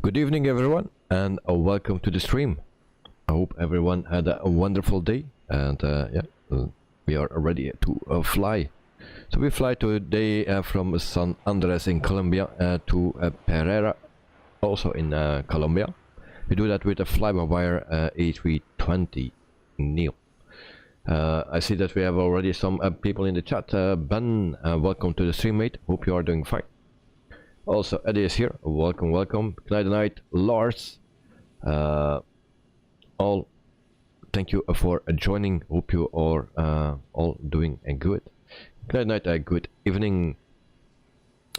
Good evening everyone, and welcome to the stream. I hope everyone had a wonderful day, and we are ready to fly. So we fly today from San Andrés in Colombia to Pereira, also in Colombia. We do that with a flybywire a3220 neo. I see that we have already some people in the chat. Ben, welcome to the stream, mate. Hope you are doing fine. Also, Eddie is here. Welcome, welcome. Good night, Lars. All, thank you for joining. Hope you are all doing good. Good night, good evening.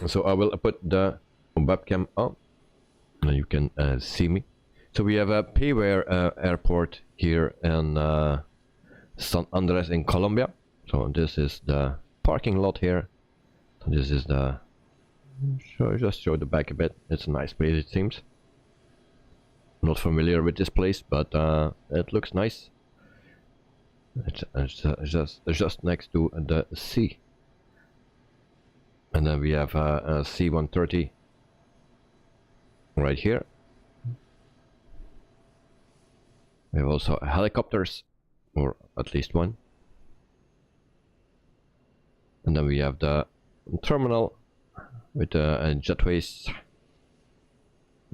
So I will put the webcam on, and you can see me. So we have a Pereira airport here in San Andrés in Colombia. So this is the parking lot here. So this is the. So just show the back a bit. It's a nice place, it seems. Not familiar with this place, but it looks nice. It's just next to the sea. And then we have a C-130 right here. We have also helicopters, or at least one. And then we have the terminal with jetways,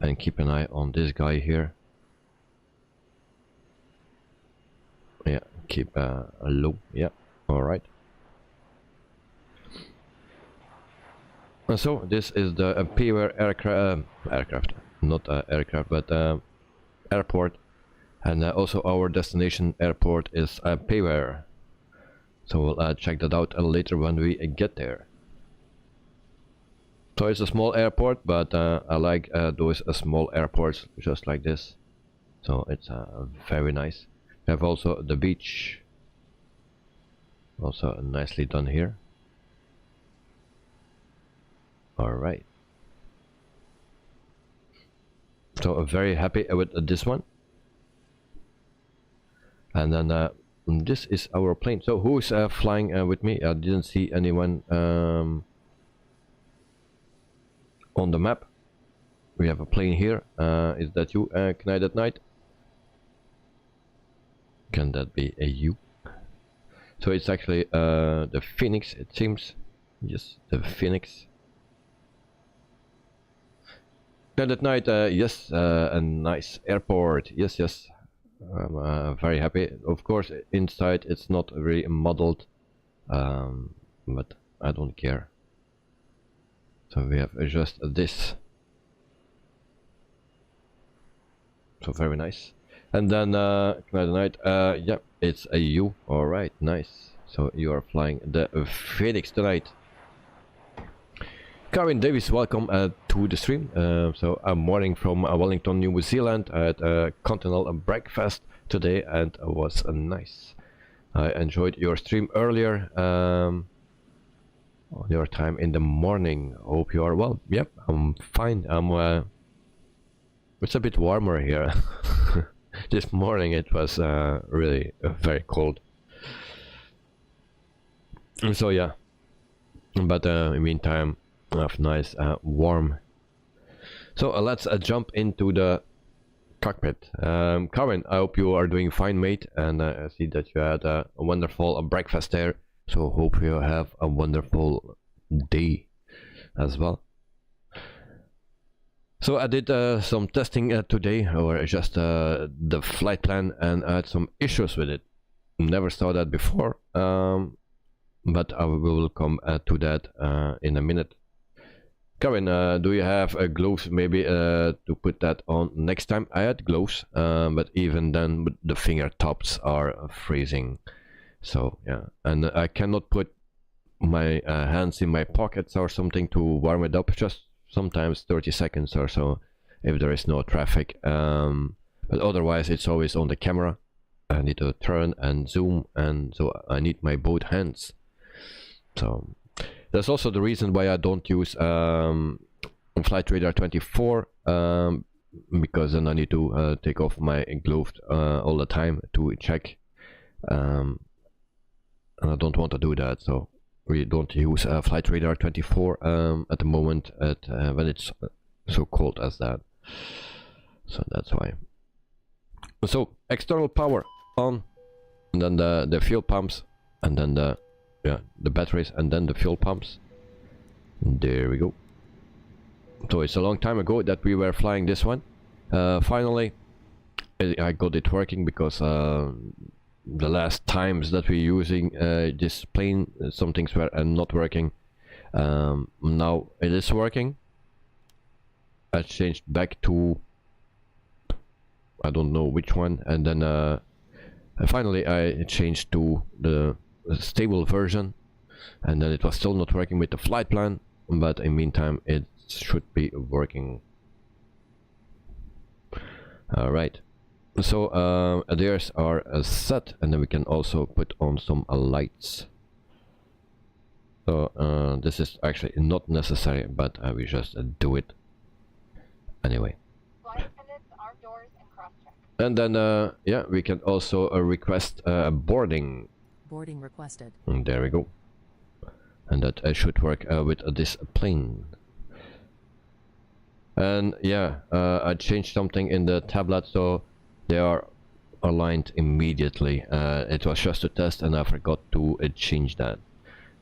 and keep an eye on this guy here. Yeah, keep low. Yeah, all right. And so this is the Pereira aircraft, not aircraft, but airport, and also our destination airport is Pereira. So we'll check that out later when we get there. So it's a small airport, but I like those small airports just like this. So it's very nice. We have also the beach, also nicely done here. All right. So I'm very happy with this one. And then this is our plane. So who's flying with me? I didn't see anyone on the map. We have a plane here. Is that you, Knight at Night? Can that be a you? So it's actually the Phoenix, it seems. Yes, the Phoenix. Knight at Night, yes, a nice airport. Yes, yes. I'm very happy. Of course, inside it's not very modeled, but I don't care. So we have just this. So very nice. And then Night, yeah, it's a U. All right, nice. So you are flying the Phoenix tonight. Karen Davis, welcome to the stream. So I'm morning from Wellington, New Zealand. I had a continental breakfast today, and it was nice. I enjoyed your stream earlier. Your time in the morning. Hope you are well. Yep, I'm fine. It's a bit warmer here. This morning it was really very cold. So yeah, but in the meantime I have nice warm. So let's jump into the cockpit. Karen, I hope you are doing fine, mate, and I see that you had a wonderful breakfast there. So hope you have a wonderful day as well. So I did some testing today, or just the flight plan, and I had some issues with it. Never saw that before, but I will come to that in a minute. Karen, do you have gloves maybe to put that on next time? I had gloves, but even then the fingertips are freezing. So yeah, and I cannot put my hands in my pockets or something to warm it up, just sometimes 30 seconds or so if there is no traffic, but otherwise it's always on the camera. I need to turn and zoom, and so I need my both hands. So that's also the reason why I don't use Flight Radar 24, because then I need to take off my gloves all the time to check, and I don't want to do that, so we don't use Flight Radar 24 at the moment when it's so cold as that. So that's why. So external power on, and then the fuel pumps, and then the batteries, and then the fuel pumps. There we go. So it's a long time ago that we were flying this one. Finally I got it working, because the last times that we're using this plane, some things were not working. Now it is working. I changed back to, I don't know which one, and then finally I changed to the stable version, and then it was still not working with the flight plan, but in the meantime it should be working. Alright, so there's our set, and then we can also put on some lights. So this is actually not necessary, but we just do it anyway. And then yeah, we can also request boarding. Boarding requested. And there we go. And that should work with this plane. And yeah, I changed something in the tablet, so they are aligned immediately. It was just a test, and I forgot to change that.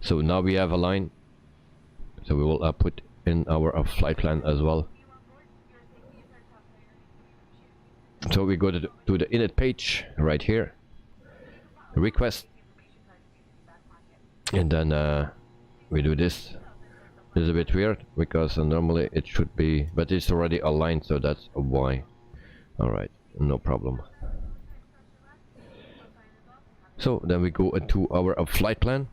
So now we have a line. So we will put in our flight plan as well. So we go to the init page right here, request, and then we do this. This is a bit weird, because normally it should be, but it's already aligned, so that's why. Alright, no problem. So then we go to our flight plan.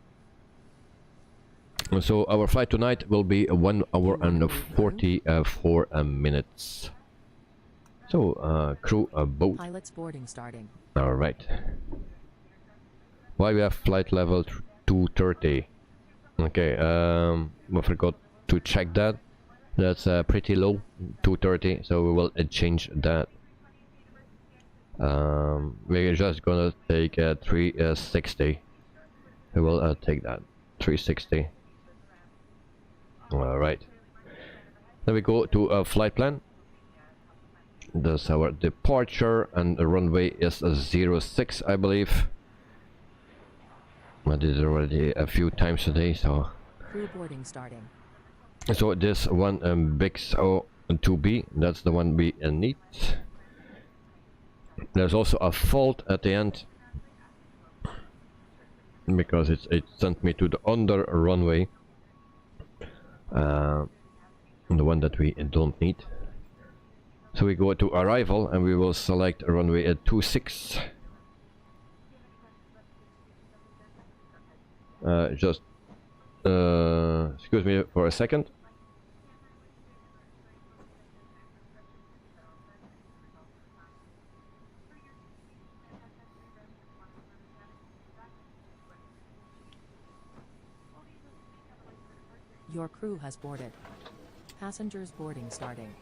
So our flight tonight will be 1 hour and 44 minutes. So crew boat. Pilots boarding starting. Alright. Why we have flight level 230? Okay, I forgot to check that. That's pretty low, 230, so we will change that. We're just gonna take 360. We will take that, 360. Alright. Then we go to a flight plan. That's our departure, and the runway is 06, I believe. I did it already a few times today, so. Crew boarding starting. So this one big O2B, that's the one we need. There's also a fault at the end, because it sent me to the under runway, the one that we don't need. So we go to arrival, and we will select runway at 26. Just excuse me for a second. Your crew has boarded. Passengers boarding starting.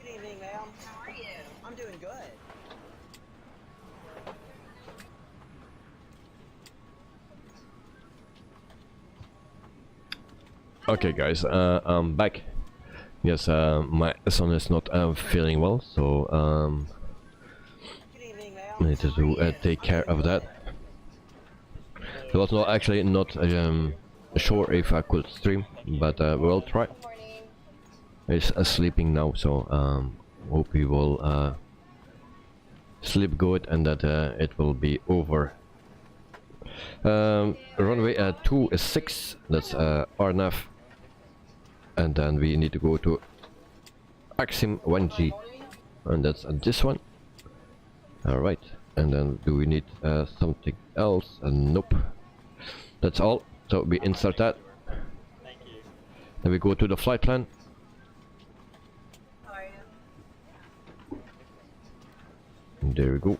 Good evening, ma'am. How are you? I'm doing good. Okay, guys, I'm back. Yes, my son is not feeling well, so Good evening, I ma'am. need to take care of that. I was not actually not sure if I could stream, but we'll try. He's sleeping now, so hope he will sleep good and that it will be over. Runway 26, that's RNAV, and then we need to go to Axim 1G, and that's this one. Alright, and then do we need something else? Nope, that's all. So we insert that, Then we go to the flight plan. There we go.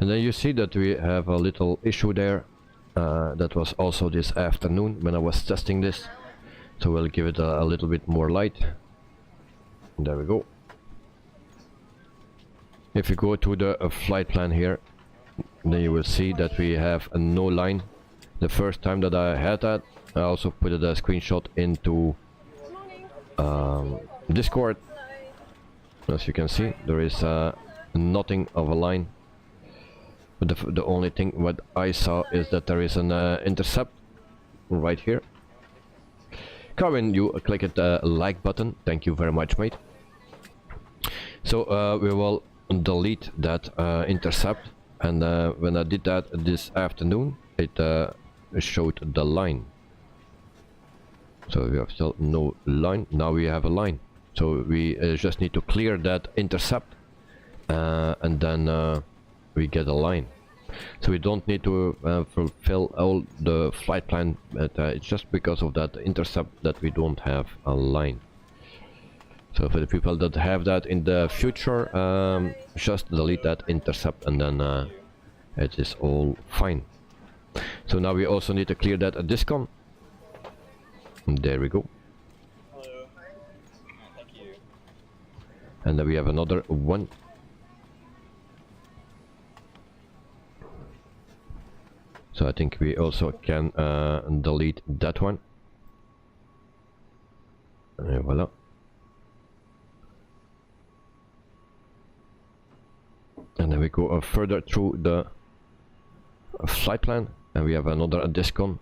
And then you see that we have a little issue there. That was also this afternoon when I was testing this. So we'll give it a little bit more light. And there we go. If you go to the flight plan here, then you will see that we have no line. The first time that I had that, I also put a screenshot into Discord. As you can see, there is nothing of a line. But the only thing what I saw is that there is an intercept right here. Karen, you click the like button. Thank you very much, mate. So we will delete that intercept, and when I did that this afternoon, it showed the line. So we have still no line. Now we have a line. So we just need to clear that intercept, and then we get a line. So we don't need to fulfill all the flight plan, but it's just because of that intercept that we don't have a line. So for the people that have that in the future, just delete that intercept, and then it is all fine. So now we also need to clear that discon. And there we go. Hello. Thank you. And then we have another one. So I think we also can delete that one. And voila. And then we go further through the flight plan, and we have another discon.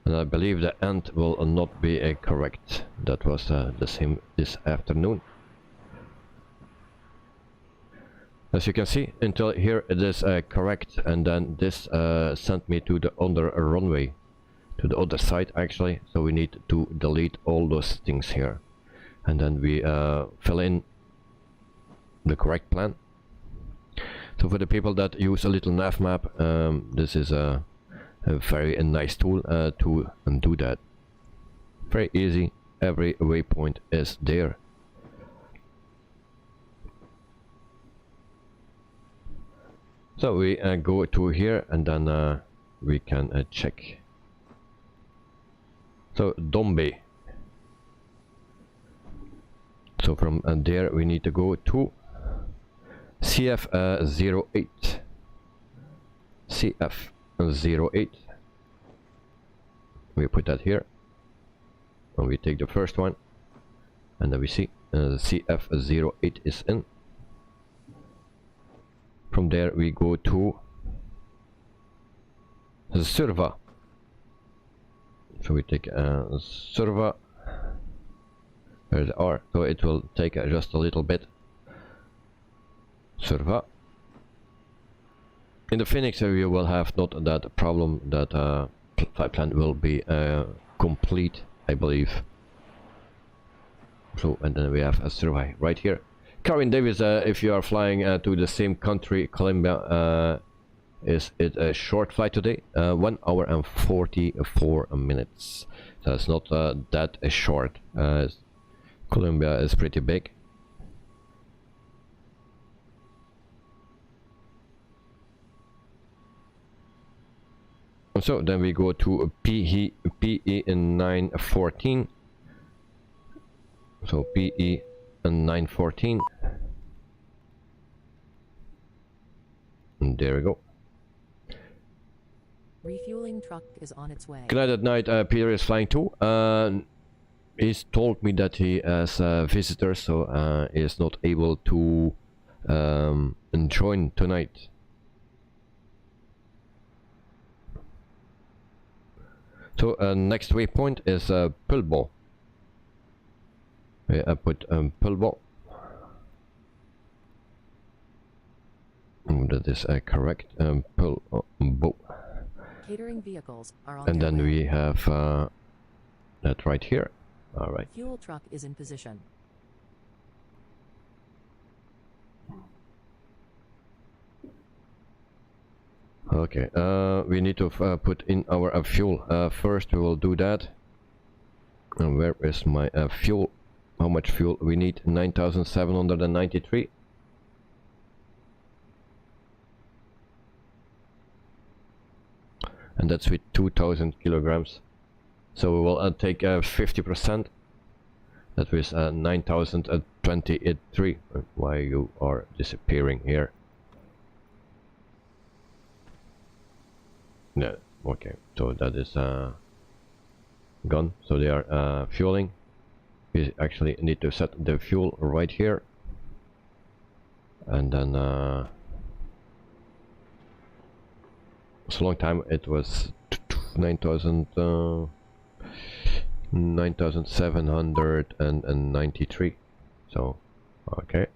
And I believe the end will not be correct. That was the same this afternoon. As you can see, until here it is correct, and then this sent me to the other runway, to the other side actually. So we need to delete all those things here, and then we fill in the correct plan. So for the people that use a little nav map, this is a very nice tool to do that. Very easy, every waypoint is there. So we go to here, and then we can check. So Dombe. So from there we need to go to CF08. CF08. We put that here, and we take the first one, and then we see CF08 is in. From there we go to the server. So we take server. There they are. So it will take just a little bit. Server. In the Phoenix area, will have not that problem that flight plan will be complete, I believe. So, and then we have a survey right here. Karin Davis, if you are flying to the same country, Colombia, is it a short flight today? 1 hour and 44 minutes. So it's not that short. Colombia is pretty big. So then we go to PE 914. So PE 914. And there we go. Refueling truck is on its way. Good night at night. Peter is flying too. He's told me that he has visitors, so he is not able to join tonight. So next waypoint is Pulbo. I put Pulbo. That is correct. Pulbo. Catering vehicles are on And their then way. we have that right here. All right. Fuel truck is in position. Okay, we need to put in our fuel. First we will do that. And where is my fuel? How much fuel we need? 9,793. And that's with 2,000 kilograms. So we will take 50%. That was 9,023. Why you are disappearing here? No, okay. So that is gone. So they are fueling. We actually need to set the fuel right here, and then it's a long time. It was 9,793. So okay,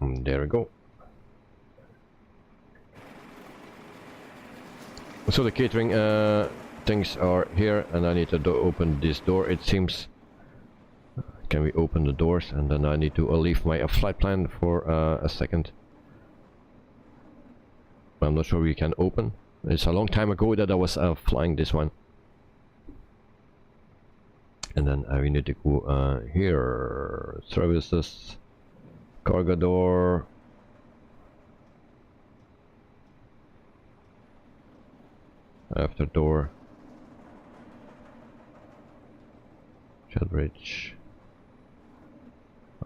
and there we go. So the catering things are here, and I need to open this door, it seems. Can we open the doors? And then I need to leave my flight plan for a second. I'm not sure we can open. It's a long time ago that I was flying this one. And then we need to go here, services, cargo door. After door, shell bridge.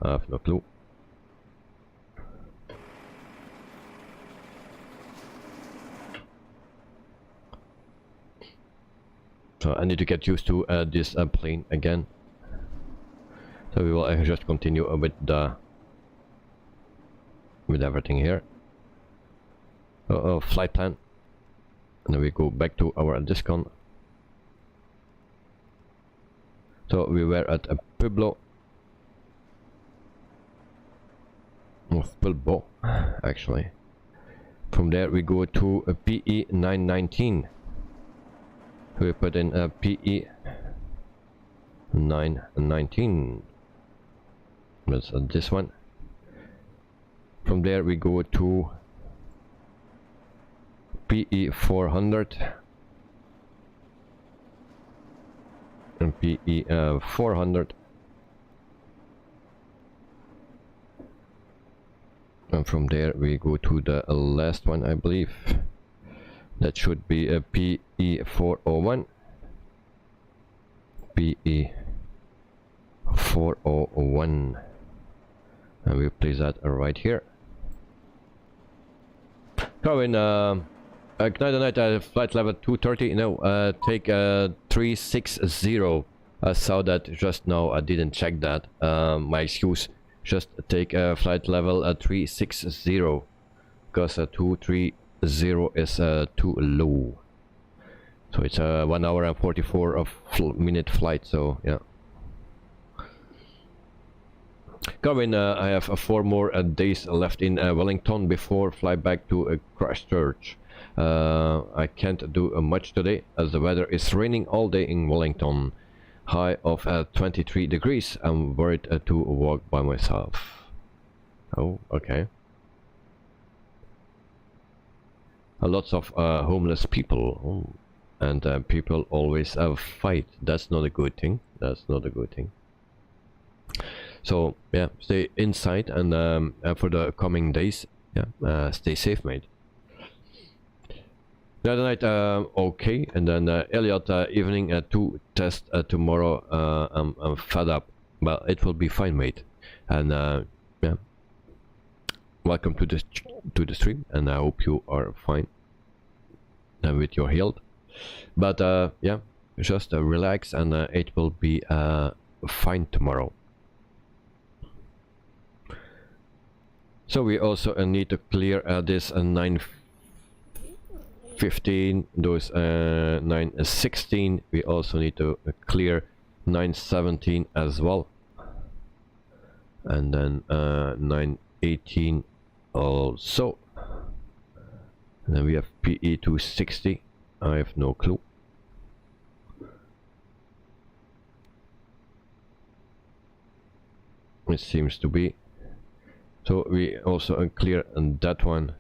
I have no clue. So I need to get used to this plane again. So we will just continue with everything here. Flight plan. And then we go back to our discount. So we were at a Pueblo. Pueblo, actually. From there we go to a PE 919. We put in a PE 919. That's this one. From there we go to PE 400 and PE 400, and from there we go to the last one, I believe. That should be a PE 401, PE 401, and we place that right here. So in Knight flight level 230, no, take 360. I saw that just now, I didn't check that. My excuse, just take flight level 360, because 230 is too low. So it's a 1 hour and 44 minute flight, so yeah. Coming, I have 4 more days left in Wellington before fly back to Christchurch. I can't do much today as the weather is raining all day in Wellington. High of 23 degrees. I'm worried to walk by myself. Oh, okay. Lots of homeless people. Oh. And people always fight. That's not a good thing. That's not a good thing. So yeah, stay inside, and for the coming days, yeah, stay safe, mate. The other night, okay, and then Elliot, evening 2 test tomorrow. I'm fed up, but it will be fine, mate. And yeah, welcome to the stream, and I hope you are fine with your health. But yeah, just relax, and it will be fine tomorrow. So we also need to clear this 915, those 916. We also need to clear 917 as well, and then 918 also. And then we have PE 260. I have no clue. It seems to be. So we also clear that one,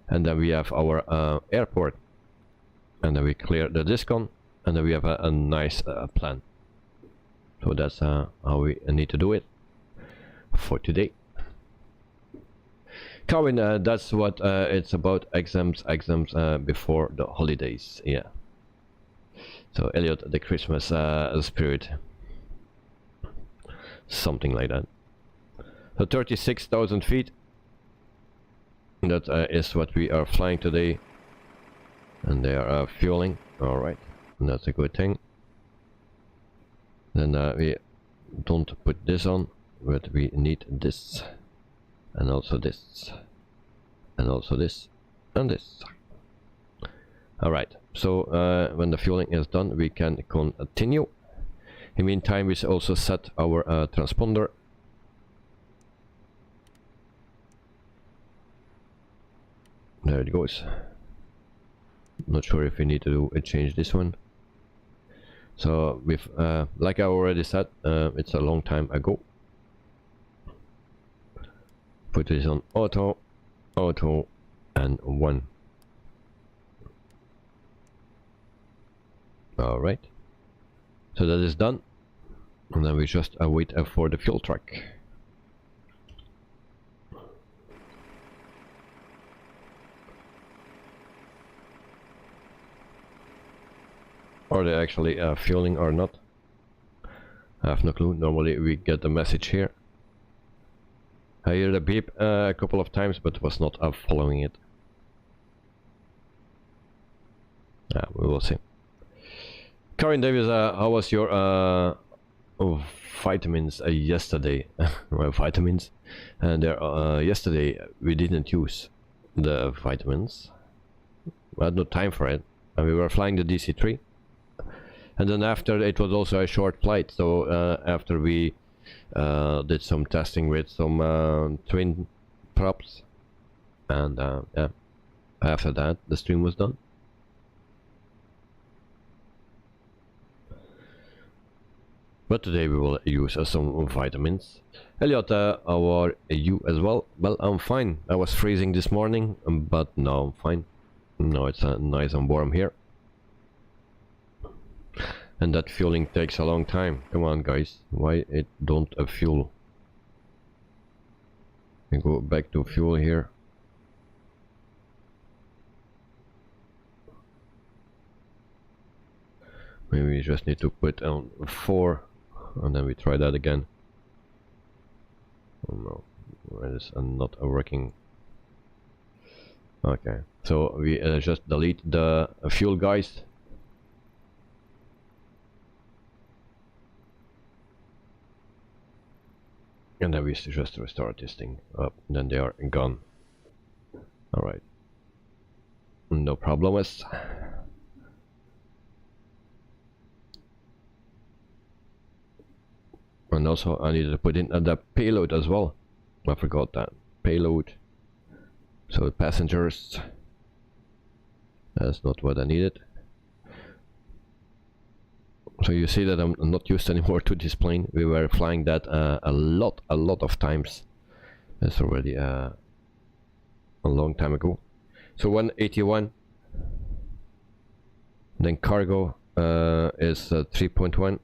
and then we have our airport, and then we clear the discon, and then we have a nice plan. So that's how we need to do it for today. Carwin, that's what it's about. Exams before the holidays. Yeah. So Elliot, the Christmas spirit, something like that. So 36,000 feet. That is what we are flying today, and they are fueling. All right, and that's a good thing. Then we don't put this on, but we need this, and also this, and also this, and this. All right. So when the fueling is done, we can continue. In the meantime, we also set our transponder. There it goes. Not sure if we need to change this one. So with like I already said, it's a long time ago. Put this on auto, and 1. All right. So that is done, and then we just wait for the fuel truck. Are they actually fueling or not? I have no clue. Normally we get the message here. I hear the beep a couple of times, but was not following it. We will see. Karin Davis, how was your vitamins yesterday? Well, vitamins, and yesterday we didn't use the vitamins. We had no time for it, and we were flying the DC-3. And then after, it was also a short flight, so after we did some testing with some twin props, and yeah, after that the stream was done. But today we will use some vitamins. Elliot, how are you as well? Well, I'm fine. I was freezing this morning, but now I'm fine. Now it's nice and warm here. And that fueling takes a long time. Come on, guys. Why it don't fuel? We go back to fuel here. Maybe we just need to put on 4, and then we try that again. Oh no, it is not working. Okay, so we just delete the fuel, guys. And then we just restart this thing up, then they are gone. Alright. No problems. And also I needed to put in the payload as well. I forgot that. Payload. So passengers. That's not what I needed. So you see that I'm not used anymore to this plane. We were flying that a lot of times. That's already a long time ago. So 181. Then cargo is 3.1.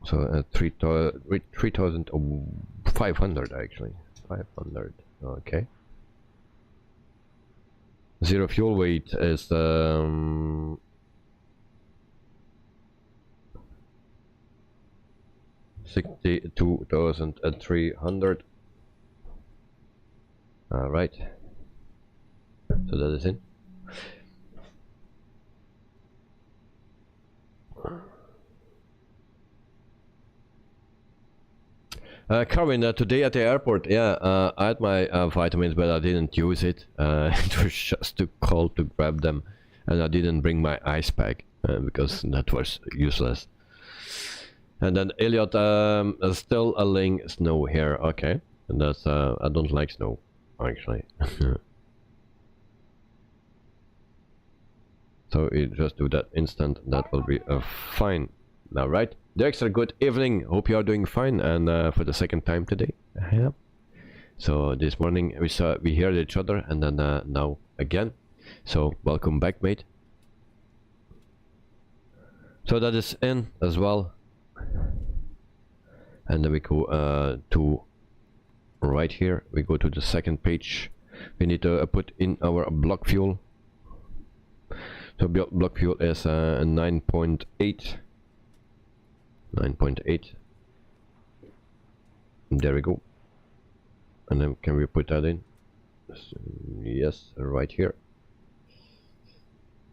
So 3,500 actually. 500. Okay. Zero fuel weight is 62,300. All right. So that is in. Carmen, today at the airport, yeah, I had my vitamins, but I didn't use it. It was just too cold to grab them, and I didn't bring my ice pack because that was useless. And then Elliot, still laying snow here. Okay, and that's I don't like snow actually. So you just do that instant. That will be fine. All right. The extra good evening. Hope you are doing fine, and for the second time today. Yeah. So this morning we heard each other, and then now again. So welcome back, mate. So that is in as well, and then we go to right here. We go to the second page. We need to put in our block fuel. So block fuel is 9.8. 9.8. There we go. And then can we put that in? Yes, right here.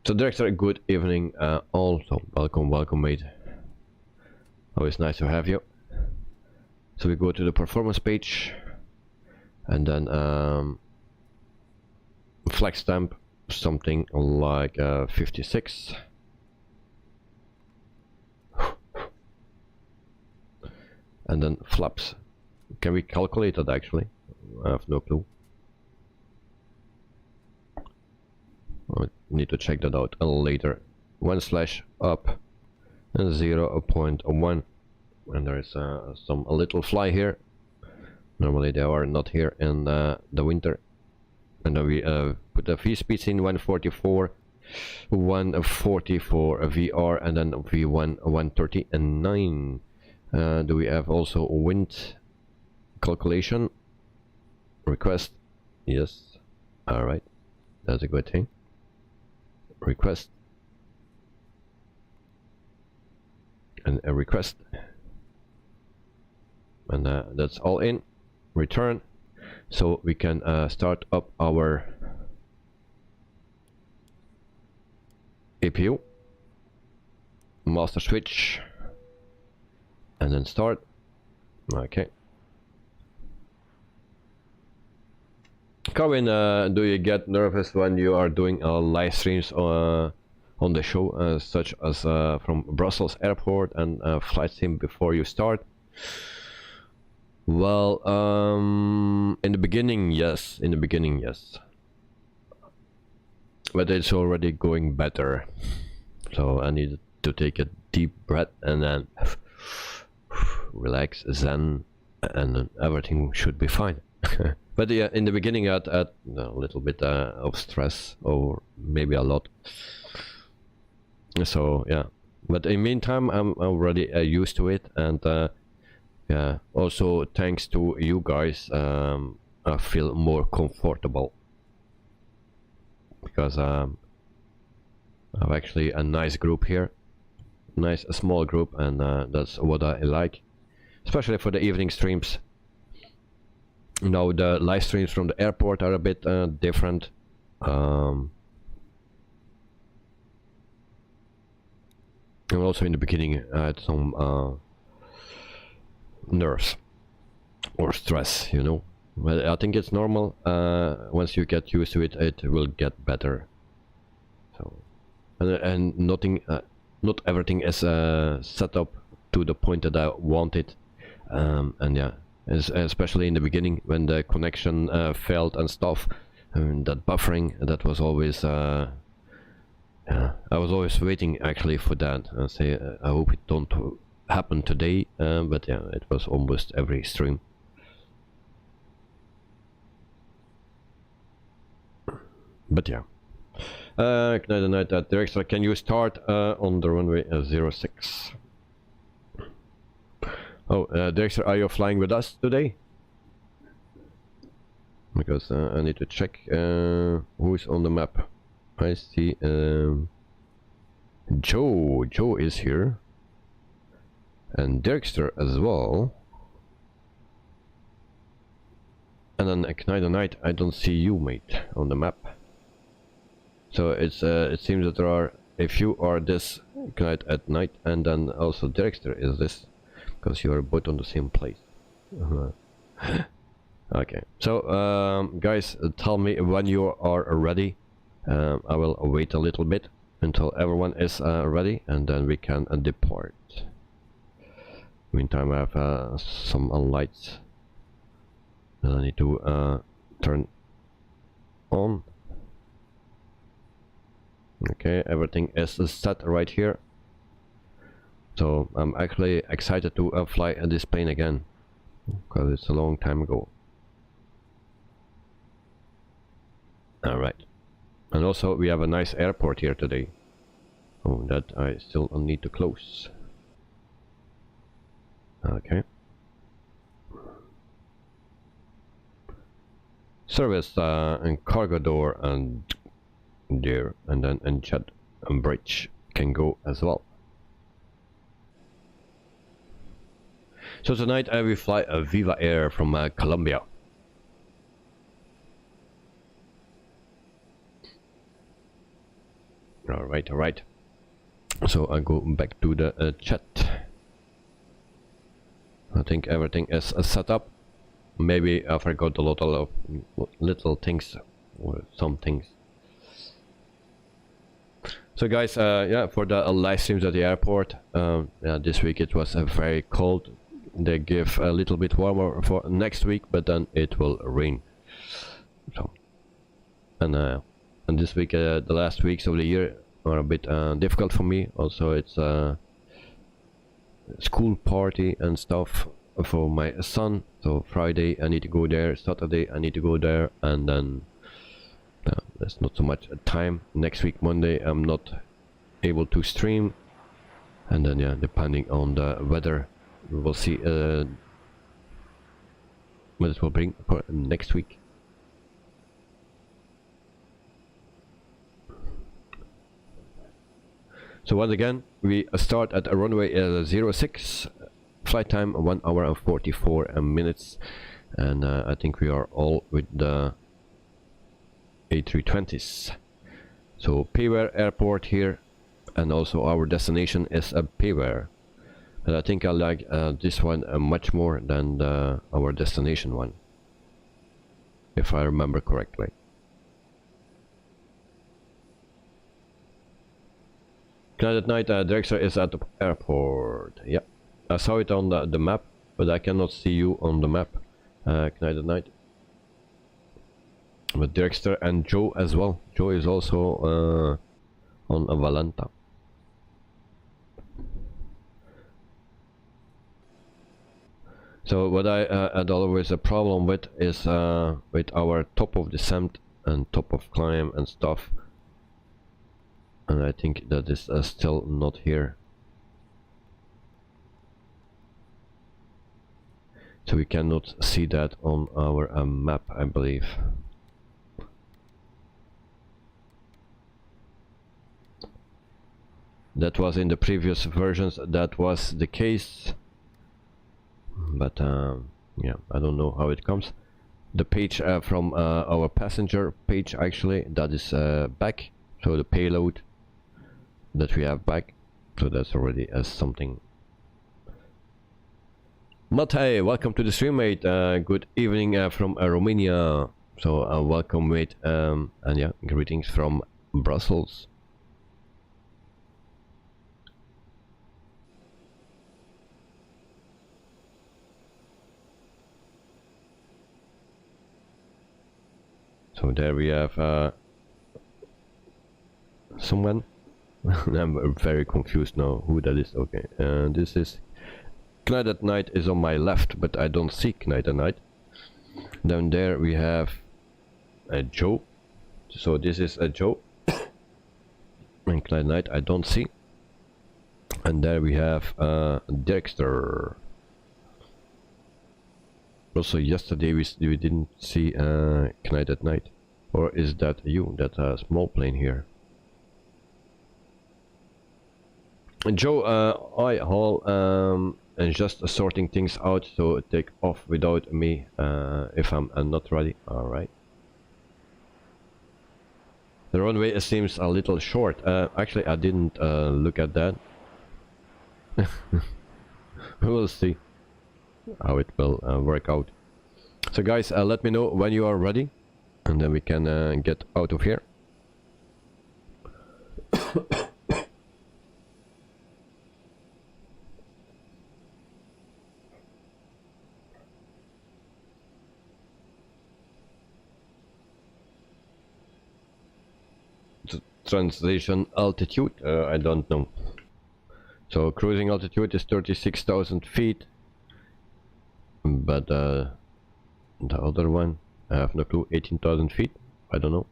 So director, good evening. Also welcome, mate. Always nice to have you. So we go to the performance page, and then flex stamp something like 56. And then flaps. Can we calculate that actually? I have no clue. I need to check that out a little later. 1/up and 0.1, and there is some a little fly here. Normally they are not here in the winter. And then we put the V speeds in 144, 144 VR, and then V1 130 and 9. Do we have also wind calculation request? Yes. All right, that's a good thing. Request and a request, and that's all in. Return, so we can start up our APU, master switch, and then start. Okay. Colin, do you get nervous when you are doing live streams on the show, such as from Brussels airport and flight sim before you start? Well, in the beginning, yes. In the beginning, yes. But it's already going better. So I need to take a deep breath and then relax, zen, and then everything should be fine. But yeah, in the beginning I had a little bit of stress, or maybe a lot. So yeah, but in the meantime I'm already used to it, and yeah, also thanks to you guys I feel more comfortable, because I have actually a nice group here, nice small group, and that's what I like, especially for the evening streams. Now the live streams from the airport are a bit different. And also in the beginning I had some nerves or stress, you know. But I think it's normal. Once you get used to it, it will get better. So, and nothing, not everything is set up to the point that I want it. And yeah. Especially in the beginning when the connection failed and stuff, that buffering, that was always yeah, I was always waiting actually for that, and say I hope it don't happen today, but yeah, it was almost every stream. But yeah, director, can you start on the runway 06? Oh, Dexter, are you flying with us today? Because I need to check who's on the map. I see Joe. Joe is here. And Dexter as well. And then Ignite the Night, I don't see you, mate, on the map. So it's it seems that there are, if you are this Ignite at Night, and then also Dexter is this. Because you are both on the same place. Okay, so guys, tell me when you are ready. I will wait a little bit until everyone is ready, and then we can depart. Meantime, I have some lights that I need to turn on. Okay, everything is set right here. So I'm actually excited to fly this plane again, because it's a long time ago. Alright. And also we have a nice airport here today. Oh, that I still need to close. Okay. Service and cargo door and there, and then engine and bridge can go as well. So tonight I will fly a Viva Air from Colombia. Alright. So I go back to the chat. I think everything is set up. Maybe I forgot a lot of little things or some things. So guys, yeah, for the live streams at the airport, yeah, this week it was very cold. They give a little bit warmer for next week, but then it will rain. So, and this week, the last weeks of the year are a bit difficult for me. Also, it's a school party and stuff for my son. So Friday I need to go there, Saturday I need to go there, and then there's not so much time. Next week Monday I'm not able to stream, and then yeah, depending on the weather we will see what it will bring for next week. So once again we start at a runway 06, flight time 1 hour and 44 minutes, and I think we are all with the A320s. So Pereira airport here, and also our destination is a Pereira, and I think I like this one much more than our destination one, if I remember correctly. Tonight at night, Drexler is at the airport. Yep, I saw it on the map, but I cannot see you on the map. Tonight at night. But Drexler and Joe as well. Joe is also on a Valenta. So what I had always a problem with is with our top of descent and top of climb and stuff. And I think that is still not here. So we cannot see that on our map, I believe. That was in the previous versions, that was the case. But yeah, I don't know how it comes. The page from our passenger page, actually, that is back. So the payload that we have back, so that's already something. Matej, welcome to the stream, mate. Good evening from Romania. So welcome, mate, and yeah, greetings from Brussels. So there we have someone. I'm very confused now who that is. Okay, this is Knight at Night is on my left, but I don't see Knight at Night. Down there we have a Joe. So this is a Joe. And Knight at Night I don't see. And there we have Dexter. Also yesterday we didn't see Knight at Night. Or is that you? That small plane here. Joe, I haul and just sorting things out, so take off without me if I'm not ready. Alright. The runway seems a little short. Actually, I didn't look at that. We'll see how it will work out. So guys, let me know when you are ready, and then we can get out of here. Translation altitude, I don't know. So cruising altitude is 36,000 feet, but the other one I have no clue. 18,000 feet, I don't know.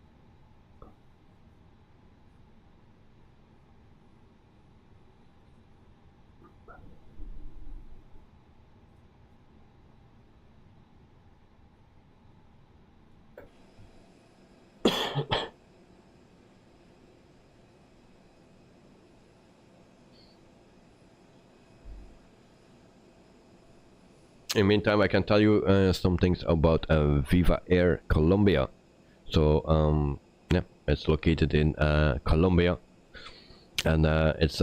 In the meantime, I can tell you some things about Viva Air Colombia. So yeah, it's located in Colombia, and it's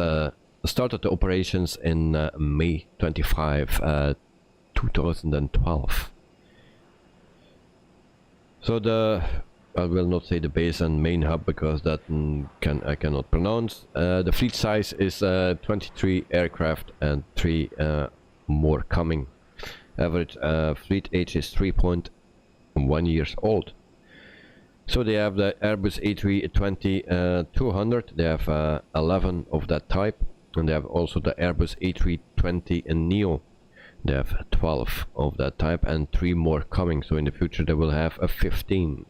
started the operations in May 25, 2012. So I will not say the base and main hub because that I cannot pronounce. The fleet size is 23 aircraft and 3 more coming. Average fleet age is 3.1 years old. So they have the Airbus A320-200. They have 11 of that type, and they have also the Airbus A320neo. They have 12 of that type and 3 more coming. So in the future they will have a 15.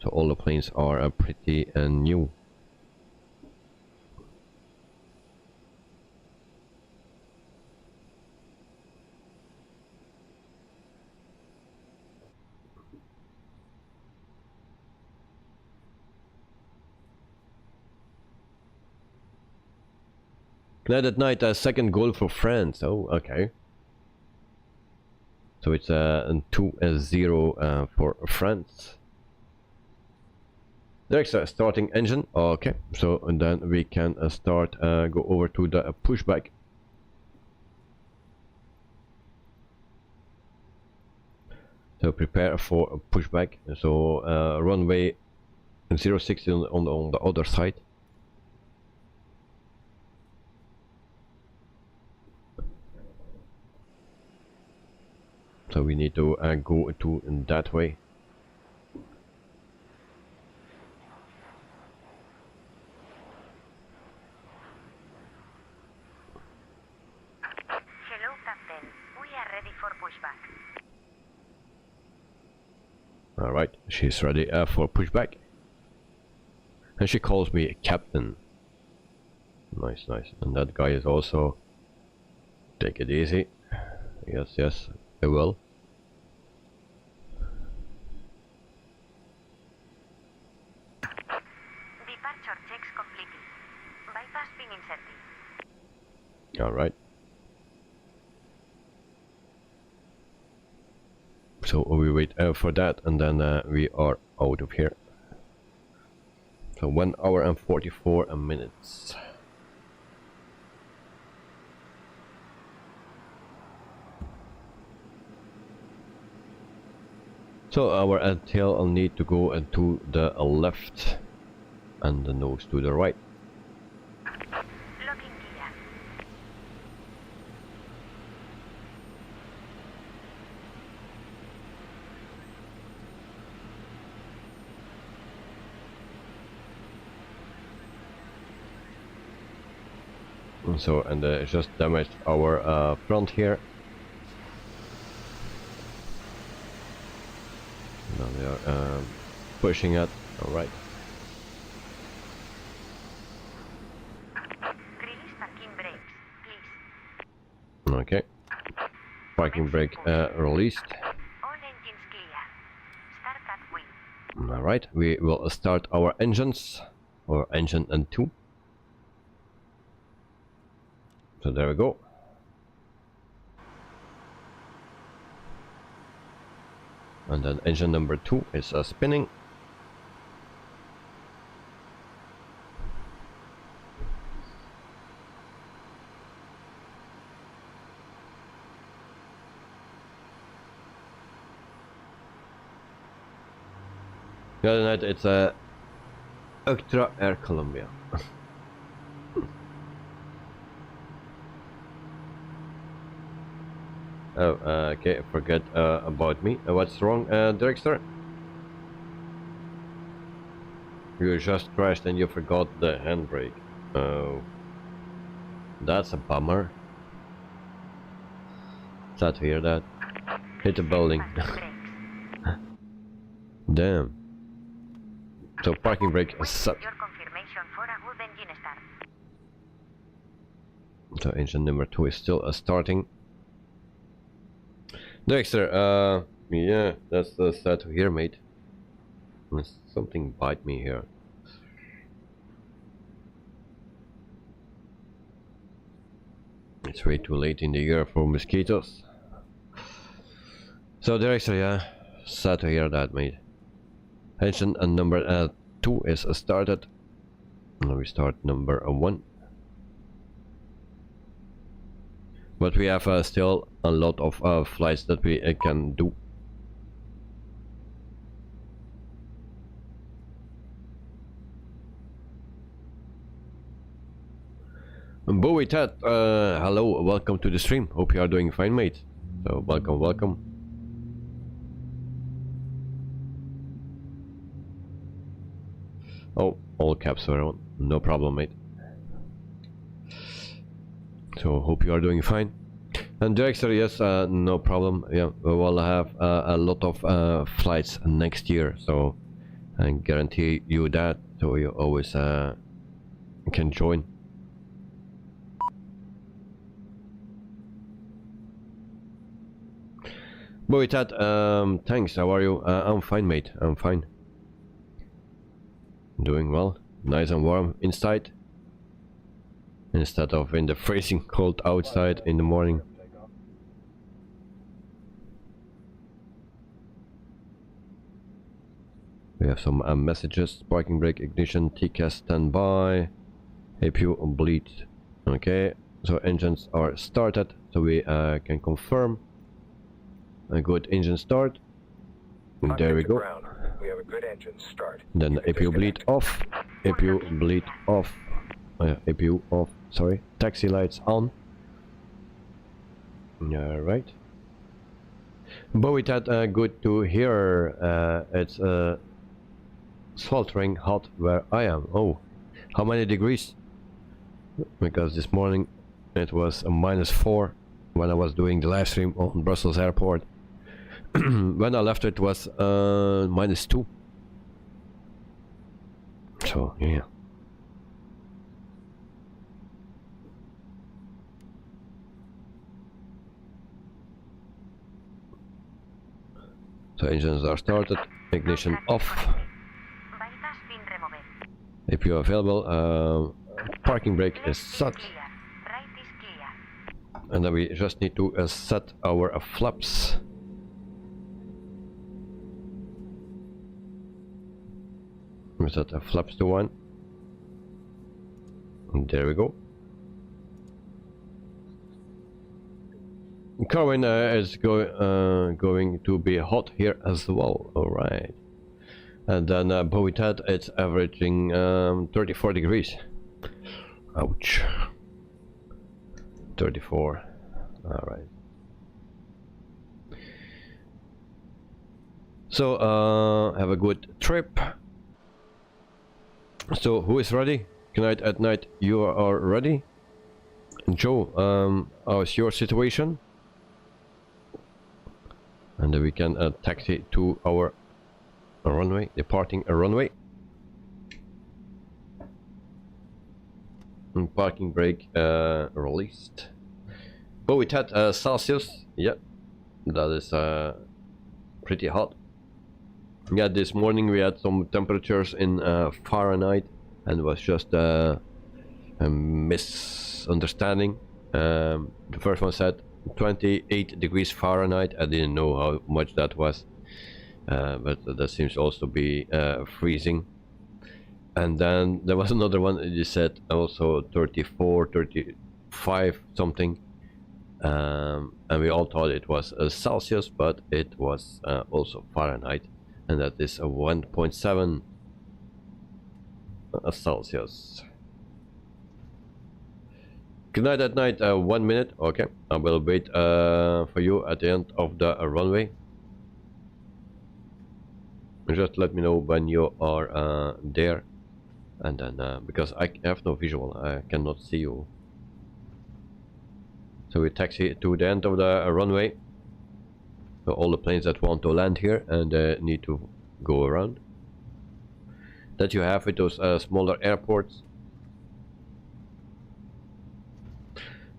So all the planes are pretty new. Glad at night, a second goal for France. Oh, okay. So it's 2-0 for France. There's a starting engine. Okay, so and then we can start go over to the pushback. So prepare for a pushback. So runway 060 on the other side. So we need to go to that way. Hello, Captain. We are ready for pushback. Alright, she's ready for pushback. And she calls me Captain. Nice, nice. And that guy is also... Take it easy. Yes, yes, I will. Departure checks completed. Bypass pin inserted. Alright. So we wait for that, and then we are out of here. So 1 hour and 44 minutes. So our tail will need to go to the left and the nose to the right. Locking gear. So and just damaged our front here. Now they are pushing it. All right. Release parking brakes, please. Okay. Parking brake released. All engines clear. Start at wing. All right. We will start our engines, or engine and 2. So there we go. And then engine number 2 is spinning. The other night it's a Ultra Air Colombia. Oh, okay, forget about me. What's wrong, Director? You just crashed and you forgot the handbrake. Oh, that's a bummer. Sad to hear that. Hit the building. Damn. So parking brake is set. Your confirmation for a good engine start. So engine number 2 is still starting. Dexter, yeah, that's sad to hear, mate. Something bite me here. It's way too late in the year for mosquitoes. So director, yeah, sad to hear that, mate. Engine number 2 is started. Now we start number 1. But we have still a lot of flights that we can do. Bowie Ted, hello, welcome to the stream. Hope you are doing fine, mate. So welcome, welcome. Oh, all caps are on. No problem, mate. So hope you are doing fine. And Dexter, yes, no problem. Yeah, we will have a lot of flights next year, so I guarantee you that. So you always can join. Boy, Tat, thanks. How are you? I'm fine, mate. I'm fine. Doing well. Nice and warm inside, instead of in the freezing cold outside in the morning. We have some messages. Parking brake, ignition, TCAS standby, APU bleed. Okay, so engines are started, so we can confirm a good engine start. There we go. We have a good engine start. Then APU bleed off. APU bleed off. APU off. Sorry. Taxi lights on. All right. Bowie, that good to hear. It's sweltering hot where I am. Oh, how many degrees? Because this morning it was a -4 when I was doing the live stream on Brussels airport. When I left it was -2. So yeah. So engines are started, ignition off. APU available, parking brake is set. And then we just need to set our flaps. We set the flaps to 1. And there we go. Carwin is going to be hot here as well. Alright. And then Bowie Ted, it's averaging 34 degrees. Ouch. 34. Alright. So have a good trip. So who is ready? Tonight at night you are ready? Joe, how's your situation? And then we can taxi to our runway, departing a runway. And parking brake released. Bowie Ted, Celsius, yeah, that is pretty hot. Yeah, this morning we had some temperatures in Fahrenheit, and it was just a misunderstanding. The first one said 28 degrees Fahrenheit. I didn't know how much that was, but that seems also to be freezing. And then there was another one that you said also 34, 35 something, and we all thought it was Celsius, but it was also Fahrenheit. And that is a 1.7 Celsius. Good night at night, 1 minute. Okay, I will wait for you at the end of the runway. Just let me know when you are there. And then, because I have no visual, I cannot see you. So we taxi to the end of the runway. So all the planes that want to land here and need to go around. That you have with those smaller airports.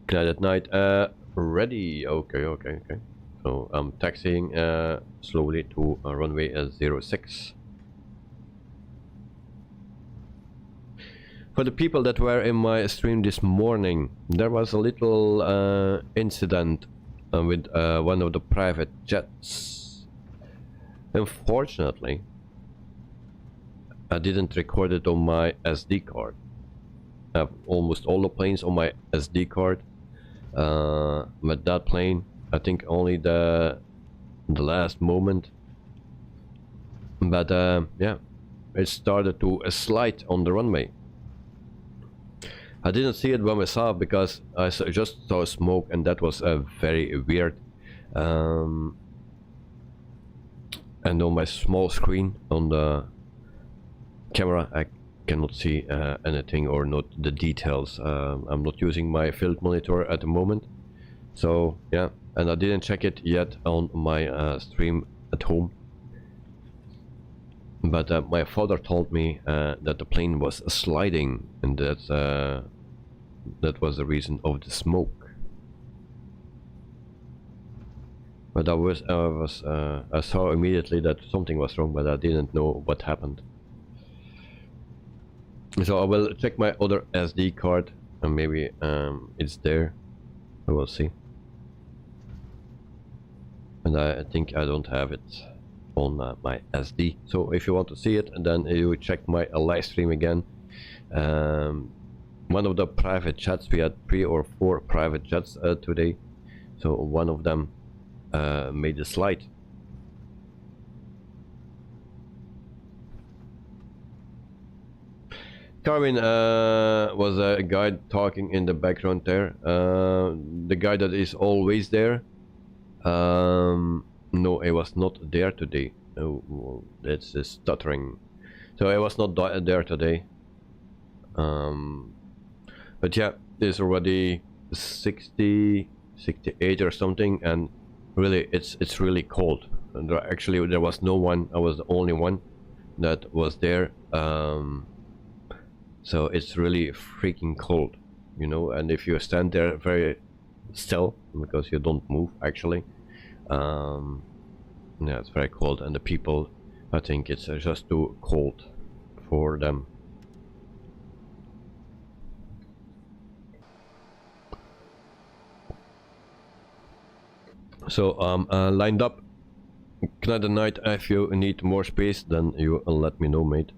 Good night at night. Ready. Okay. So I'm taxiing slowly to runway 06. For the people that were in my stream this morning, there was a little incident with one of the private jets. Unfortunately, I didn't record it on my SD card. I have almost all the planes on my SD card. But that plane, I think only the last moment. But yeah, it started to slide on the runway. I didn't see it by myself because I just saw smoke, and that was very weird. And on my small screen on the camera, I cannot see anything or not the details. I'm not using my field monitor at the moment, so yeah. And I didn't check it yet on my stream at home. But my father told me that the plane was sliding, and that was the reason of the smoke. But I saw immediately that something was wrong, but I didn't know what happened. So I will check my other SD card, and maybe it's there. I will see. And I think I don't have it on my SD. So if you want to see it, and then you check my live stream again. One of the private jets, we had 3 or 4 private jets today. So one of them made a slide. Carvin was a guy talking in the background there. The guy that is always there. No, I was not there today. Oh, that's stuttering. So I was not there today. But yeah, there's already 60, 68 or something, and really, it's really cold. And there was no one. I was the only one that was there. So it's really freaking cold, you know. And if you stand there very still, because you don't move actually, yeah, it's very cold. And the people, I think it's just too cold for them. So lined up. Another night. If you need more space, then you let me know, mate.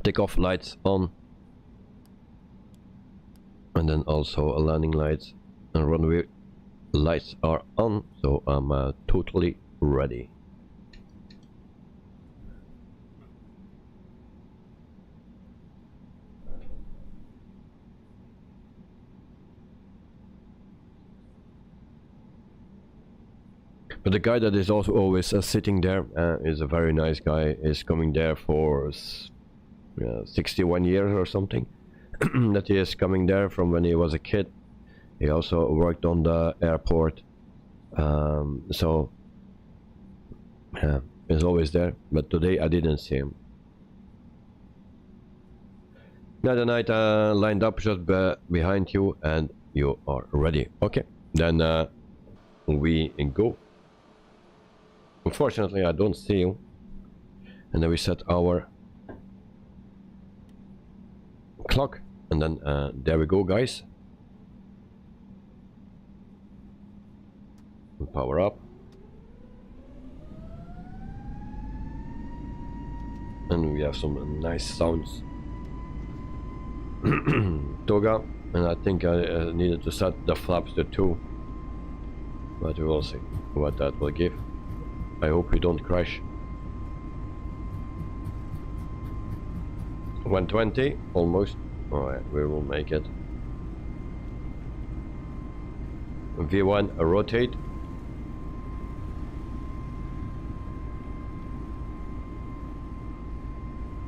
Takeoff lights on, and then also landing lights and runway lights are on, so I'm totally ready. But the guy that is also always sitting there is a very nice guy. Is coming there for 61 years or something. That he is coming there from when he was a kid. He also worked on the airport. So yeah, he's always there. But today I didn't see him. Another night lined up just behind you, and you are ready. Okay, then we go. Unfortunately, I don't see you. And then we set our clock, and then there we go, guys. Power up, and we have some nice sounds. Toga, and I think I needed to set the flaps to 2, but we will see what that will give. I hope we don't crash. 120, almost. Alright, we will make it. V1, rotate.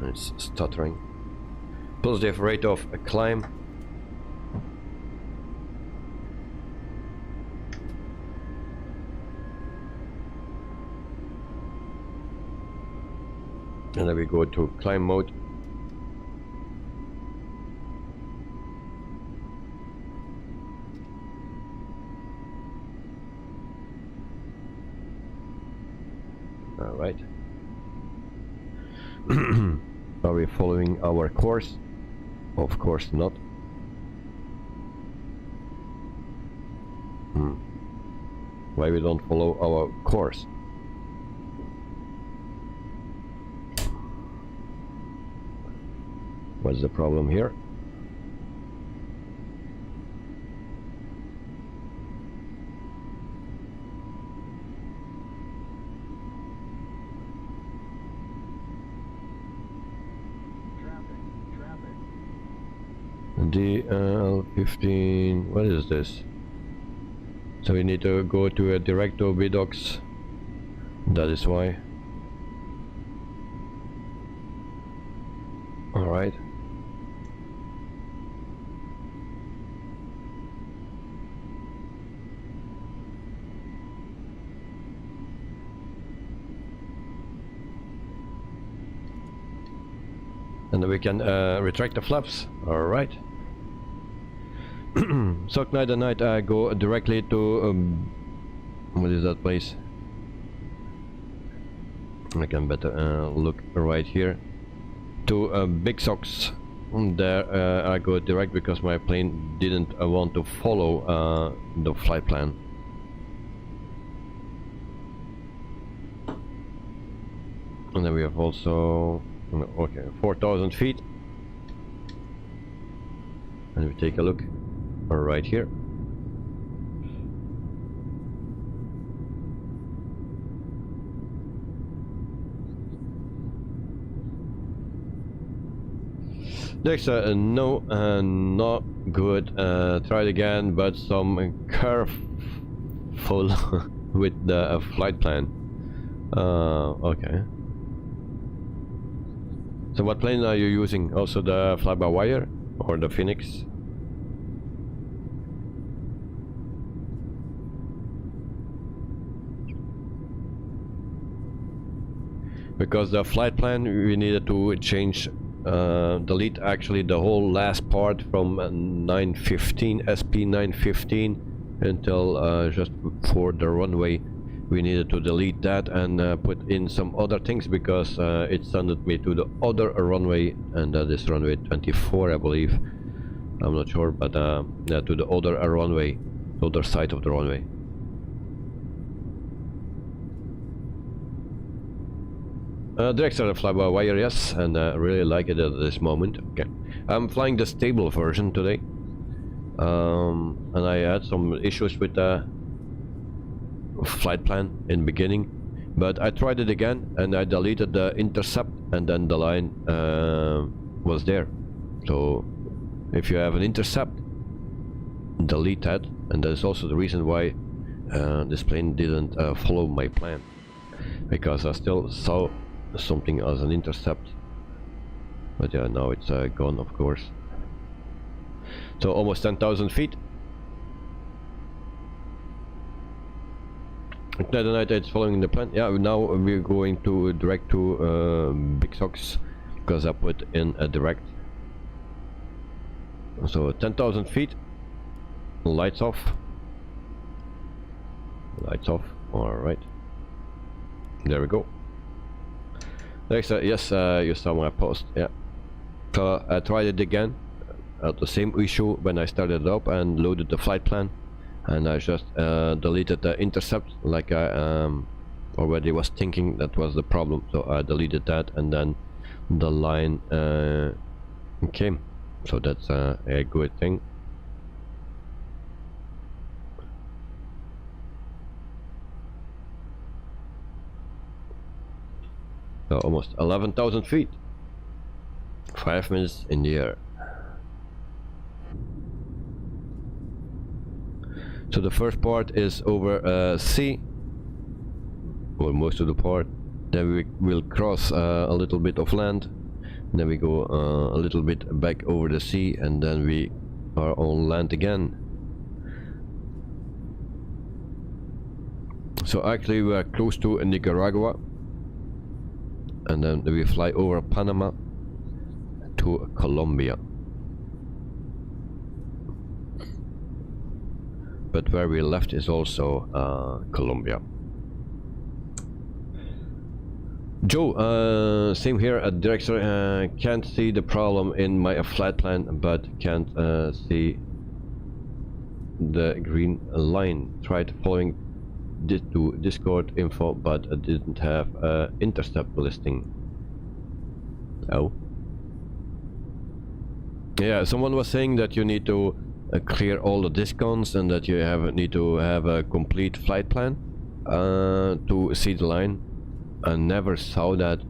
It's stuttering. Positive rate of a climb. And then we go to climb mode. All right. Are we following our course? Of course not. why we don't follow our course. What's the problem here? DL15, what is this? So we need to go to a direct to BDocs. That is why. Alright. And then we can retract the flaps. Alright. So night and night I go directly to what is that place? I can better look right here to Big Socks. There I go direct because my plane didn't want to follow the flight plan. And then we have also okay 4,000 feet, and we take a look right here. Next, no, not good. Try it again, but some careful with the flight plan. Okay. So what plane are you using? Also the fly-by-wire or the Phoenix? Because the flight plan we needed to change, delete actually the whole last part from 915 SP 915 until just for the runway. We needed to delete that and put in some other things because it sent me to the other runway, and that is runway 24 I believe. I'm not sure, but yeah, to the other runway, other side of the runway. Director fly-by-wire, yes, and I really like it at this moment. Okay, I'm flying the stable version today, and I had some issues with the flight plan in the beginning, but I tried it again and I deleted the intercept, and then the line was there. So if you have an intercept, delete that, and that's also the reason why this plane didn't follow my plan, because I still saw something as an intercept, but yeah, now it's gone, of course. So almost 10,000 feet. The night it's following the plan. Yeah, now we're going to direct to Big Socks because I put in a direct. So 10,000 feet. Lights off. Lights off. All right. There we go. Next, yes, you saw my post. Yeah. So I tried it again. The same issue when I started up and loaded the flight plan. And I just deleted the intercept, like I already was thinking that was the problem. So I deleted that, and then the line came. So that's a good thing. So almost 11,000 feet. 5 minutes in the air. So the first part is over sea, or most of the part. Then we will cross a little bit of land. Then we go a little bit back over the sea, and then we are on land again. So actually we are close to Nicaragua, and then we fly over Panama to Colombia. But where we left is also Colombia. Joe, same here at Director. Can't see the problem in my flight plan, but can't see the green line. Tried following to Discord info, but I didn't have intercept listing. Oh. Yeah, someone was saying that you need to clear all the discounts and that you need to have a complete flight plan to see the line. I never saw that.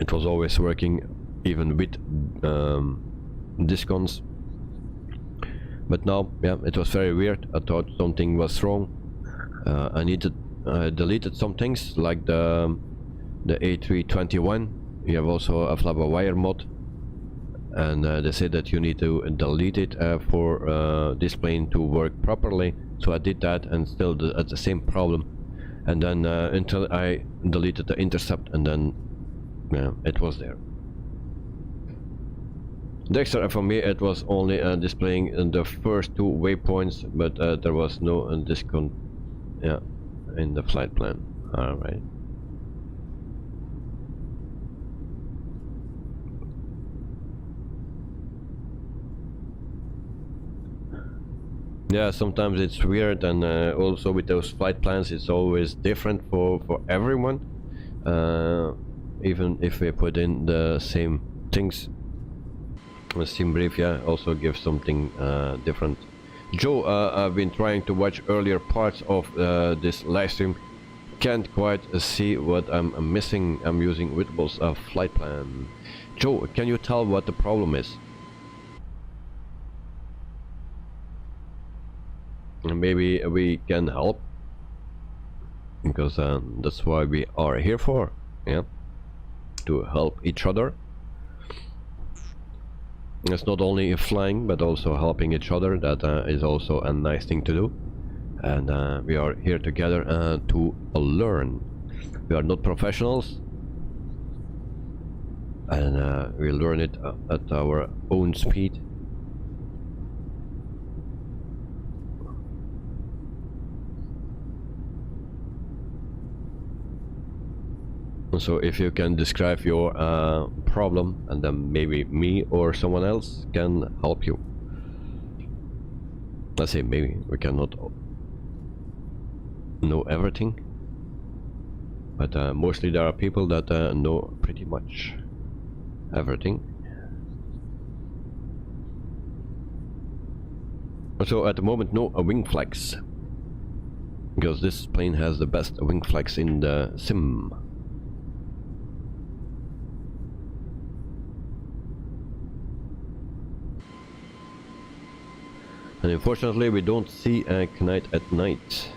It was always working even with discounts. But now, yeah, it was very weird. I thought something was wrong. I deleted some things like the A321. You have also a flybywire mod, and they said that you need to delete it for this plane to work properly. So I did that, and still at the same problem. And then until I deleted the intercept, and then yeah, it was there. Dexter, for me it was only displaying the first two waypoints, but there was no discount, yeah, in the flight plan. Alright. Yeah, sometimes it's weird, and also with those flight plans it's always different for everyone, even if we put in the same things. The sim brief, yeah, also gives something different. Joe, I've been trying to watch earlier parts of this live stream. Can't quite see what I'm missing. I'm using Witable's flight plan. Joe, can you tell what the problem is? Maybe we can help, because that's why we are here for, yeah, to help each other. It's not only flying, but also helping each other. That is also a nice thing to do, and we are here together to learn. We are not professionals, and we learn it at our own speed. So if you can describe your problem, and then maybe me or someone else can help you. Let's say maybe we cannot know everything, but mostly there are people that know pretty much everything. So at the moment, no wing flex, because this plane has the best wing flex in the sim. And unfortunately we don't see a Knight at night.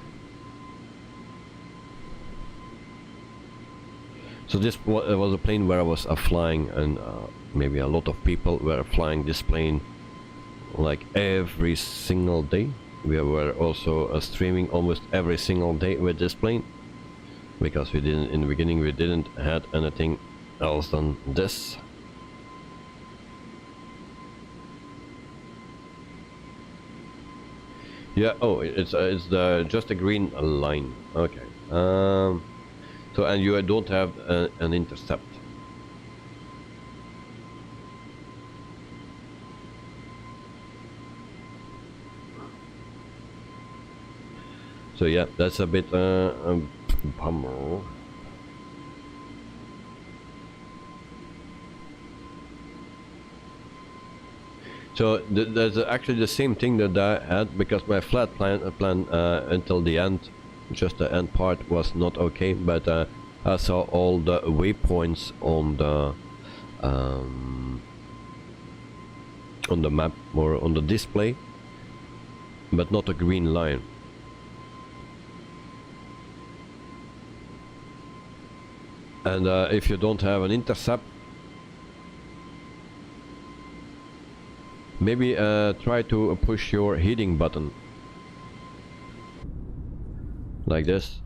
So this was a plane where I was flying, and maybe a lot of people were flying this plane like every single day. We were also streaming almost every single day with this plane, because we didn't, in the beginning we didn't had anything else than this. Yeah, oh, it's just a green line. Okay. So, and you don't have an intercept. So yeah, that's a bit bummer. So there's actually the same thing that I had, because my flat plan until the end, just the end part was not okay, but I saw all the waypoints on the map or on the display, but not a green line. And if you don't have an intercept, maybe try to push your heading button like this.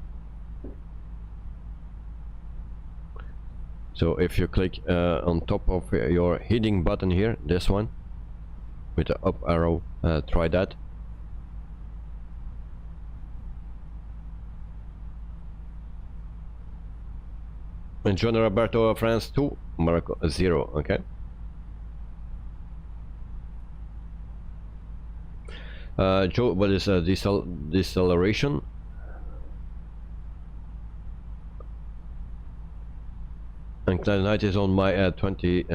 So if you click on top of your heading button here, this one with the up arrow, try that. And John Roberto, France 2, Morocco 0, okay. Joe, what is deceleration? And Cloud9 is on my 20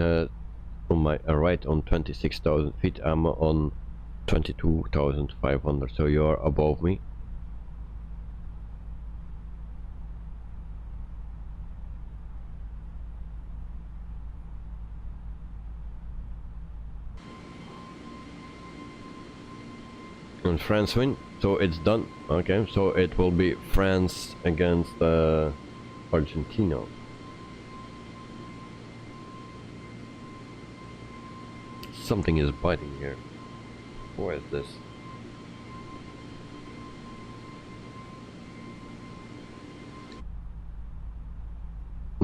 on my right on 26,000 feet. I'm on 22,500, so you're above me. And France win, so it's done. Okay, so it will be France against Argentina. Something is biting here. Where is this?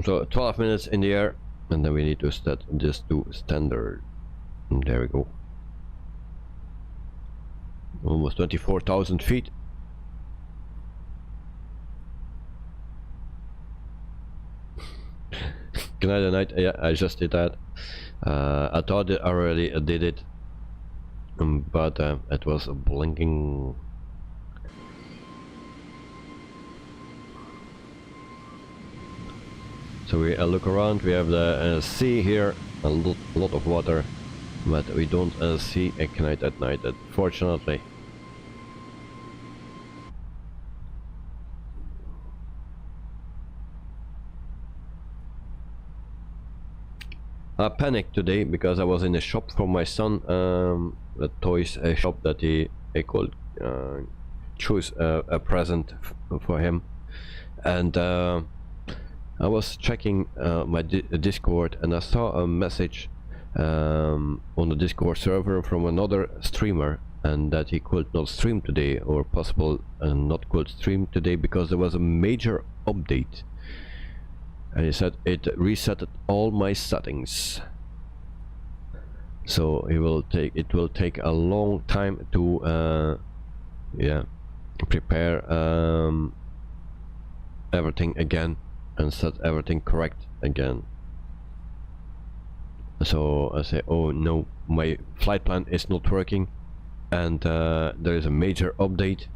So 12 minutes in the air, and then we need to set this to standard. And there we go. Almost 24,000 feet. Good night, night. Yeah, I just did that. I thought I already did it, but it was blinking. So we look around. We have the sea here, a lot of water, but we don't see a knight at night, unfortunately. I panicked today because I was in a shop for my son, a toys shop that he could choose a present for him, and I was checking my Discord, and I saw a message on the Discord server from another streamer, and that he could not stream today, or possible not could stream today because there was a major update. And he said it resetted all my settings, so it will take a long time to yeah, prepare everything again and set everything correct again. So I say, oh no, my flight plan is not working, and there is a major update.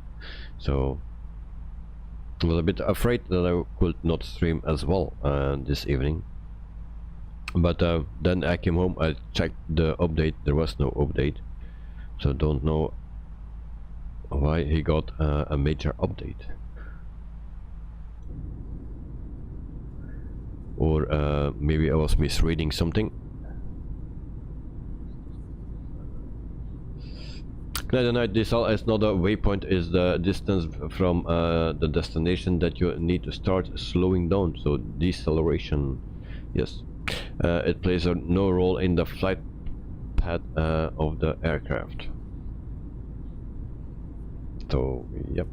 So I was a bit afraid that I could not stream as well this evening, but then I came home, I checked the update, there was no update, so don't know why he got a major update, or maybe I was misreading something. The night decel is not a waypoint, is the distance from the destination that you need to start slowing down. So deceleration, yes, it plays no role in the flight path of the aircraft. So yep,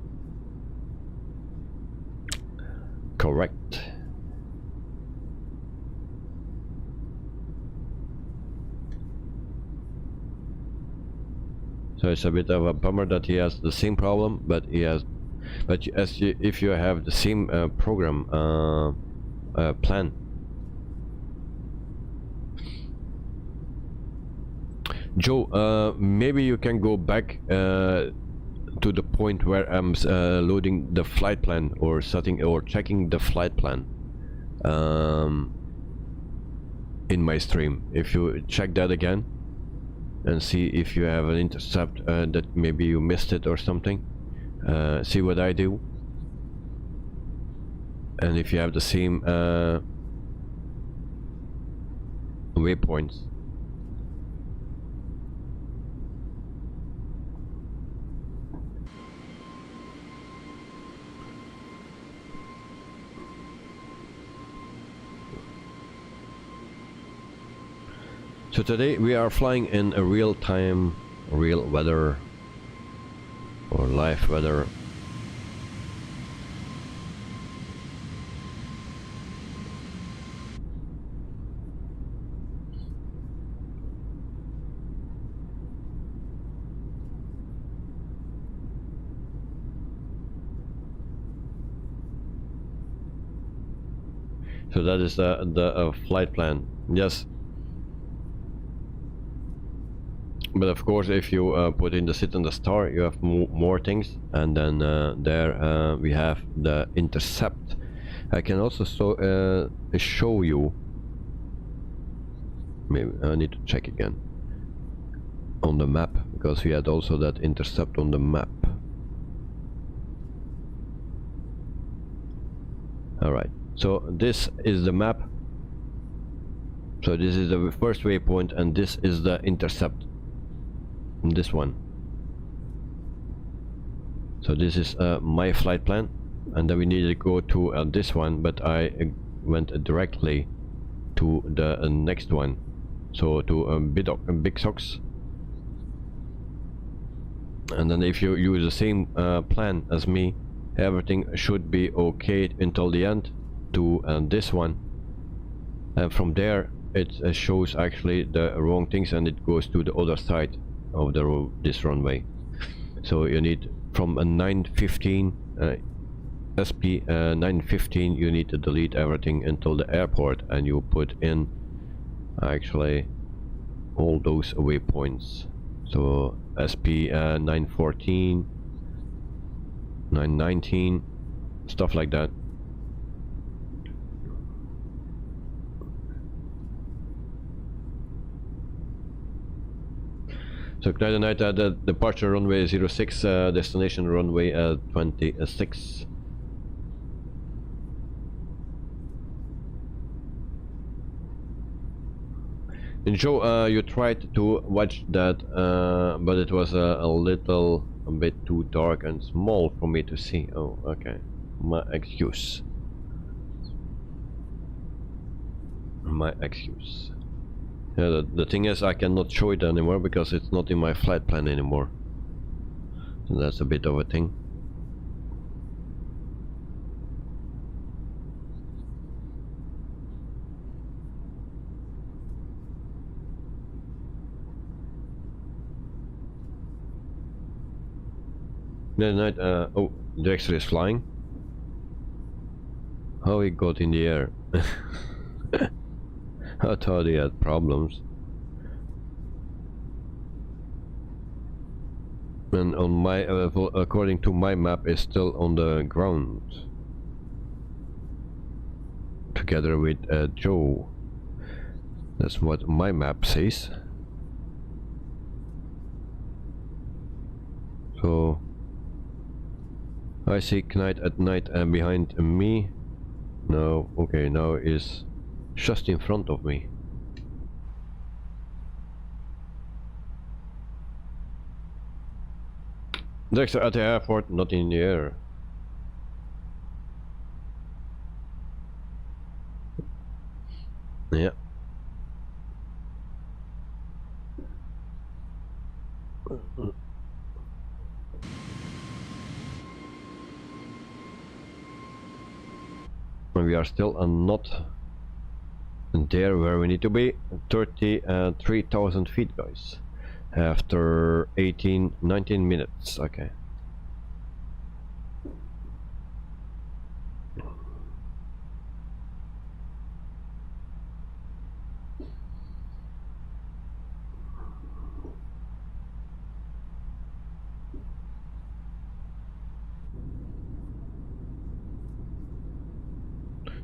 correct. So it's a bit of a bummer that he has the same problem, but he has, but if you have the same program plan, Joe, maybe you can go back to the point where I'm loading the flight plan, or setting or checking the flight plan in my stream. If you check that again and see if you have an intercept that maybe you missed it or something, see what I do, and if you have the same waypoints. So today we are flying in a real time, real weather, or live weather. So that is the flight plan. Yes. But of course, if you put in the sit and the star, you have more things, and then there we have the intercept. I can also show you. Maybe I need to check again on the map, because we had also that intercept on the map. Alright, so this is the map. So this is the first waypoint, and this is the intercept. This one. So this is my flight plan, and then we need to go to this one, but I went directly to the next one. So to Big Sox. And then if you use the same plan as me, everything should be okay until the end to this one, and from there it shows actually the wrong things, and it goes to the other side of the this runway. So you need from a 915 SP 915, you need to delete everything until the airport, and you put in actually all those waypoints. So SP 914, 919, stuff like that. So United Night, the departure runway 06, destination runway 26. And Joe, you tried to watch that, but it was a bit too dark and small for me to see. Oh, okay. My excuse. My excuse. Yeah, the thing is, I cannot show it anymore because it's not in my flight plan anymore. So that's a bit of a thing. The night, oh, Dexter is flying. How he got in the air? I thought he had problems. And on my, according to my map, is still on the ground. Together with Joe. That's what my map says. So I see Knight at night behind me. No, okay, now is just in front of me. Dexter at the airport, not in the air. Yeah. We are still not there where we need to be. 33,000 feet, guys. After 19 minutes. Okay.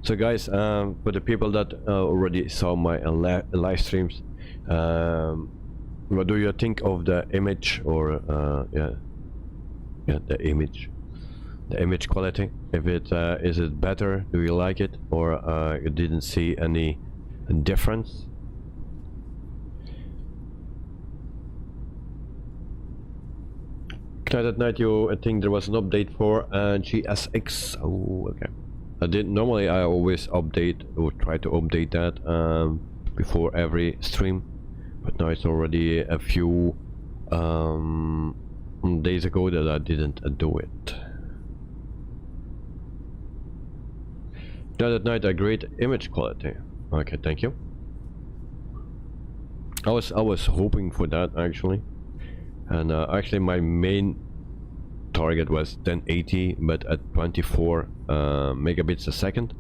So guys, for the people that already saw my live streams, what do you think of the image, or the image quality? If it is it better? Do you like it, or you didn't see any difference? At night, I think there was an update for GSX. Oh, okay. Normally I always update or try to update that before every stream, but now it's already a few days ago that I didn't do it. At night, a great image quality. Okay, thank you. I was hoping for that actually, and actually my main target was 1080, but at 24 megabits a second,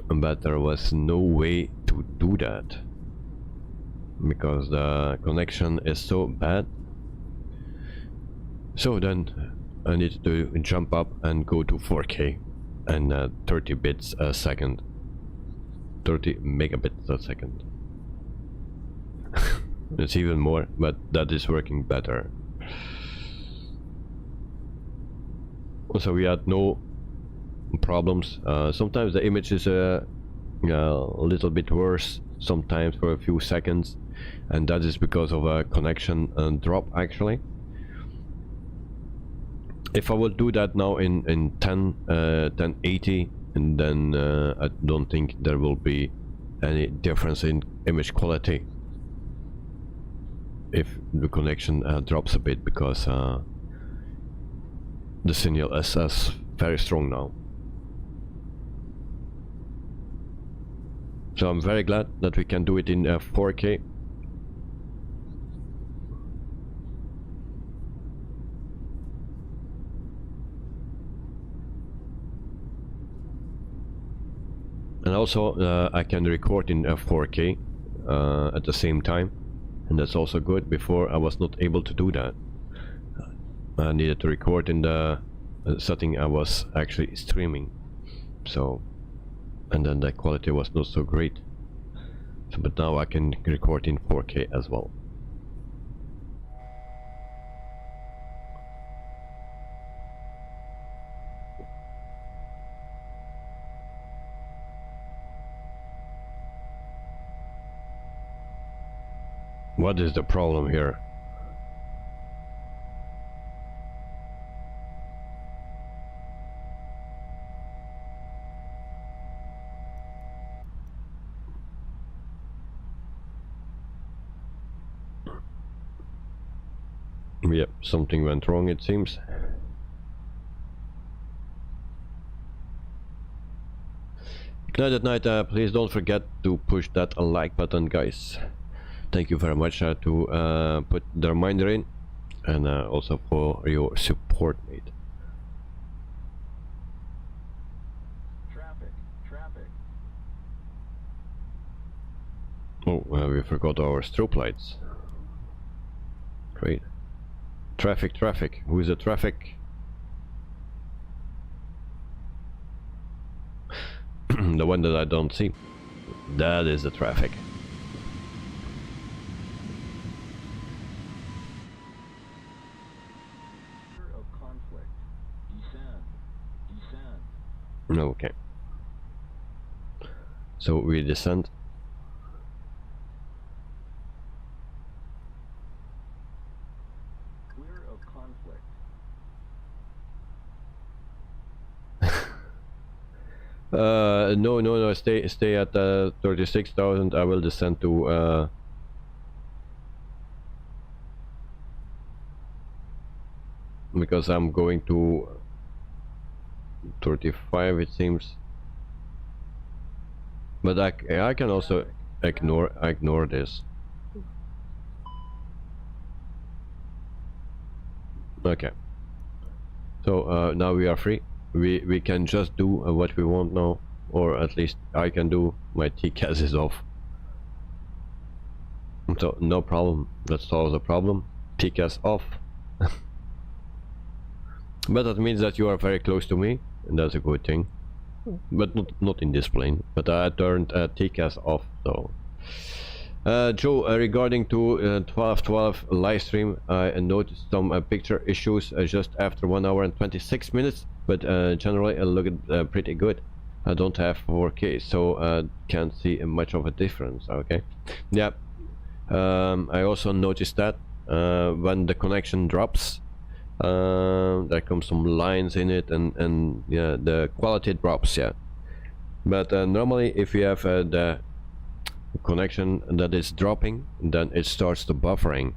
but there was no way to do that. because the connection is so bad. So then I need to jump up and go to 4K and 30 bits a second, 30 megabits a second. It's even more, but that is working better. So we had no problems. Sometimes the image is a little bit worse, sometimes for a few seconds, and that is because of a connection drop actually. If I would do that now in 1080, and then I don't think there will be any difference in image quality if the connection drops a bit, because the signal is very strong now. So I'm very glad that we can do it in 4K. And also I can record in 4K at the same time, and that's also good. Before I was not able to do that. I needed to record in the setting I was actually streaming, so, and then the quality was not so great. So, but now I can record in 4K as well. What is the problem here? Yep, something went wrong, it seems. Ignite at night, please don't forget to push that like button, guys. Thank you very much to put the reminder in, and also for your support, mate. Traffic. Oh, we forgot our strobe lights. Great. Traffic. Who is the traffic? The one that I don't see. That is the traffic. Of conflict. Descend. Okay. So we descend. Clear of conflict. No, stay at 36,000. I will descend to because I'm going to 35, it seems, but I can also ignore this. Okay, so now we are free. We can just do what we want now, or at least I can do. My TCAS is off, so no problem. Let's solve the problem. TCAS off. But that means that you are very close to me, and that's a good thing. But not in this plane. But I turned TCAS off, so. Joe, regarding to 1212 live stream, I noticed some picture issues just after 1 hour and 26 minutes, but generally it looked pretty good. I don't have 4K, so can't see much of a difference. Okay, yeah. I also noticed that when the connection drops, there comes some lines in it, and yeah, the quality drops. Yeah, but normally if you have the connection that is dropping, then it starts to buffering,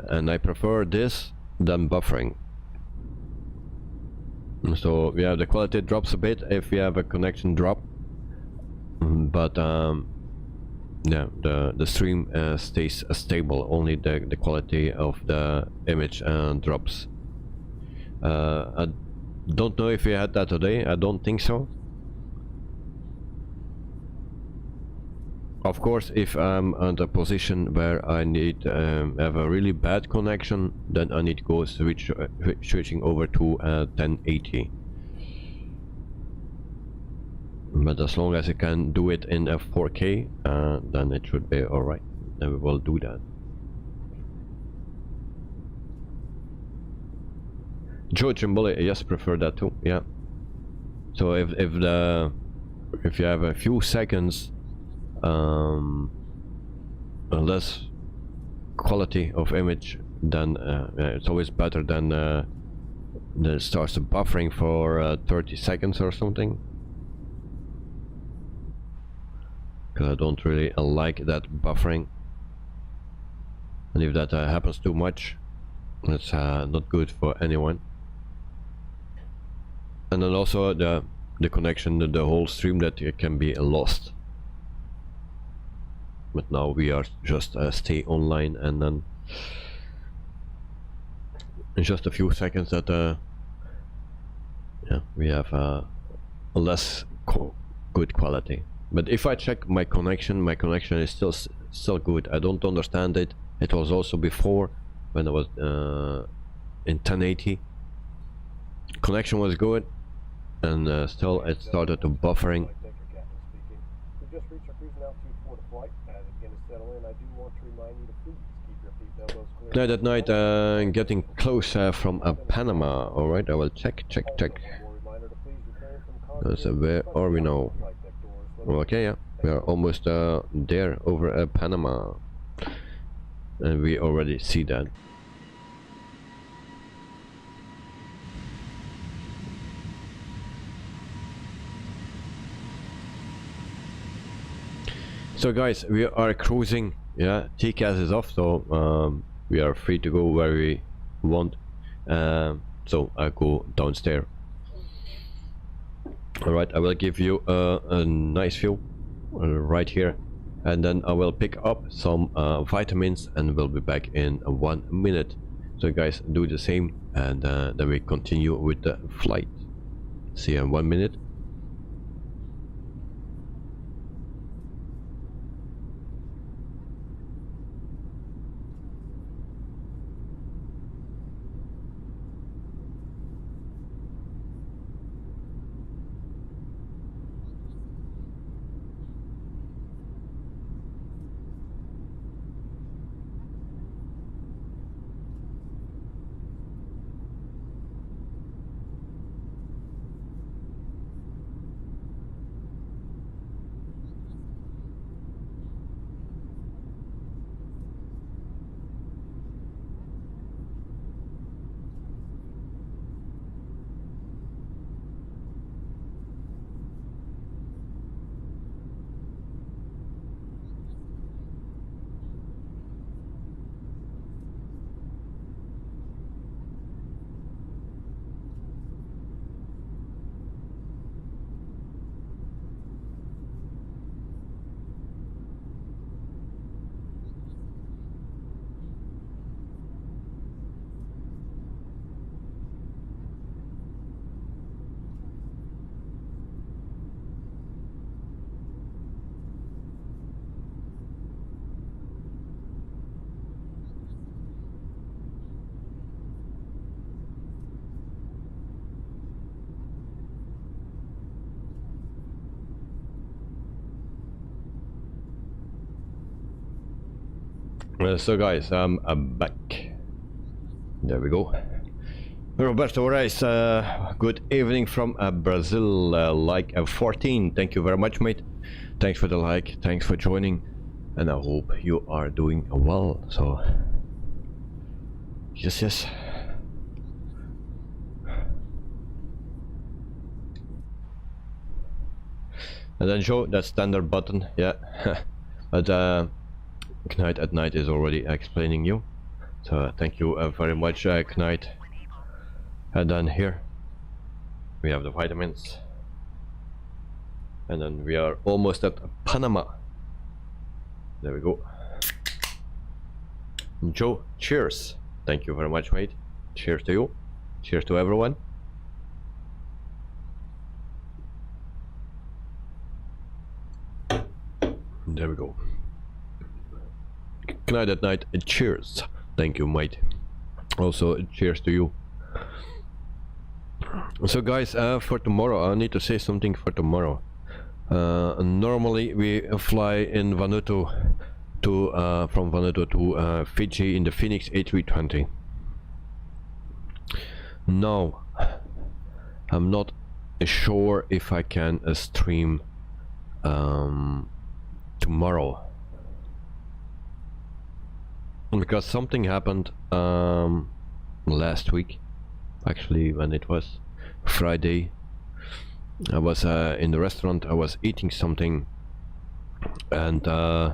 and I prefer this than buffering. So yeah, the quality drops a bit if you have a connection drop, but yeah, the stream stays stable. Only the quality of the image drops. I don't know if you had that today. I don't think so. Of course, if I'm at a position where I need have a really bad connection, then I need to go switching over to 1080. But as long as I can do it in a 4K, then it should be alright. Then we will do that. Joe Chimboli, yes, prefer that too. Yeah. So if you have a few seconds less quality of image, then it's always better than it starts buffering for 30 seconds or something. Because I don't really like that buffering, and if that happens too much, it's not good for anyone. And then also the connection, the whole stream, that it can be lost. But now we are just stay online, and then in just a few seconds that yeah, we have a less good quality. But if I check my connection is still good. I don't understand it. It was also before when I was in 1080. Connection was good, and still it started to buffering. Night at night, getting close from Panama. Alright, I will check. So where are we now? Okay, yeah, we are almost there over Panama, and we already see that. So guys, we are cruising. Yeah, TCAS is off, so we are free to go where we want. So I go downstairs. Alright, I will give you a nice view right here, and then I will pick up some vitamins, and we'll be back in 1 minute. So guys, do the same, and then we continue with the flight. See you in 1 minute. So guys, I'm back. There we go. Roberto Reis, good evening from Brazil, like 14. Thank you very much, mate. Thanks for the like, thanks for joining, and I hope you are doing well. So yes. And then show that standard button, yeah. But Knight at night is already explaining you, so thank you very much, Knight. And then here we have the vitamins, and then we are almost at Panama. There we go. Joe, cheers. Thank you very much, mate. Cheers to you. Cheers to everyone. There we go. Good night at night and cheers. Thank you, mate. Also, cheers to you. So guys, for tomorrow, I need to say something for tomorrow. Normally we fly in Vanuatu to from Vanuatu to Fiji in the Phoenix A320. Now, I'm not sure if I can stream tomorrow, because something happened last week, actually, when it was Friday. I was in the restaurant, I was eating something, and I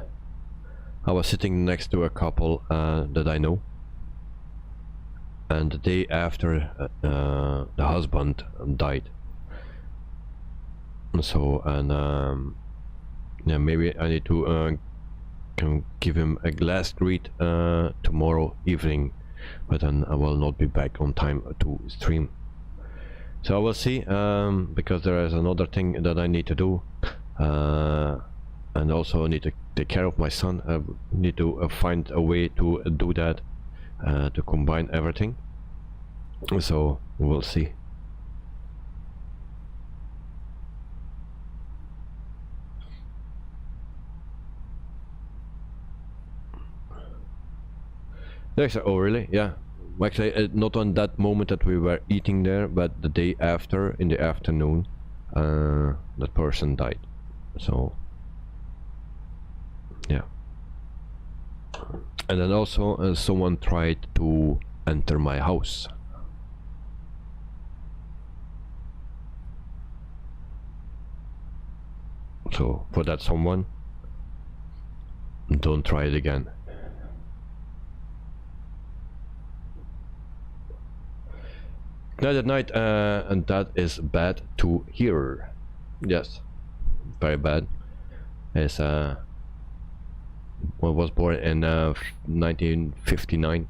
was sitting next to a couple that I know, and the day after the husband died. So, and yeah, maybe I need to can give him a last greet tomorrow evening, but then I will not be back on time to stream. So I will see, because there is another thing that I need to do, and also I need to take care of my son. I need to find a way to do that, to combine everything. So we'll see. Oh really? Yeah. Actually, not on that moment that we were eating there, but the day after, in the afternoon, that person died. So, yeah. And then also, someone tried to enter my house. So, for that someone, don't try it again. Night at night, and that is bad to hear. Yes, very bad. As was born in 1959.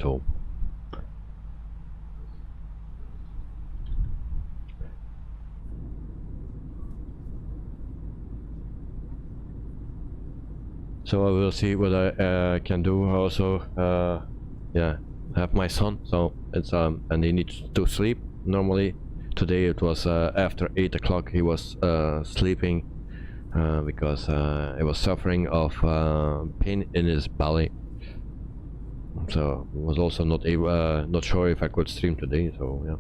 So I will see what I can do. Also, yeah. Have my son, so it's and he needs to sleep. Normally today it was after 8 o'clock he was sleeping, because he was suffering of pain in his belly. So was also not able, not sure if I could stream today. So yeah.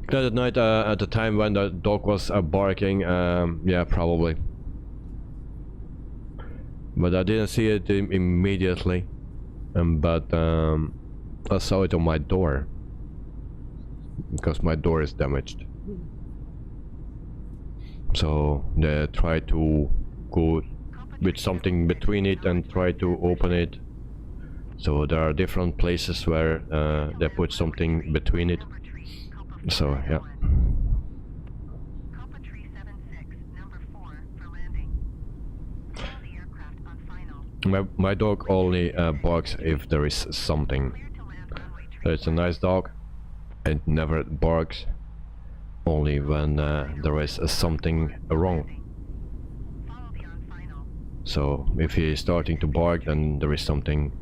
That night, at the time when the dog was barking, yeah, probably. But I didn't see it immediately, but I saw it on my door, because my door is damaged. So they tried to go with something between it and try to open it. So there are different places where they put something between it. So yeah. My dog only barks if there is something. So it's a nice dog. It never barks. Only when there is something wrong. So if he is starting to bark, then there is something.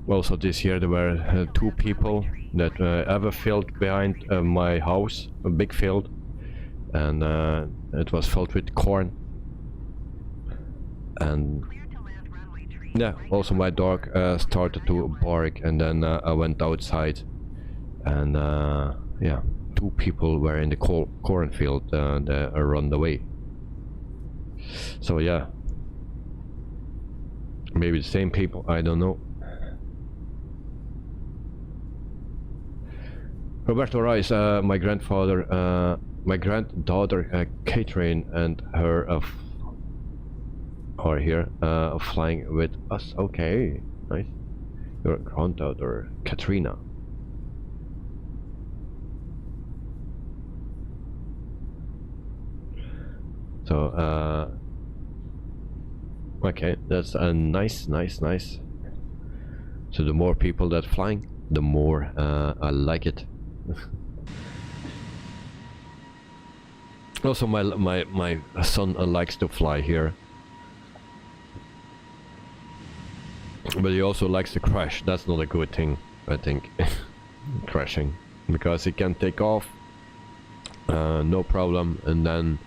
Also this year there were 2 people that have a field behind my house, a big field. And it was filled with corn, and yeah, also my dog started to bark, and then I went outside, and yeah, 2 people were in the cornfield that run away. So yeah, maybe the same people, I don't know. Roberto Rice, my grandfather, my granddaughter Catherine and her are here flying with us. Okay, nice. Your granddaughter Katrina. So okay, that's a nice. So the more people that flying, the more I like it. Also, my son likes to fly here, but he also likes to crash. That's not a good thing, I think. Crashing, because he can take off, no problem, and then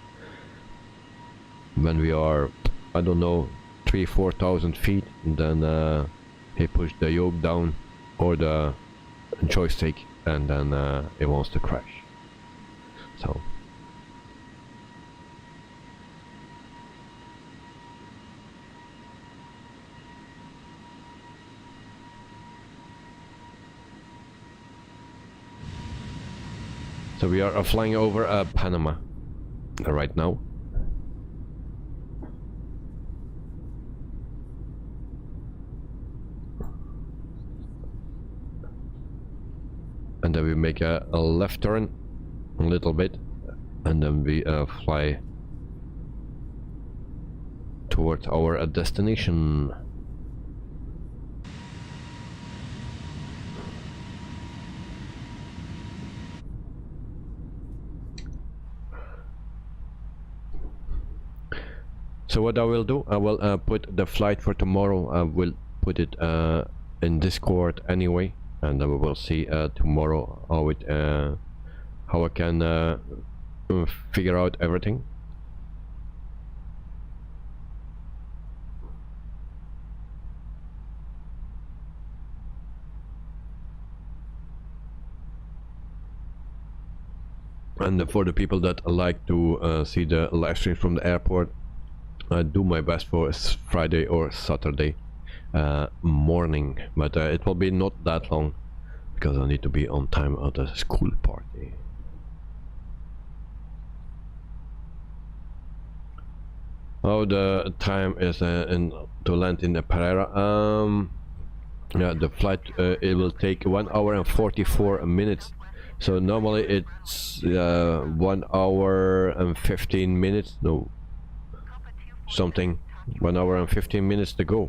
when we are, I don't know, 3,000-4,000 feet, and then he pushed the yoke down or the joystick, and then it wants to crash. So. So we are flying over Panama right now. And then we make a left turn a little bit, and then we fly towards our destination. So what I will do, I will put the flight for tomorrow. I will put it in Discord anyway, and then we will see tomorrow how it how I can figure out everything. And for the people that like to see the live stream from the airport, I do my best for Friday or Saturday morning, but it will be not that long because I need to be on time at the school party. Oh, the time is to land in the Pereira. Yeah, the flight it will take 1 hour and 44 minutes. So normally it's 1 hour and 15 minutes. No. Something 1 hour and 15 minutes to go.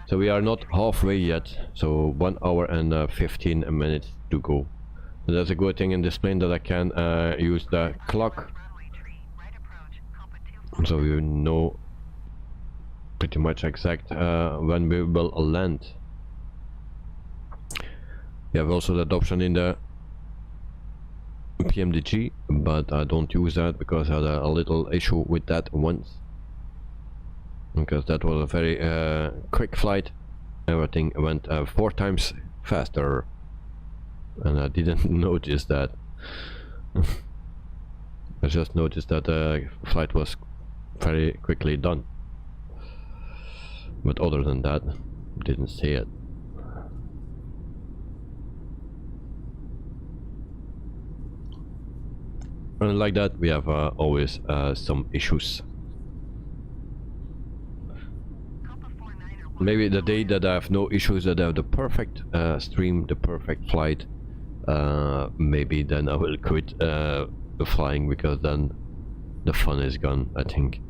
So we are not halfway yet, so 1 hour and 15 minutes to go. So that's a good thing in this plane, that I can use the clock, so we know pretty much exact when we will land. We have also that option in the PMDG, but I don't use that because I had a little issue with that once, because that was a very quick flight. Everything went 4 times faster, and I didn't notice that. I just noticed that the flight was very quickly done, but other than that, didn't see it. And like that, we have always some issues. Maybe the day that I have no issues, that I have the perfect stream, the perfect flight, maybe then I will quit the flying, because then the fun is gone, I think.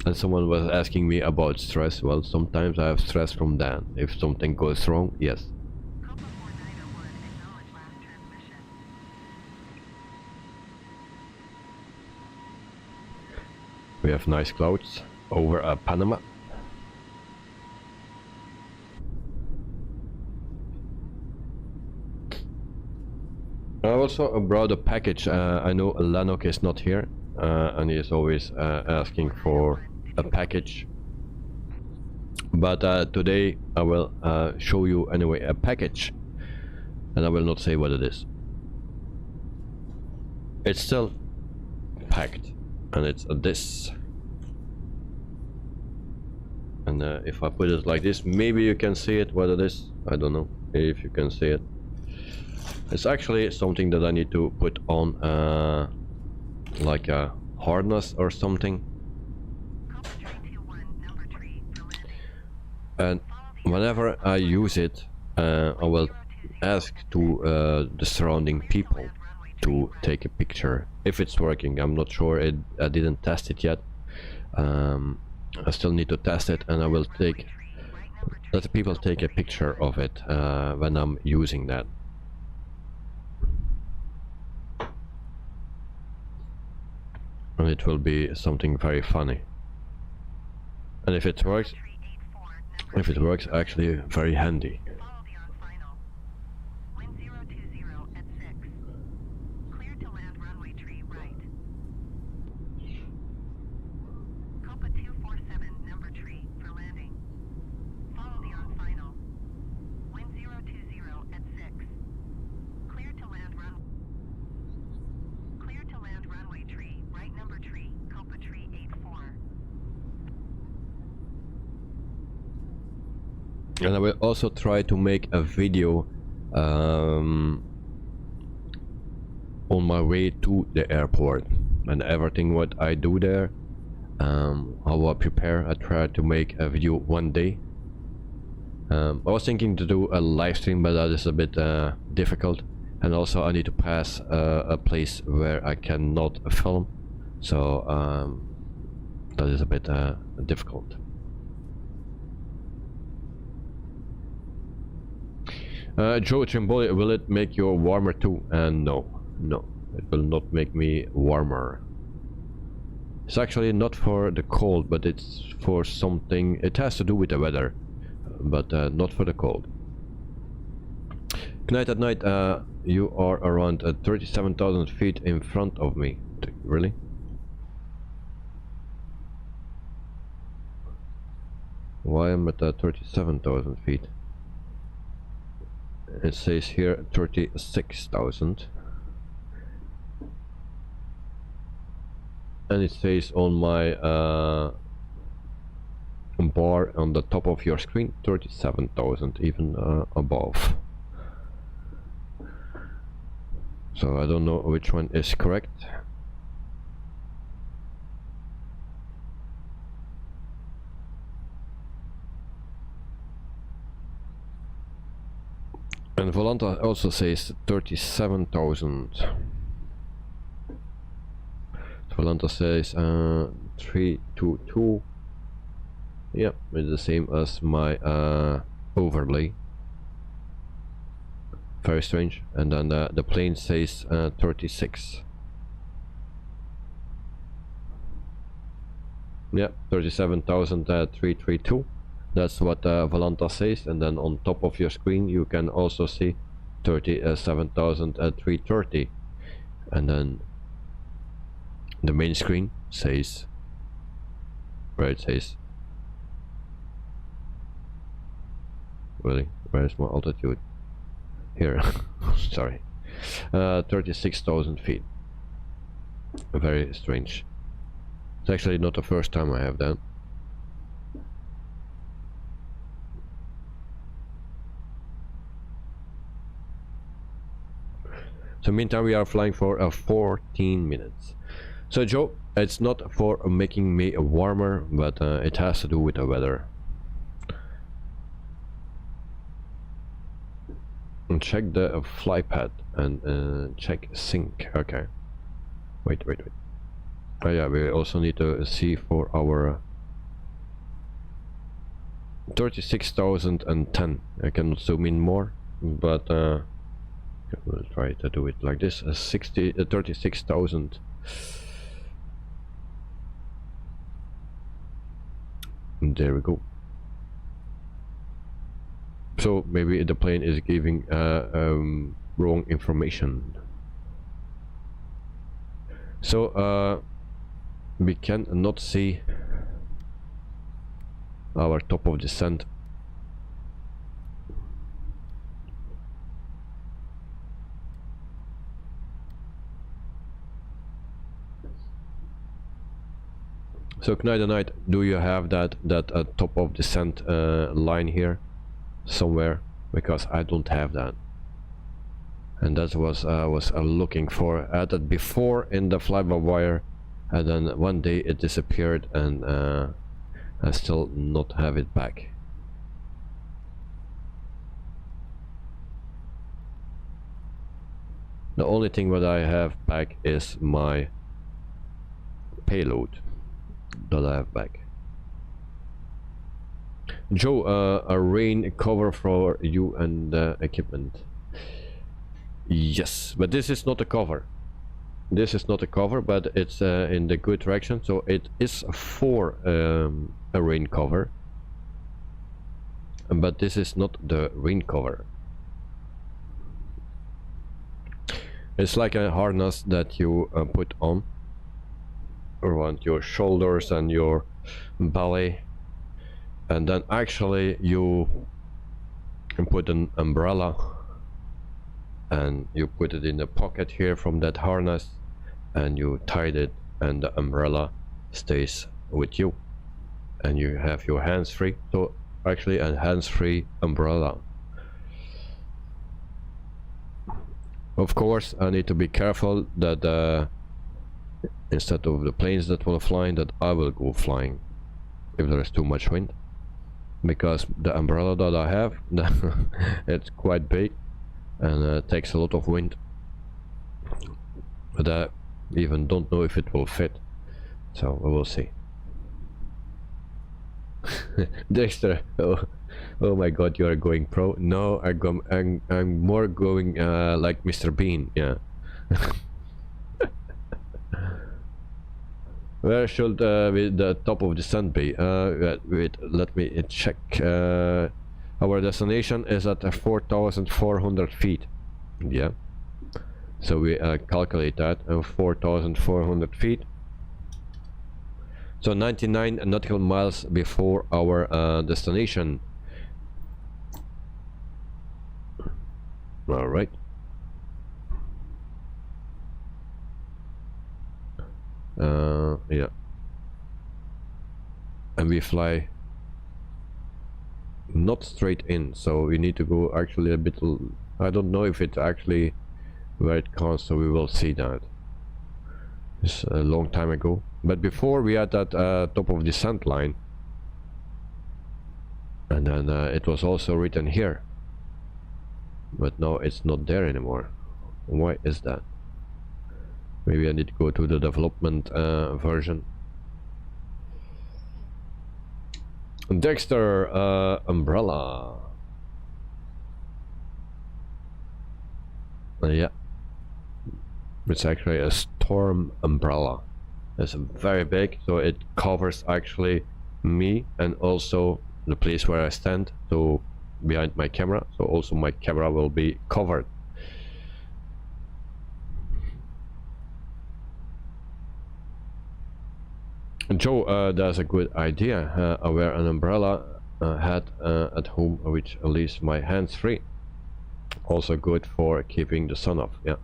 And someone was asking me about stress. Well, sometimes I have stress from that. If something goes wrong, yes. We have nice clouds over Panama. I also brought a package. I know Lanok is not here, and he is always asking for a package. But today I will show you anyway a package, and I will not say what it is. It's still packed, and it's this. And if I put it like this, maybe you can see it, what it is. I don't know if you can see it. It's actually something that I need to put on, like a harness or something. And whenever I use it, I will ask to the surrounding people to take a picture if it's working. I'm not sure, I didn't test it yet. I still need to test it, and I will let the people take a picture of it when I'm using that. And it will be something very funny. And if it works, actually very handy. And I will also try to make a video on my way to the airport and everything what I do there, how I prepare. I try to make a video one day. I was thinking to do a live stream, but that is a bit difficult, and also I need to pass a place where I cannot film, so that is a bit difficult. Joe Trimboli, will it make you warmer too? No, it will not make me warmer. It's actually not for the cold, but it's for something. It has to do with the weather, but not for the cold. Good night at night. You are around 37,000 feet in front of me. Really? Why am I at 37,000 feet? It says here 36,000, and it says on my bar on the top of your screen 37,000, even above. So I don't know which one is correct. And Volanta also says 37,000. Volanta says 322. Yeah, it's the same as my overlay. Very strange. And then the plane says 36. Yeah, 37,332. That's what Volanta says, and then on top of your screen you can also see 37,330, and then the main screen says, where it says, really, where's my altitude? Here, sorry, 36,000 feet. Very strange. It's actually not the first time I have that. So meantime we are flying for 14 minutes. So Joe, it's not for making me warmer, but it has to do with the weather. And check the fly pad and check sync. Okay. Wait. Oh yeah, we also need to see for our 36,010. I cannot zoom in more, but we'll try to do it like this. 36,000. There we go. So maybe the plane is giving wrong information. So we can not see our top of descent. So Knight, do you have that top of descent line here somewhere? Because I don't have that, and that was I was looking for. I had that before in the fly-by-wire, and then one day it disappeared, and I still not have it back. The only thing that I have back is my payload that I have back. Joe, a rain cover for you and equipment. Yes, but this is not a cover. This is not a cover, but it's in the good direction, so it is for a rain cover. But this is not the rain cover. It's like a harness that you put on around your shoulders and your belly, and then actually you can put an umbrella and you put it in the pocket here from that harness, and you tied it, and the umbrella stays with you, and you have your hands free. So actually a hands-free umbrella. Of course, I need to be careful that instead of the planes that will fly, that I will go flying if there is too much wind, because the umbrella that I have it's quite big and takes a lot of wind, but I even don't know if it will fit, so we will see. Dexter, oh my god, you are going pro. No, I'm more going like Mr. Bean, yeah. Where should the top of the sun be? Wait, let me check. Our destination is at 4,400 feet. Yeah. So we calculate that 4,400 feet. So 99 nautical miles before our destination. All right. Yeah. And we fly not straight in, so we need to go actually a bit. I don't know if it's actually where it comes, so we will see that. It's a long time ago, but before we had that top of descent line, and then it was also written here, but now it's not there anymore. Why is that? Maybe I need to go to the development version. Dexter, umbrella. Yeah, it's actually a storm umbrella. It's very big, so it covers actually me and also the place where I stand, so behind my camera, so also my camera will be covered. Joe, that's a good idea. I wear an umbrella hat at home, which leaves my hands free. Also good for keeping the sun off. Yeah.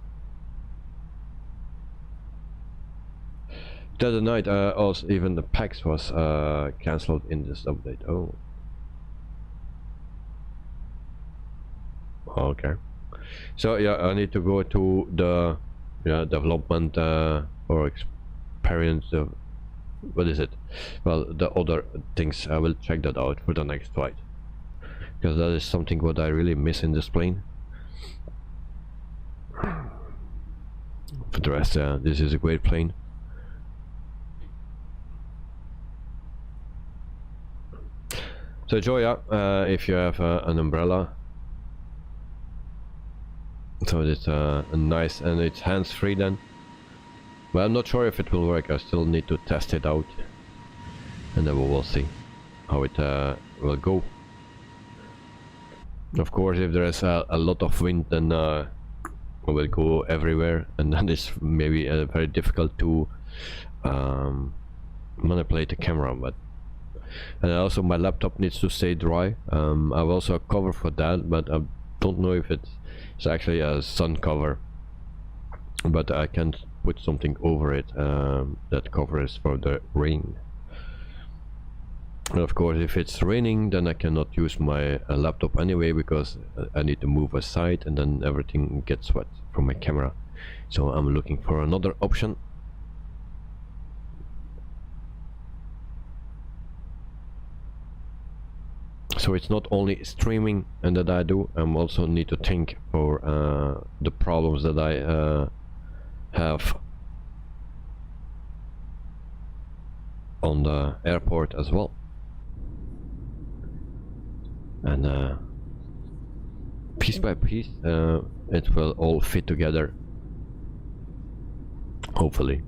The other night, also even the PAX was cancelled in this update. Oh. Okay. So yeah, I need to go to the development or experience. What is it? Well, the other things, I will check that out for the next flight, because that is something what I really miss in this plane. For the rest, this is a great plane. So Joya, if you have an umbrella, so it's nice and it's hands-free then. Well, I'm not sure if it will work. I still need to test it out, and then we will see how it will go. Of course, if there is a lot of wind, then it will go everywhere, and then it's maybe very difficult to manipulate the camera. But and also my laptop needs to stay dry. I've also a cover for that, but I don't know if it's actually a sun cover, but I can put something over it that covers for the rain. And of course, if it's raining, then I cannot use my laptop anyway, because I need to move aside and then everything gets wet from my camera. So I'm looking for another option. So it's not only streaming and that I do, I also need to think for the problems that I have on the airport as well. And piece by piece it will all fit together, hopefully.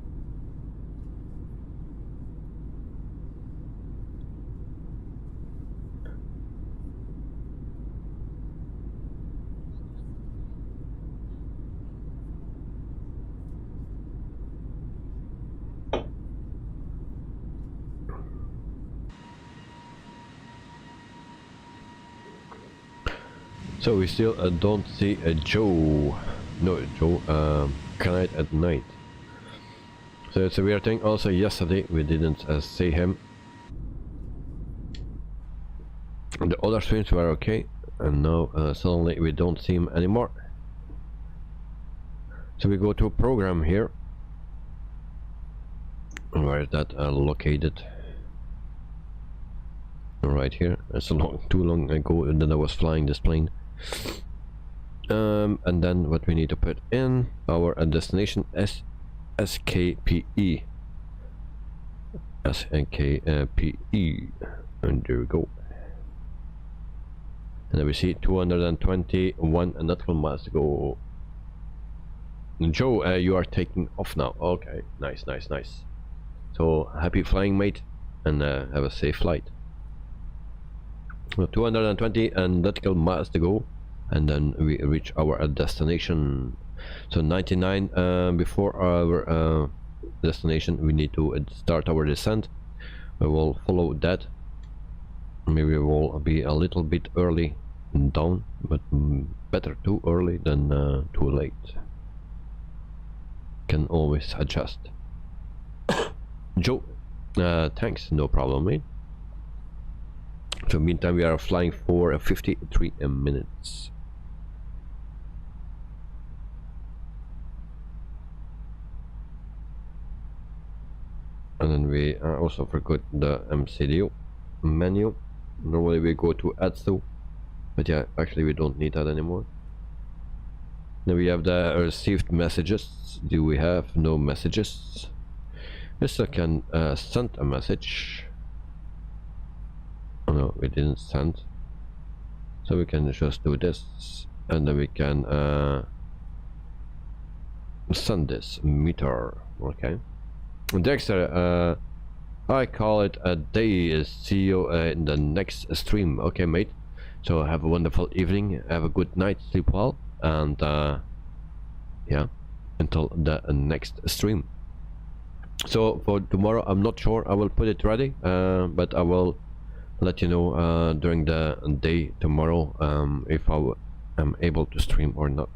So we still don't see a Joe Knight at night. So it's a weird thing. Also yesterday we didn't see him. The other streams were okay, and now suddenly we don't see him anymore. So we go to program here. Where is that located? Right here. It's too long ago that I was flying this plane. And then what we need to put in our destination is SKPE. SKPE, and there we go. And then we see 221 nautical miles to go. Joe, you are taking off now. Okay, nice. So happy flying, mate, and have a safe flight. So 220 nautical miles to go, and then we reach our destination. So 99 before our destination we need to start our descent. We will follow that. Maybe we will be a little bit early down, but better too early than too late. Can always adjust. Joe, thanks, no problem, mate. So meantime we are flying for 53 minutes. And then we also forgot the MCDO menu. Normally we go to add to, but yeah, actually we don't need that anymore. Then we have the received messages. Do we have no messages? Yes, I can send a message. Oh no, we didn't send. So we can just do this, and then we can send this meter. Okay. Dexter, I call it a day. See you in the next stream. Okay, mate. So have a wonderful evening. Have a good night. Sleep well, and yeah, until the next stream. So for tomorrow, I'm not sure. I will put it ready, but I will let you know during the day tomorrow if I am able to stream or not.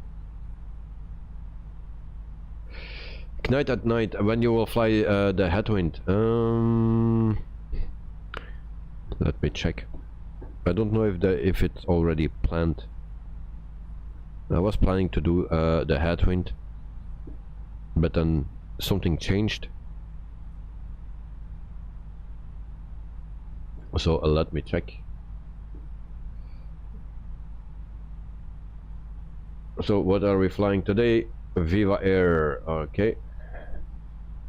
Night at night, when you will fly the headwind? Let me check. I don't know if it's already planned. I was planning to do the headwind, but then something changed. So let me check. So what are we flying today? Viva Air, okay.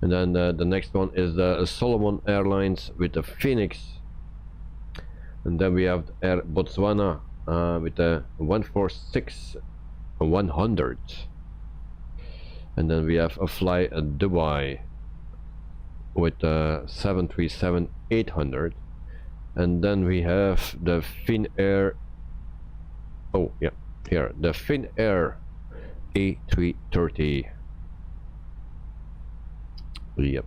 And then the next one is the Solomon Airlines with the Phoenix. And then we have Air Botswana with the 146-100. And then we have a Fly Dubai with the 737-800. And then we have the Finnair. Oh yeah, here the Finnair A330. Yep.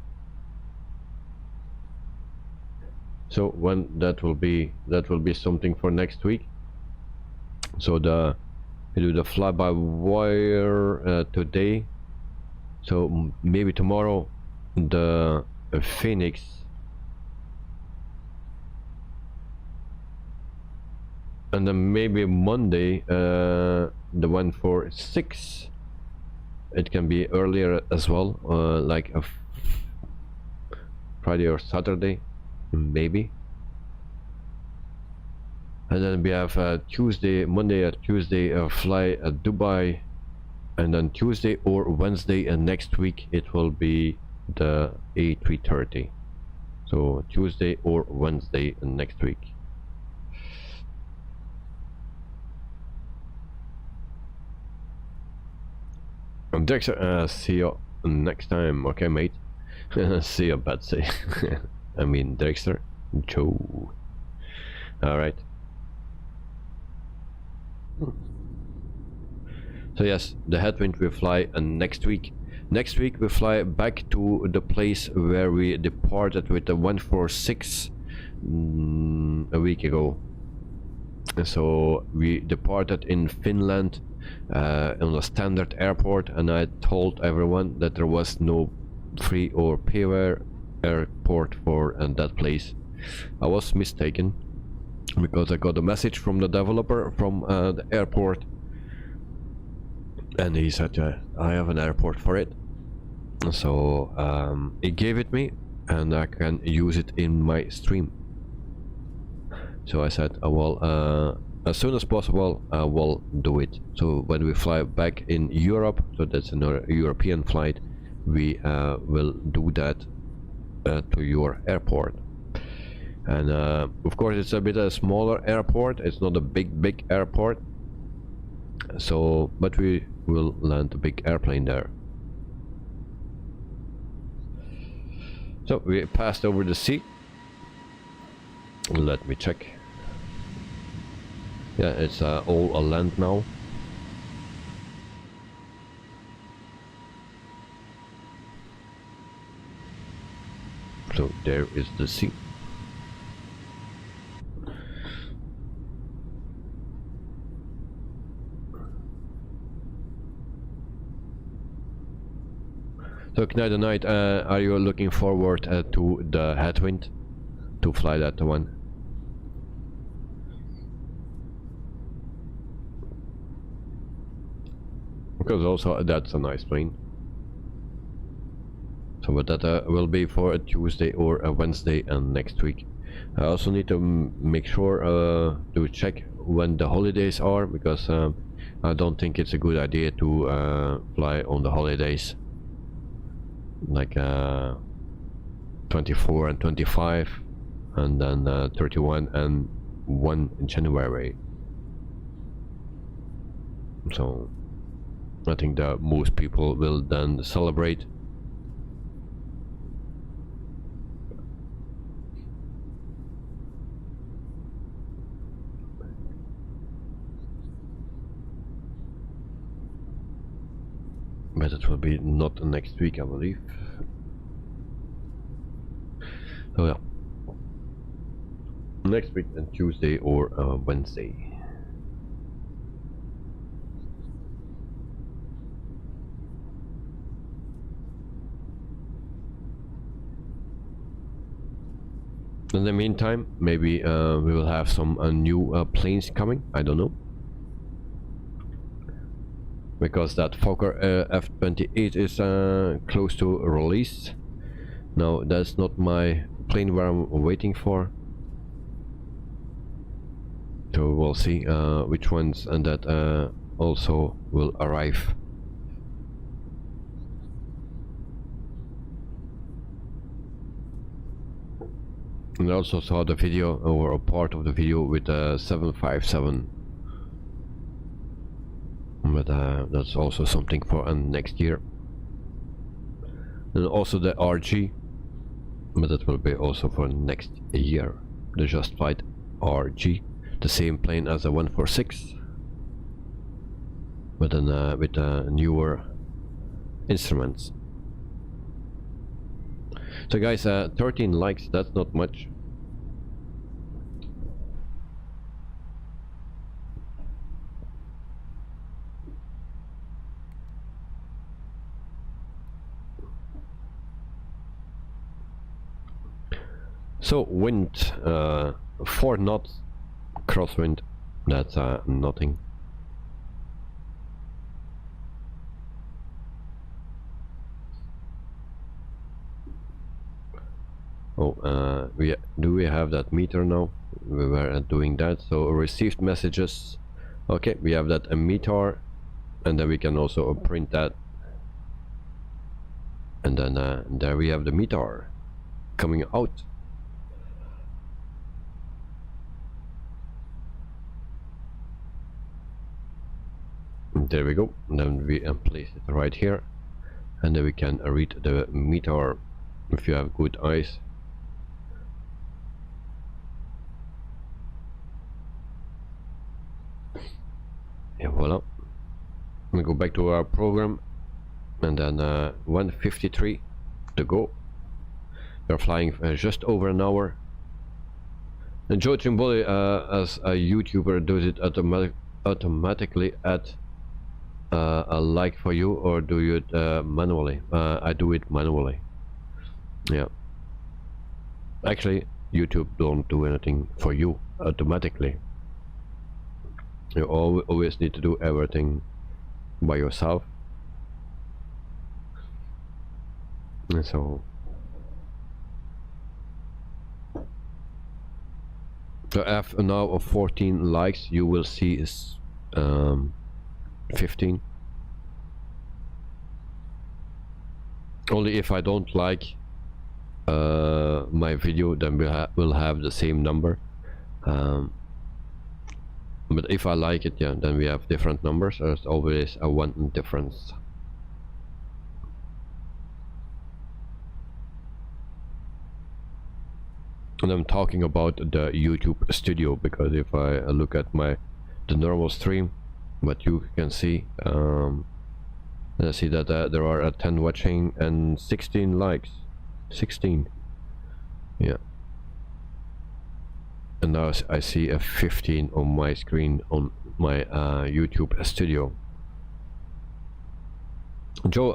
So when that will be something for next week. So we do the fly-by-wire today. So maybe tomorrow the Phoenix. And then maybe Monday the 146. It can be earlier as well, like a Friday or Saturday, maybe. And then we have Tuesday, Monday or Tuesday fly at Dubai, and then Tuesday or Wednesday and next week it will be the A330. So Tuesday or Wednesday next week. And Dexter, see you next time, okay, mate? See you, Betsy. I mean, Dexter. Joe. Alright. So yes, the headwind will fly next week. Next week we fly back to the place where we departed with the 146 a week ago. So we departed in Finland on a standard airport, and I told everyone that there was no free or payware airport for that place. I was mistaken, because I got a message from the developer from the airport, and he said, I have an airport for it. So he gave it me, and I can use it in my stream. So I said, well, as soon as possible I will do it. So when we fly back in Europe, so that's another European flight, we will do that to your airport. And of course it's a bit a smaller airport, it's not a big airport, so but we will land a big airplane there. So we passed over the sea. Let me check. Yeah, it's all a land now. So there is the sea. So Knight Night, are you looking forward to the headwind? To fly that one? Because also that's a nice plane. So but that will be for a Tuesday or a Wednesday and next week. I also need to make sure to check when the holidays are, because I don't think it's a good idea to fly on the holidays, like 24 and 25, and then 31 and 1 in January. So I think that most people will then celebrate. But it will be not next week, I believe. So yeah, next week and Tuesday or Wednesday. In the meantime, maybe we will have some new planes coming. I don't know, because that Fokker F-28 is close to release. No, that's not my plane where I'm waiting for. So we'll see which ones and that also will arrive. And I also saw the video, or a part of the video, with the 757. But that's also something for next year. And also the RG, but that will be also for next year. The Just Flight RG, the same plane as the 146, but then with newer instruments. So guys, 13 likes, that's not much. So wind, 4 knots, crosswind, that's nothing. we have that meter now? We were doing that. So received messages. Okay, we have that meter, and then we can also print that, and then there we have the meter coming out. There we go. And then we place it right here, and then we can read the meter if you have good eyes. And voila. We go back to our program, and then 1:53 to go. We're flying just over an hour. And Joe Trimboli, as a YouTuber, does it automatically add a like for you, or do you it manually? I do it manually. Yeah. Actually, YouTube don't do anything for you automatically. You always need to do everything by yourself. And so after now of 14 likes, you will see is 15. Only if I don't like my video, then we'll have the same number. But if I like it, yeah, then we have different numbers. There's always a 1 difference. And I'm talking about the YouTube Studio, because if I look at the normal stream, what you can see, I see that there are 10 watching and 16 likes. 16. Yeah. And now I see a 15 on my screen on my YouTube Studio. Joe,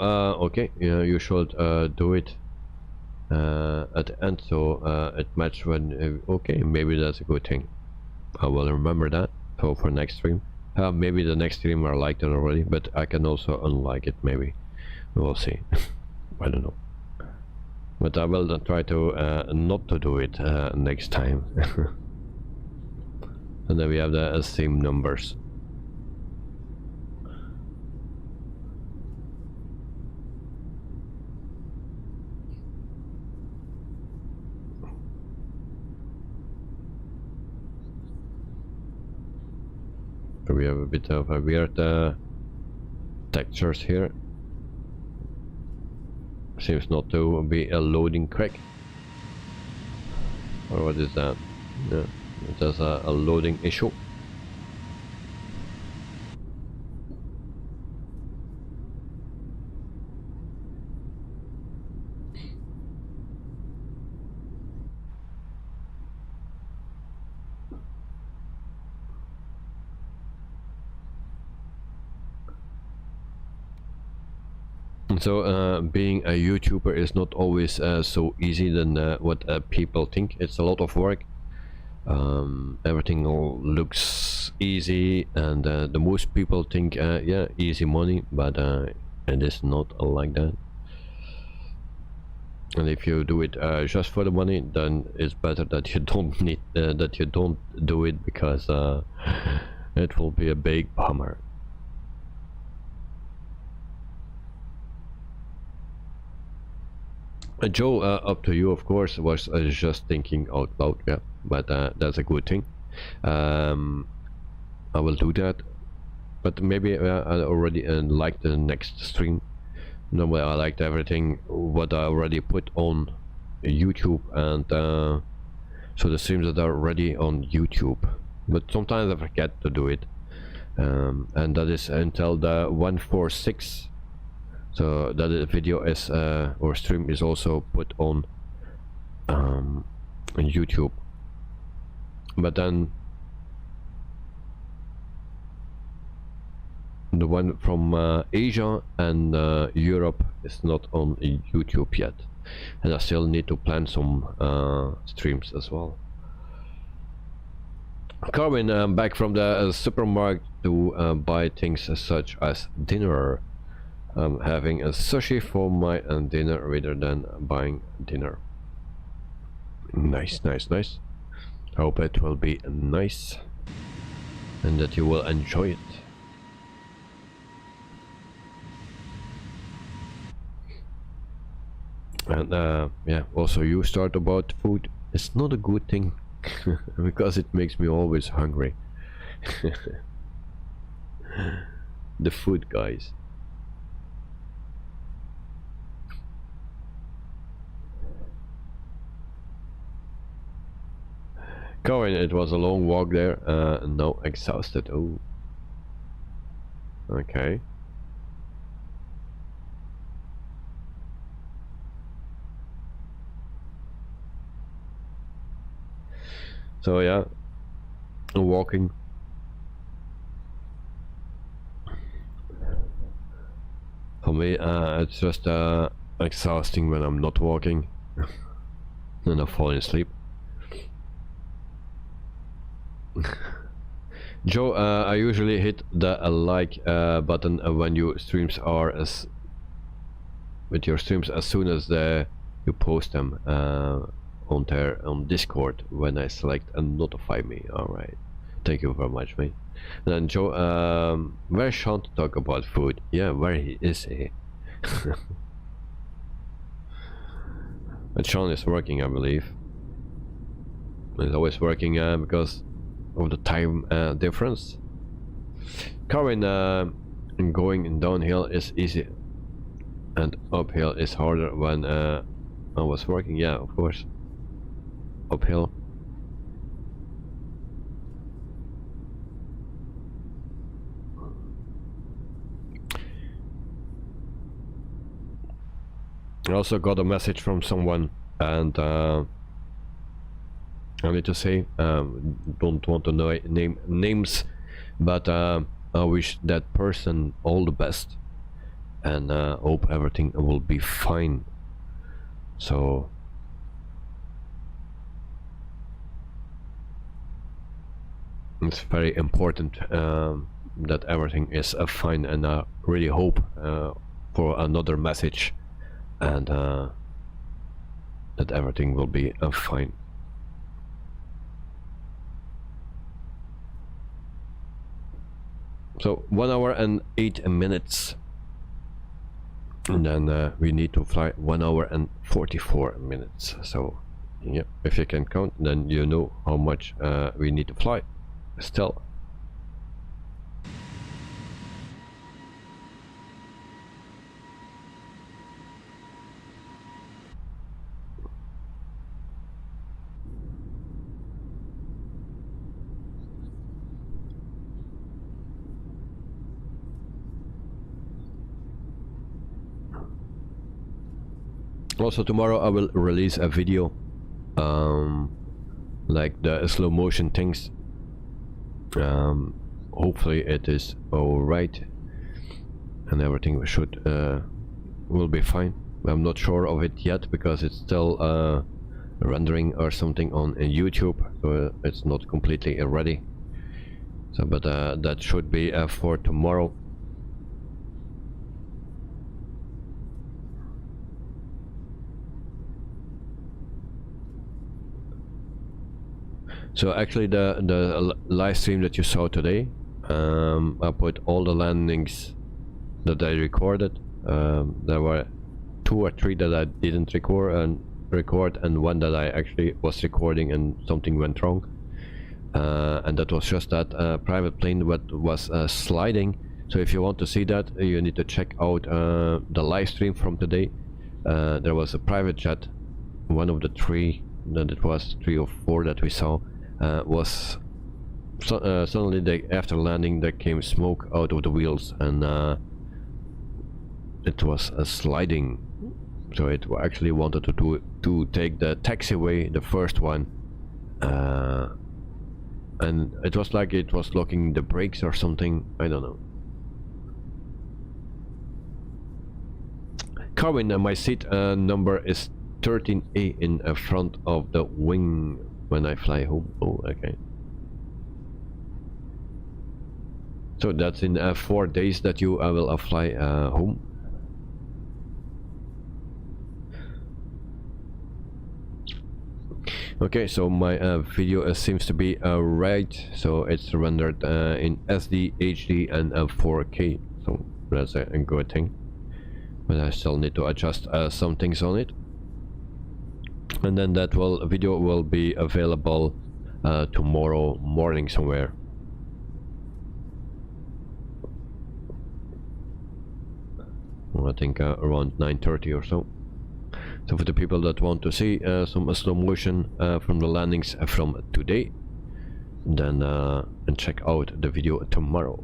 okay, yeah, you should do it at the end, so it match when okay, maybe that's a good thing. I will remember that. So for next stream, maybe the next stream I liked it already, but I can also unlike it. Maybe we'll see. I don't know, but I will try to not to do it next time. And then we have the same numbers. So we have a bit of a weird textures here. Seems not to be a loading crack. Or what is that? Yeah. There's a loading issue. So being a YouTuber is not always so easy than what people think. It's a lot of work. Everything all looks easy, and the most people think yeah, easy money, but it is not like that. And if you do it just for the money, then it's better that you don't need that you don't do it, because it will be a big bummer. Joe, up to you, of course. Was just thinking out loud, yeah, but that's a good thing. I will do that, but maybe I already liked the next stream. No, I liked everything what I already put on YouTube, and so the streams that are already on YouTube. But sometimes I forget to do it, and that is until the 146. So that the video is or stream is also put on YouTube, but then the one from Asia and Europe is not on YouTube yet, and I still need to plan some streams as well. Carmen, I'm back from the supermarket to buy things such as dinner. I'm having a sushi for my dinner rather than buying dinner. Nice, nice, nice. Hope it will be nice and that you will enjoy it. And yeah, also you start about food. It's not a good thing because it makes me always hungry. The food, guys. Cohen, it was a long walk there. No, exhausted. Oh, okay. So yeah, walking. For me, it's just exhausting when I'm not walking. Then I fall asleep. Joe, I usually hit the like button when your streams are with your streams as soon as you post them on Discord when I select and notify me. Alright, thank you very much, mate. And then Joe, where's Sean to talk about food? Yeah, where is he? But Sean is working, I believe. He's always working because of the time difference. Karin, going downhill is easy and uphill is harder when I was working. Yeah, of course. Uphill. I also got a message from someone, and I need to say, don't want to know names, but I wish that person all the best, and hope everything will be fine. So it's very important that everything is fine, and I really hope for another message, and that everything will be fine. So 1 hour and 8 minutes, and then we need to fly 1 hour and 44 minutes. So yeah, if you can count, then you know how much we need to fly still. Also tomorrow I will release a video like the slow motion things. Hopefully it is alright and everything should will be fine. I'm not sure of it yet because it's still rendering or something on YouTube, so it's not completely ready. So but that should be for tomorrow. So actually the live stream that you saw today, I put all the landings that I recorded. There were 2 or 3 that I didn't record and one that I actually was recording and something went wrong. And that was just that private plane that was sliding. So if you want to see that, you need to check out the live stream from today. There was a private jet, one of the 3, that it was 3 or 4 that we saw. Was suddenly after landing there came smoke out of the wheels, and it was sliding. So it actually wanted to take the taxiway, the first one, and it was like it was locking the brakes or something. I don't know. Carwin, my seat number is 13A in front of the wing when I fly home. Oh, okay. So that's in 4 days that you will fly home. Okay, so my video seems to be right, so it's rendered in SD, HD and 4K, so that's a good thing. But I still need to adjust some things on it, and then that video will be available tomorrow morning somewhere. Well, I think around 9:30 or so. So for the people that want to see some slow motion from the landings from today, then and check out the video tomorrow.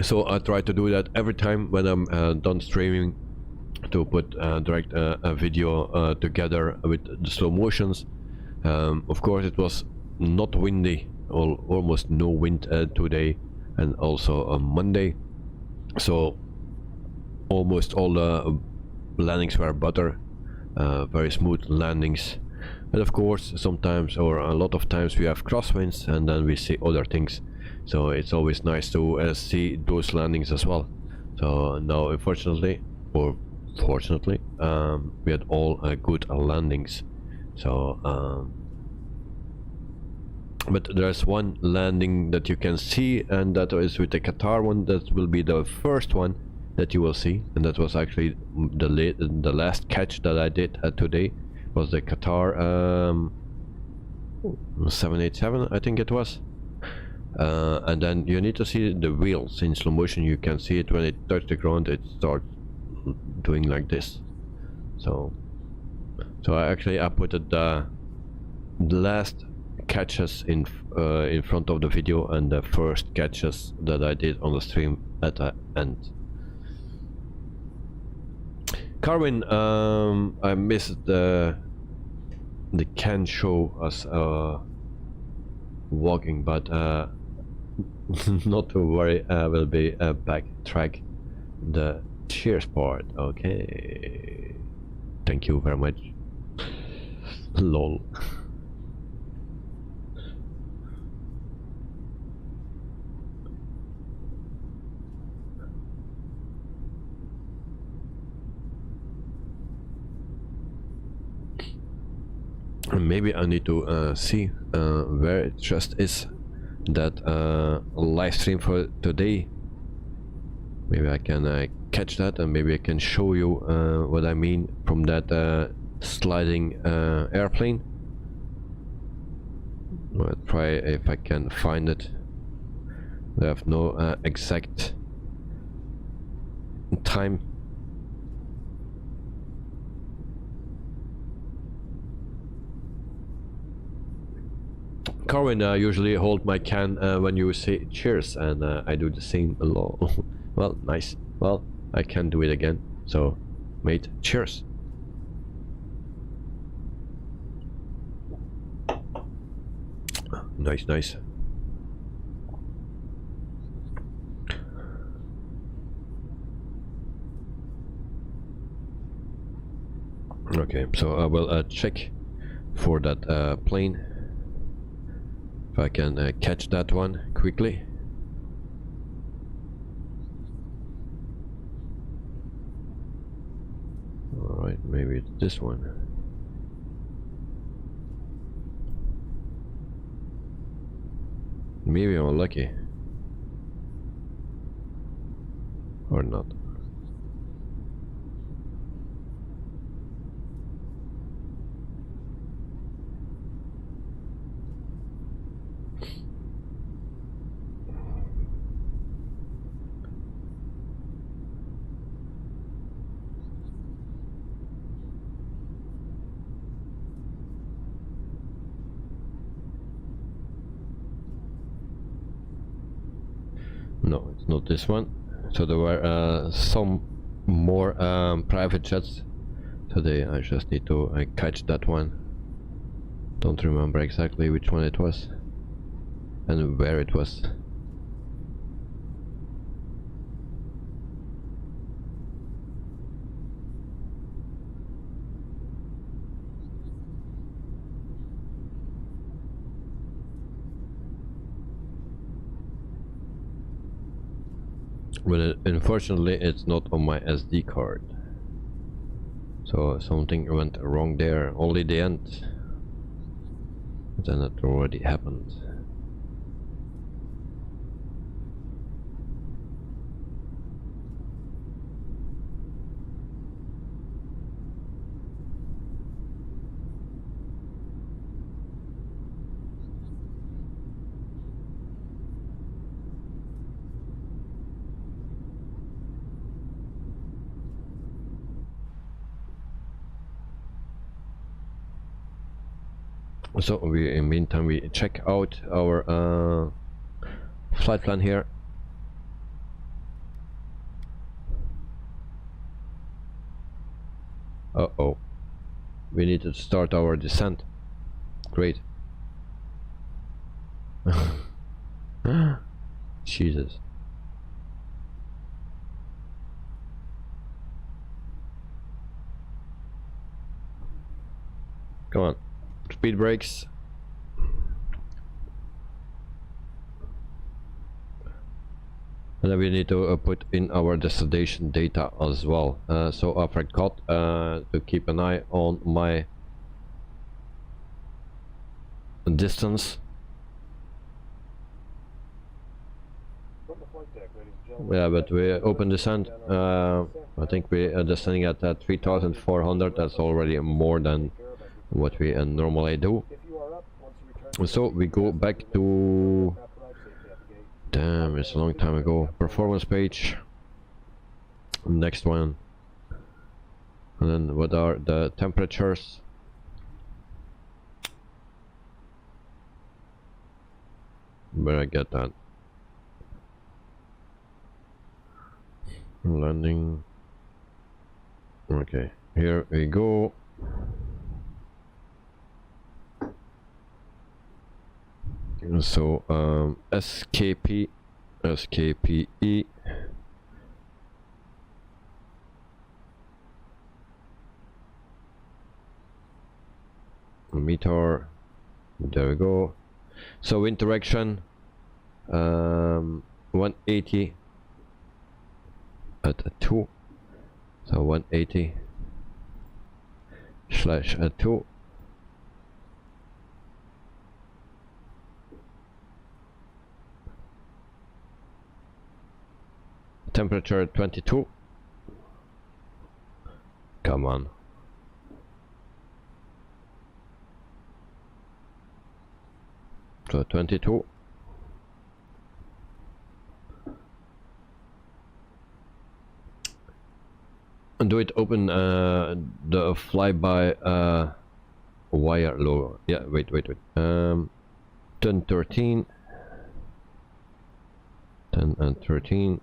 So I try to do that every time when I'm done streaming, to put direct a video together with the slow motions. Of course it was not windy, or almost no wind today, and also on Monday, so almost all the landings were butter, very smooth landings. But of course sometimes, or a lot of times, we have crosswinds and then we see other things, so it's always nice to see those landings as well. So now unfortunately, or fortunately, we had all good landings. So but there's one landing that you can see, and that is with the Qatar one. That will be the first one that you will see, and that was actually the last catch that I did today, was the Qatar 787, I think it was. And then you need to see the wheels in slow motion. You can see it when it touches the ground, it starts doing like this. So I put the last catches in front of the video, and the first catches that I did on the stream at the end. Carwin, I missed the can show us walking, but not to worry, I will be backtrack the cheers part. Okay, thank you very much. Lol. Maybe I need to see where it just is, that live stream for today. Maybe I can catch that, and maybe I can show you what I mean from that sliding airplane. I'll try if I can find it. I have no exact time. Corwin, usually hold my can when you say cheers, and I do the same a lot. Well, nice. Well, I can do it again. So, mate, cheers. Nice, nice. Okay, so I will check for that plane. If I can catch that one quickly. Alright, maybe it's this one. Maybe I'm lucky. Or not. No, it's not this one. So there were some more private jets today. I just need to catch that one. Don't remember exactly which one it was and where it was. But unfortunately it's not on my SD card. So something went wrong there. Only the end. Then it already happened. So we, in the meantime, we check out our flight plan here. Uh-oh. We need to start our descent. Great. Jesus. Come on. Speed brakes. And then we need to put in our destination data as well. So I forgot to keep an eye on my distance. Yeah, but we open descent. I think we are descending at 3,400. That's already more than what we normally do. So we go back to, damn, it's a long time ago, performance page, next one, and then what are the temperatures? Where I get that? Landing. Okay, here we go. So SKPE meter, there we go. So wind direction 180 at 2, so 180 slash 2. Temperature 22. Come on. So 22. And do it open the flyby wire logo. Yeah, wait. 1013. 10 and 13.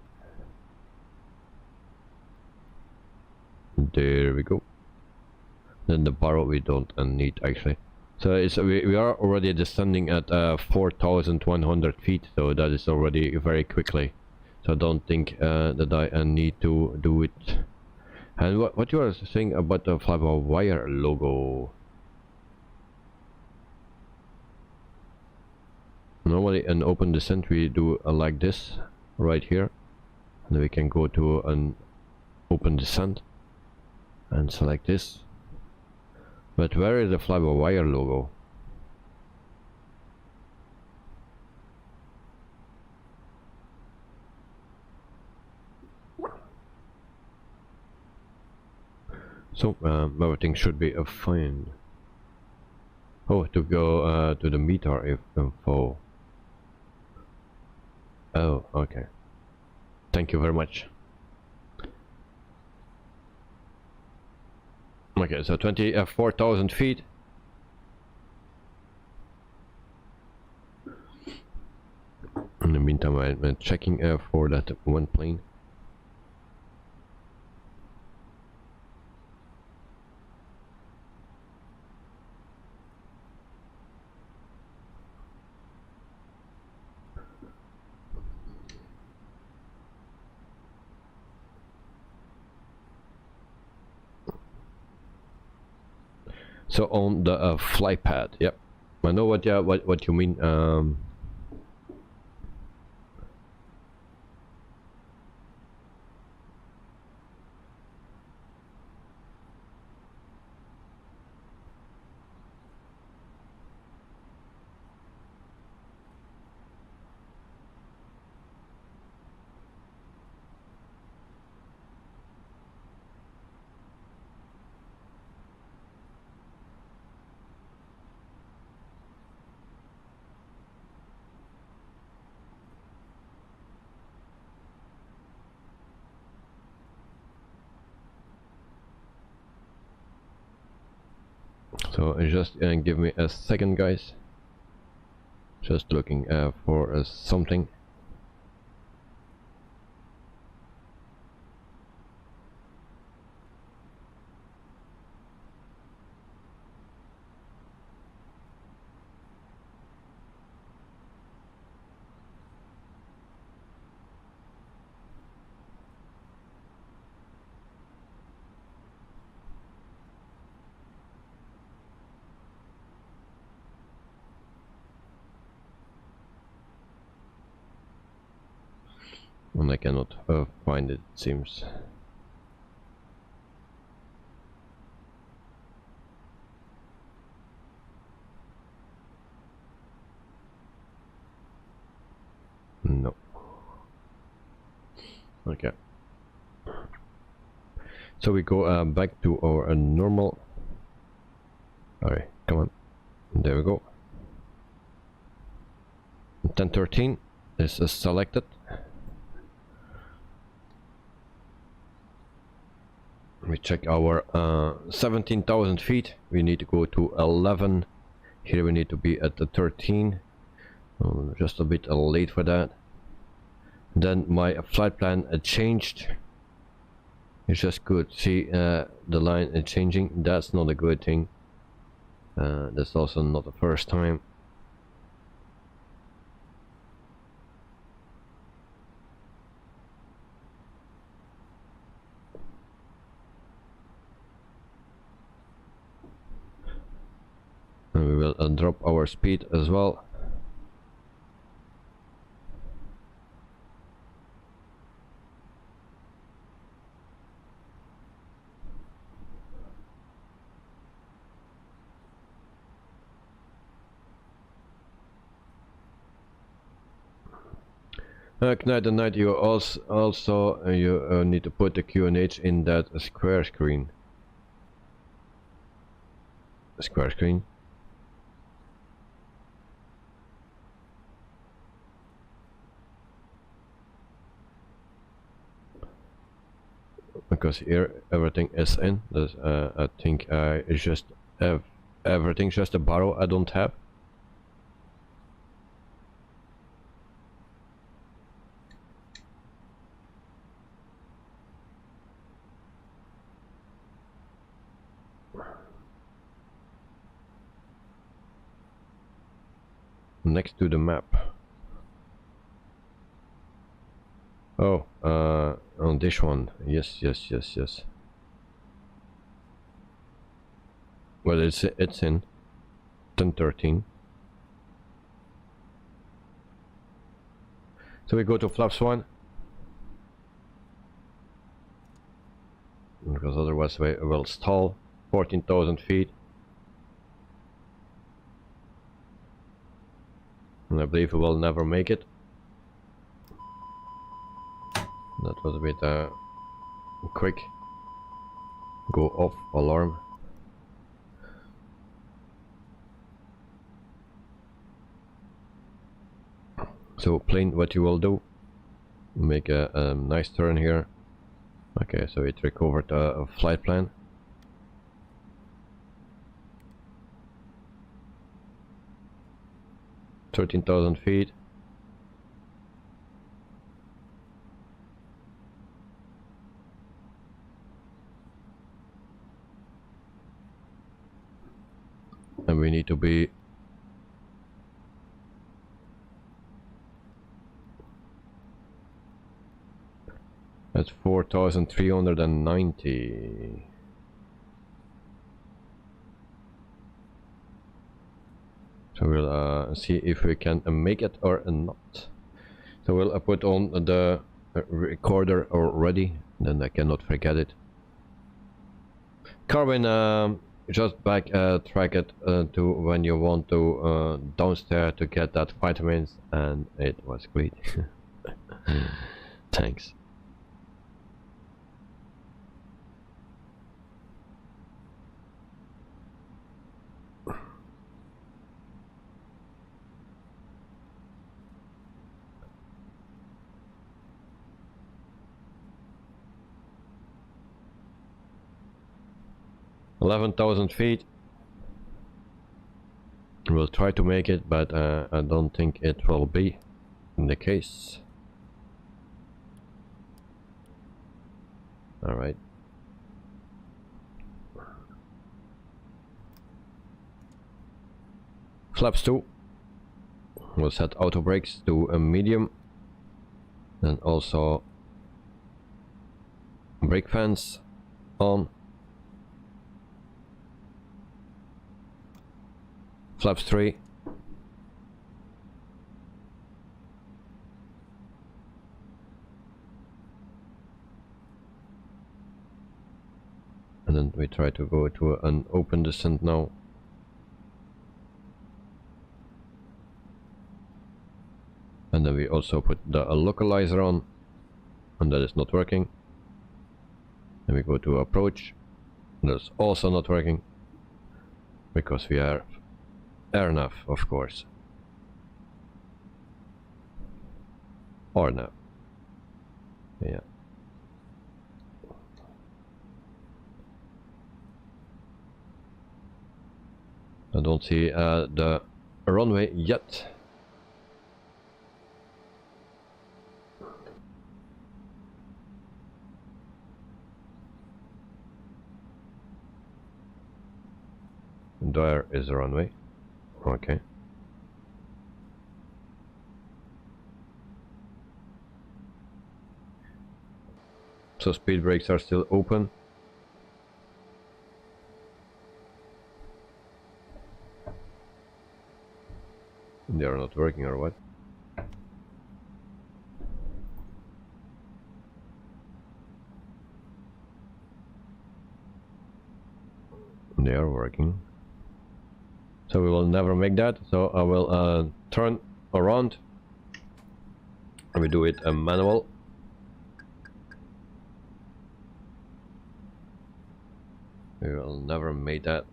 There we go. Then the barrel we don't need actually. So it's we are already descending at 4,100 feet, so that is already very quickly. So I don't think that I need to do it. And what you are saying about the fly-by-wire logo? Normally an open descent we do like this right here, and we can go to an open descent and select this. But where is the fly-by-wire logo? So everything should be fine. Oh, to go to the meter info. Oh, okay. Thank you very much. Okay, so 24,000 feet. In the meantime, I'm checking for that one plane. So on the fly pad, yep. I know what you mean. So just give me a second, guys. Just looking for something. And I cannot find it, it seems. No. Okay. So we go back to our normal. Alright, come on. There we go. 1013 is selected. We check our 17,000 feet. We need to go to 11. Here we need to be at the 13. Just a bit late for that. Then my flight plan changed. You just could see the line changing. That's not a good thing. That's also not the first time. And we will drop our speed as well. Knight and Knight, you also you need to put the QNH in that square screen. Square screen. Because here everything is in. I think I just have everything, just a barrel I don't have. Next to the map. Oh, on this one. Yes. Well, it's in 1013. So we go to flaps 1. Because otherwise we will stall. 14,000 feet. And I believe we will never make it. That was a bit quick. Go off alarm. So plane, what you will do, make a nice turn here. Okay, so it recovered a flight plan. $13,000 feet. And we need to be at 4,390. So we'll see if we can make it or not. So we'll put on the recorder already, then I cannot forget it. Carvin, just track it to when you want to downstairs to get that vitamins, and it was great. Thanks. $11,000 feet. We'll try to make it, but I don't think it will be the case. All right. Flaps 2. We'll set auto brakes to a medium, and also brake fans on. Flaps 3. And then we try to go to an open descent now. And then we also put the localizer on, and that is not working. Then we go to approach, and that's also not working, because we are RNAV, of course. RNAV. Yeah. I don't see the runway yet. There is a runway. Okay. So speed brakes are still open. They are not working or what? They are working. So we will never make that. So I will turn around. And we do it manual. We will never make that.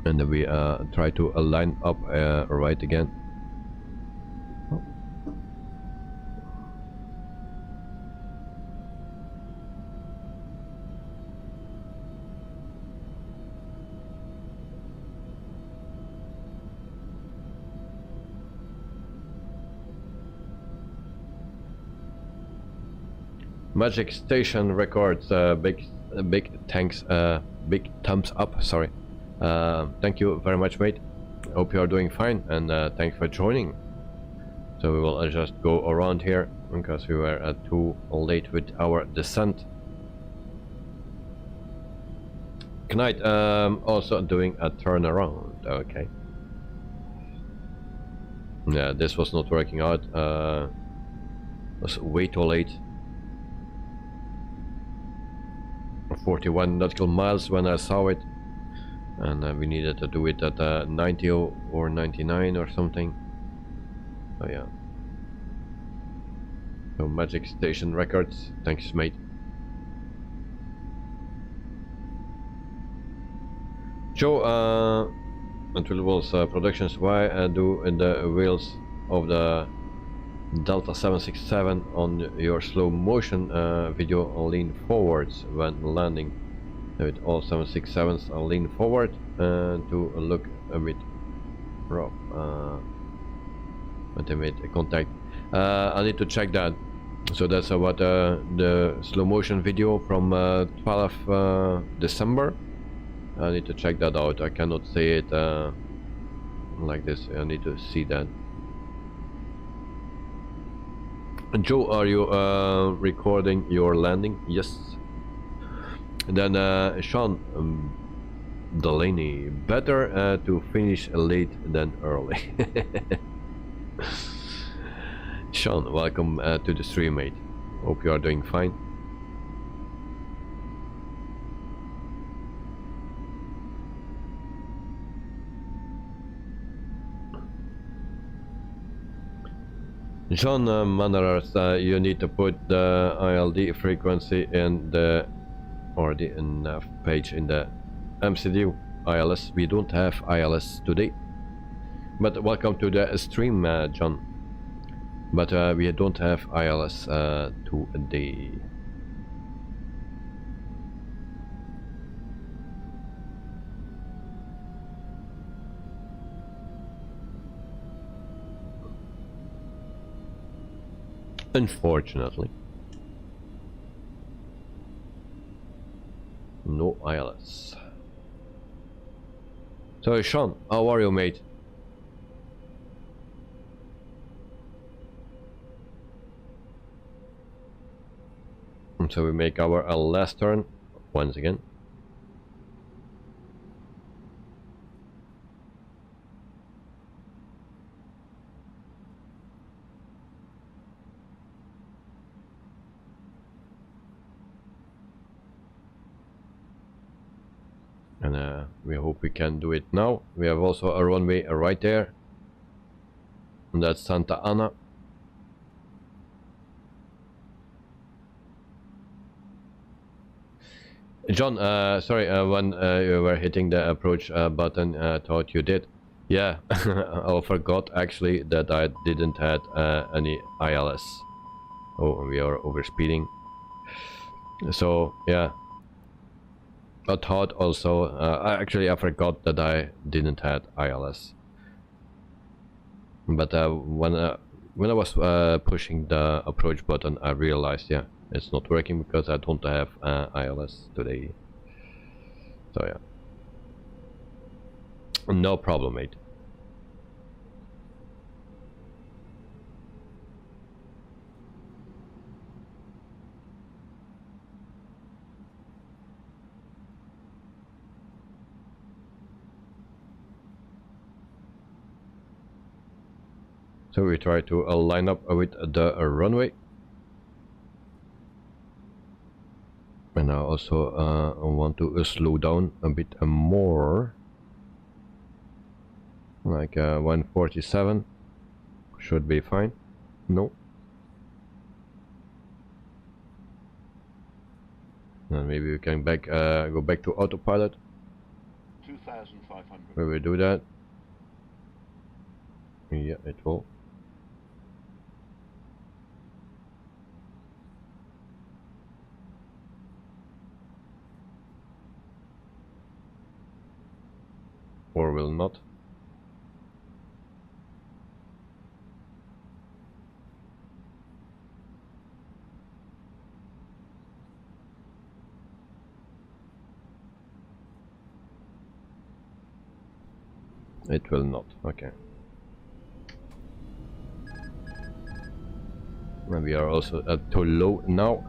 And then we try to align up right again. Magic Station Records, big thanks, big thumbs up, sorry. Thank you very much, mate. Hope you are doing fine, and thanks for joining. So we will just go around here because we were too late with our descent. Knight also doing a turnaround. Okay. Yeah, this was not working out. Was way too late. 41 nautical miles when I saw it. And we needed to do it at 90 or 99 or something. So yeah. So Magic Station Records, thanks mate. Joe, Until Walls Productions, why do the wheels of the Delta 767 on your slow motion video lean forwards when landing? With all 767s are lean forward to look a bit rough when they made contact. I need to check that. So that's what the slow motion video from 12 December. I need to check that out. I cannot say it like this. I need to see that. Joe, are you recording your landing? Yes. And then Sean Delaney, better to finish late than early. Sean, welcome to the stream, mate. Hope you are doing fine. John Mannerers, you need to put the ILD frequency in the or the enough page in the MCD ILS. We don't have ILS today, but welcome to the stream, John. But we don't have ILS today. Unfortunately. No ILS. So Sean, how are you, mate? And so we make our last turn once again. And we hope we can do it now. We have also a runway right there. And that's Santa Ana. John, sorry, when you were hitting the approach button, thought you did. Yeah, I forgot actually that I didn't had any ILS. Oh, we are overspeeding. So, yeah. I thought also, actually I forgot that I didn't had ILS. But when I was pushing the approach button, I realized, yeah, it's not working because I don't have ILS today. So yeah, no problem, mate. So we try to line up with the runway. And I also want to slow down a bit more. Like 147 should be fine. No. And maybe we can go back to autopilot. 2,500. We will do that. Yeah, it will. Or will not. It will not. Okay. And we are also up too low now.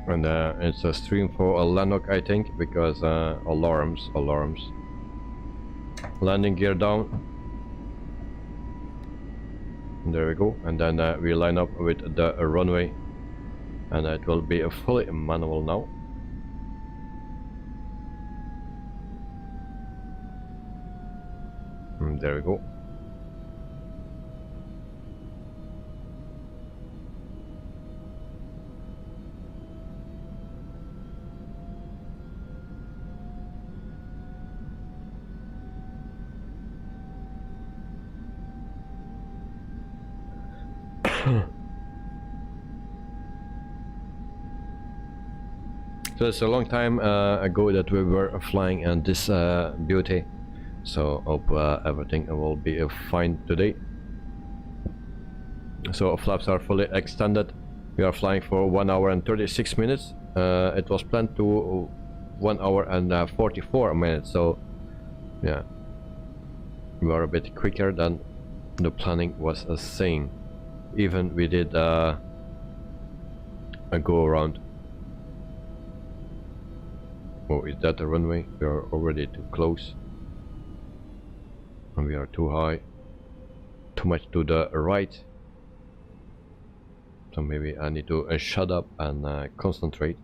And it's a stream for a landlock, I think, because alarms. Landing gear down. And there we go. And then we line up with the runway, and it will be a fully manual now. And there we go. So it's a long time ago that we were flying in this beauty, so hope everything will be fine today. So flaps are fully extended. We are flying for 1 hour and 36 minutes. It was planned to 1 hour and 44 minutes, so yeah, we are a bit quicker than the planning was saying. Even we did a go around. Oh, is that the runway? We are already too close. And we are too high. Too much to the right. So maybe I need to shut up and concentrate.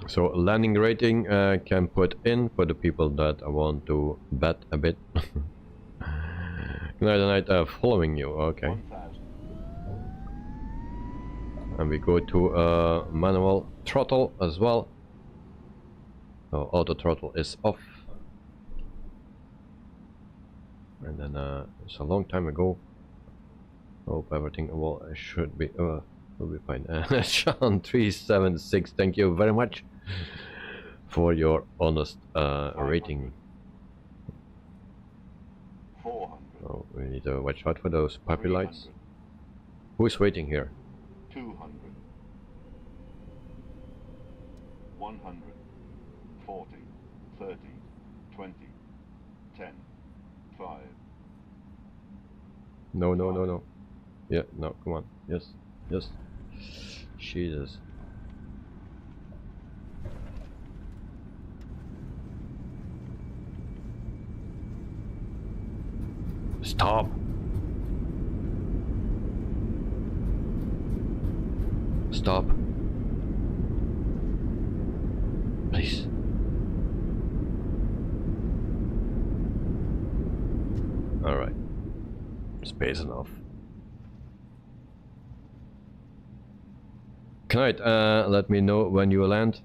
So landing rating can put in for the people that want to bet a bit. Night, following you, okay. 1,000. And we go to manual throttle as well. So auto throttle is off. And then it's a long time ago. Hope everything should be will be fine. Sean 376, thank you very much for your honest rating. 400. Oh, we need to watch out for those puppy 300. lights. Who's waiting here? 200. 100. 40. 30. 20. 10. 5. No, no, no, no. Yeah, no, come on. Yes, yes. Jesus. Stop. Stop. Please. All right. Space enough. Knight, let me know when you land.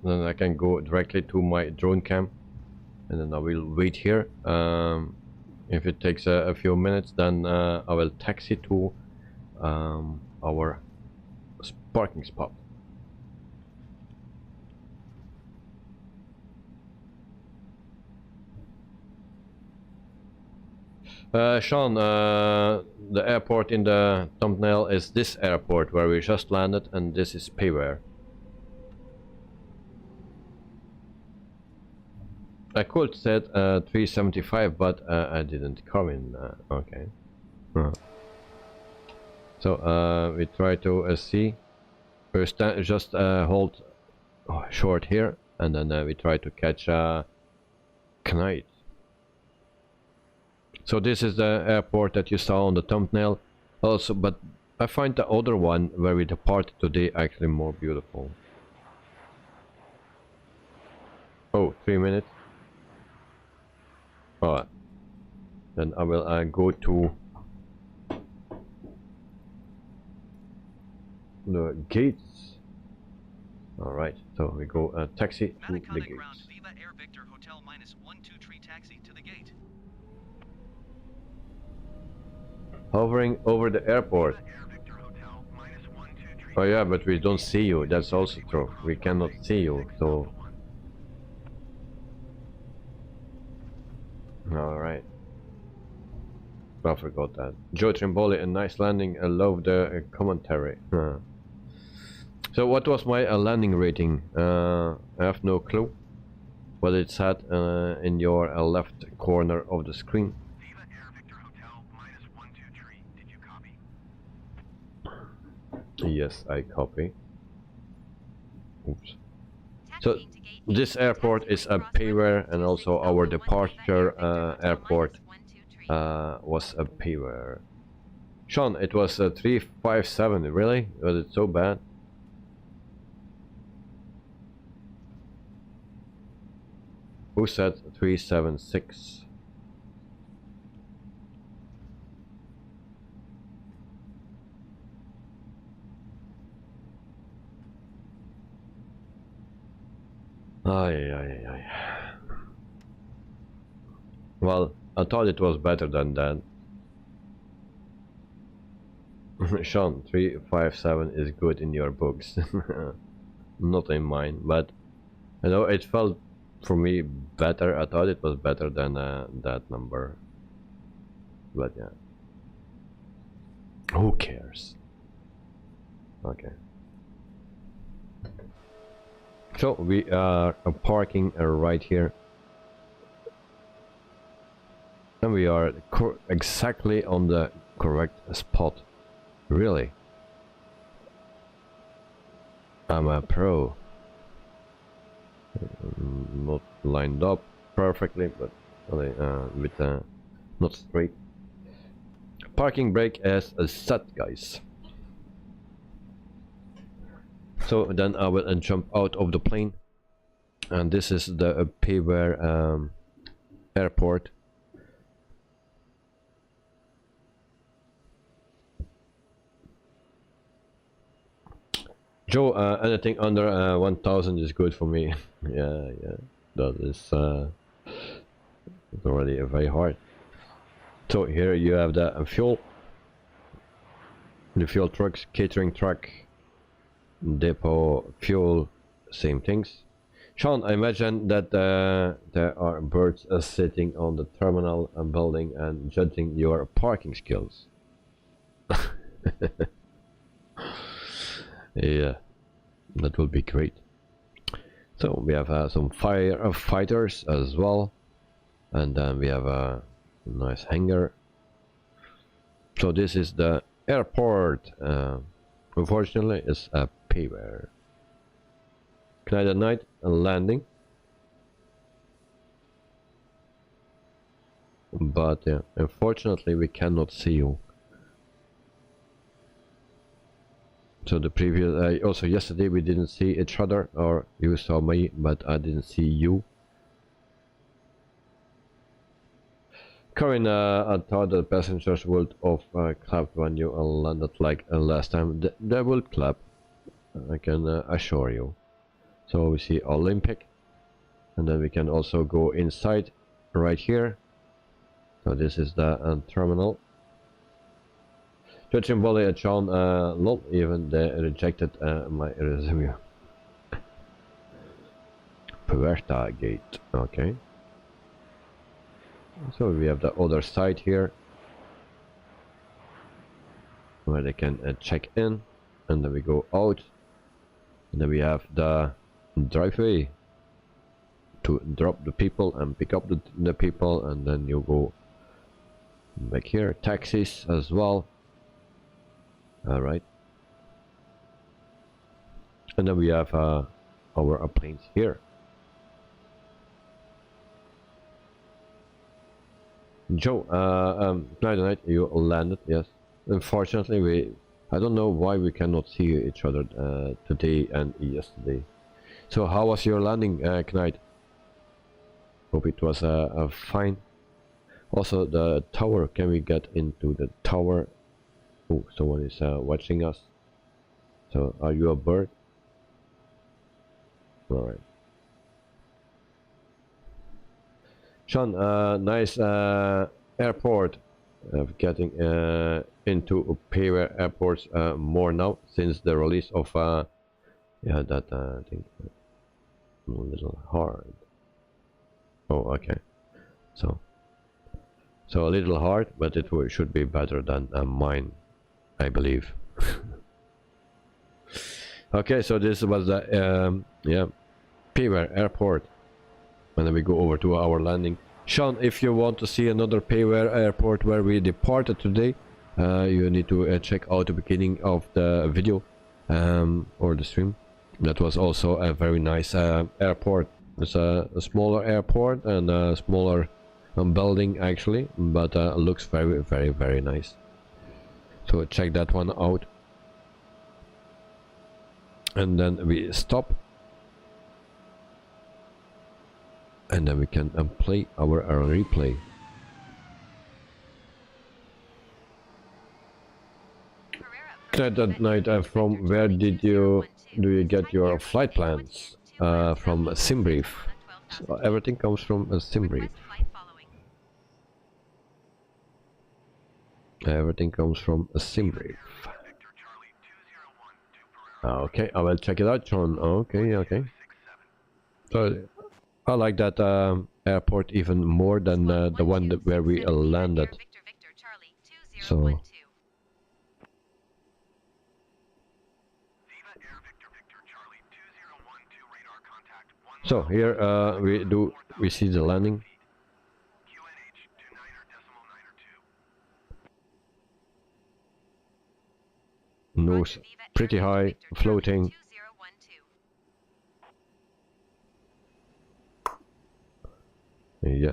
Then I can go directly to my drone cam. And then I will wait here. If it takes a few minutes, then I will taxi to our parking spot. Sean, the airport in the thumbnail is this airport where we just landed, and this is Pereira. I could set 375, but I didn't come in. Okay. So we try to see. We just hold short here, and then we try to catch Knight. So this is the airport that you saw on the thumbnail. Also, but I find the other one where we departed today actually more beautiful. Oh, 3 minutes. Alright. Then I will go to the gates. Alright, so we go taxi to the gates. Viva Air Victor Hotel -123 taxi to the gate. Hovering over the airport. Oh yeah, but we don't see you, that's also true. We cannot see you, so... Alright. I forgot that. Joe Trimboli, a nice landing. I love the commentary. So what was my landing rating? I have no clue. But it said in your left corner of the screen. Viva Air Victor Hotel -123. Did you copy? Yes, I copy. Oops. So this airport is a Pereira, and also our departure airport was a Pereira. Sean, it was 357. Really? Was it so bad? Who said 376? Ay. Well, I thought it was better than that. Sean, 357 is good in your books. Not in mine, but you know, it felt for me better. I thought it was better than that number. But yeah. Who cares? Okay. So we are parking right here, and we are exactly on the correct spot. Really, I'm a pro. Not lined up perfectly, but with not straight. Parking brake as a set, guys. So then I will jump out of the plane, and this is the Pereira airport. Joe, anything under 1000 is good for me. yeah, that is already very hard. So here you have the fuel, the fuel trucks, catering truck, depot, fuel, same things. Sean, I imagine that there are birds sitting on the terminal and building and judging your parking skills. Yeah, that will be great. So we have some firefighters as well, and then we have a nice hangar. So this is the airport. Unfortunately, it's a Pereira. Knight at night and landing. But yeah, unfortunately we cannot see you. So the previous, also yesterday we didn't see each other, or you saw me, but I didn't see you. Corinne, I thought that passengers would have clapped when you landed like last time. They will clap, I can assure you. So we see Olympic, and then we can also go inside right here. So this is the terminal. Judging volley at John, not even they rejected my resume. Puerta gate, okay. So we have the other side here, where they can check in, and then we go out, and then we have the driveway to drop the people and pick up the people, and then you go back here. Taxis as well. Alright, and then we have our planes here. Joe, night, you landed, yes. Unfortunately, I don't know why we cannot see each other today and yesterday. So how was your landing, Knight? Hope it was fine. Also the tower, can we get into the tower? Oh, someone is watching us. So are you a bird? Alright. Sean, nice airport. Getting into Pereira airports more now since the release of yeah, that I think a little hard. Oh, okay. So a little hard, but it should be better than mine, I believe. Okay, so this was the yeah, Pereira airport. And then we go over to our landing. Sean, if you want to see another Pereira airport where we departed today, you need to check out the beginning of the video or the stream. That was also a very nice airport. It's a smaller airport and a smaller building actually, but looks very nice. So check that one out. And then we stop. And then we can play our replay. That night, from where do you get your flight plans? From SimBrief. So everything comes from SimBrief. Everything comes from SimBrief. Okay, I will check it out, John. Okay. So I like that airport even more than the one where we landed. So here we see the landing. Nose pretty high, floating. Yeah.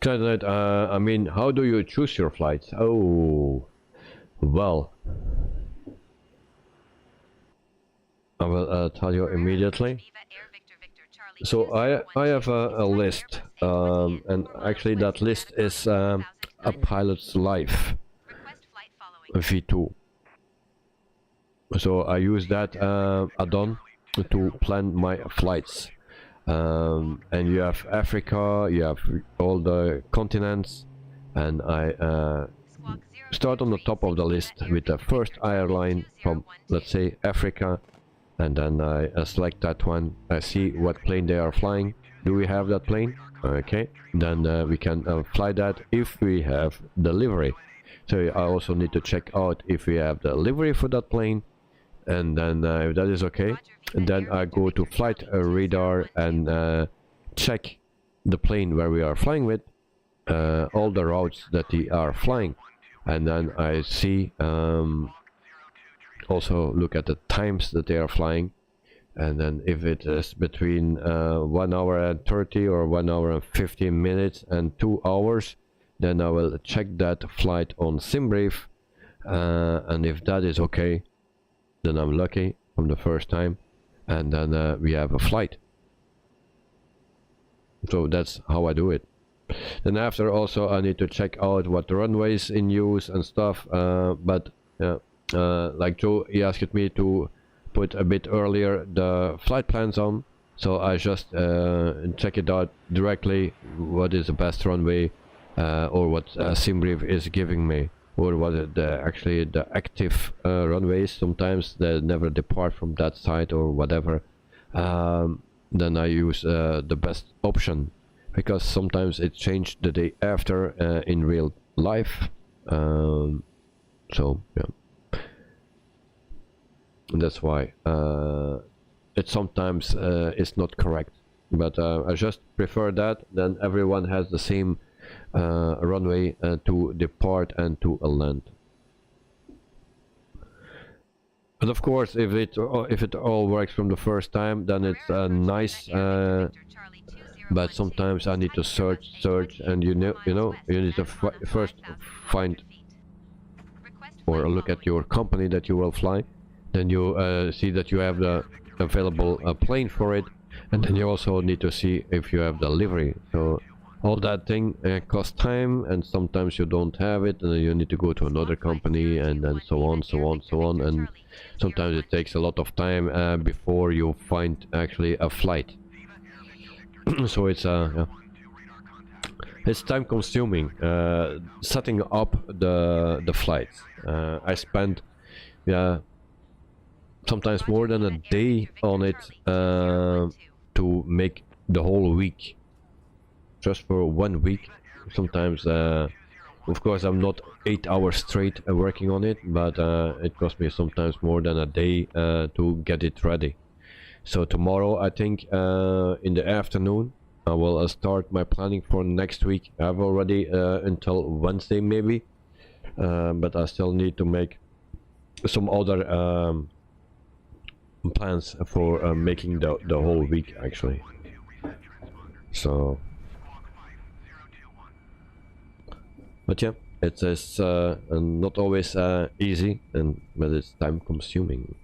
QUADRANT, I mean, how do you choose your flights? Oh, well, I will tell you immediately. So I have a list, and actually that list is a pilot's life V2. So I use that add-on to plan my flights. And you have Africa, you have all the continents, and I start on the top of the list with the first airline from, let's say, Africa, and then I select that one. I see what plane they are flying. Do we have that plane? Okay, then we can fly that if we have the livery. So I also need to check out if we have the livery for that plane, and then if that is okay, and then I go to flight radar and check the plane where we are flying with, all the routes that they are flying, and then I see also look at the times that they are flying, and then if it is between 1 hour and 30 or 1 hour and 15 minutes and 2 hours, then I will check that flight on SimBrief, and if that is okay, then I'm lucky from the first time, and then we have a flight. So that's how I do it. Then after also I need to check out what runways in use and stuff, but like Joe, he asked me to put a bit earlier the flight plans on, so I just check it out directly, what is the best runway, or what SimBrief is giving me, or what actually the active runways. Sometimes they never depart from that side or whatever. Then I use the best option, because sometimes it changed the day after in real life. So yeah, that's why it sometimes is not correct, but I just prefer that. Then everyone has the same runway to depart and to land. But of course, if it all works from the first time, then it's nice. But sometimes I need to search, and you need to first find or look at your company that you will fly. Then you see that you have the available plane for it, and then you also need to see if you have the livery. So all that thing costs time, and sometimes you don't have it, and then you need to go to another company, and then so on, and sometimes it takes a lot of time before you find actually a flight. So it's yeah, it's time consuming setting up the flights. I spend sometimes more than a day on it to make the whole week, just for 1 week. Sometimes of course I'm not 8 hours straight working on it, but it costs me sometimes more than a day to get it ready. So tomorrow, I think in the afternoon, I will start my planning for next week. I have already until Wednesday maybe, but I still need to make some other plans for making the whole week actually. So, but yeah, it is not always easy, but it's time consuming.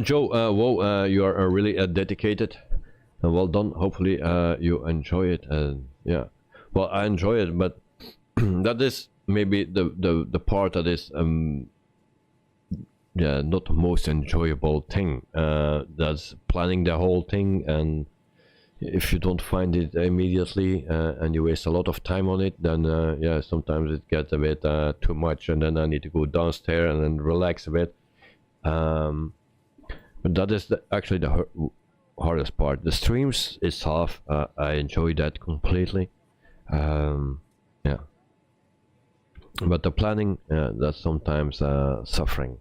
Joe, whoa, you are really dedicated and well done. Hopefully you enjoy it, and yeah, well, I enjoy it, but that is maybe the part that is yeah, not the most enjoyable thing. That's planning the whole thing, and if you don't find it immediately and you waste a lot of time on it, then yeah, sometimes it gets a bit too much, and then I need to go downstairs and then relax a bit. But that is actually the hardest part. The streams itself, I enjoy that completely. Yeah, but the planning, that's sometimes suffering.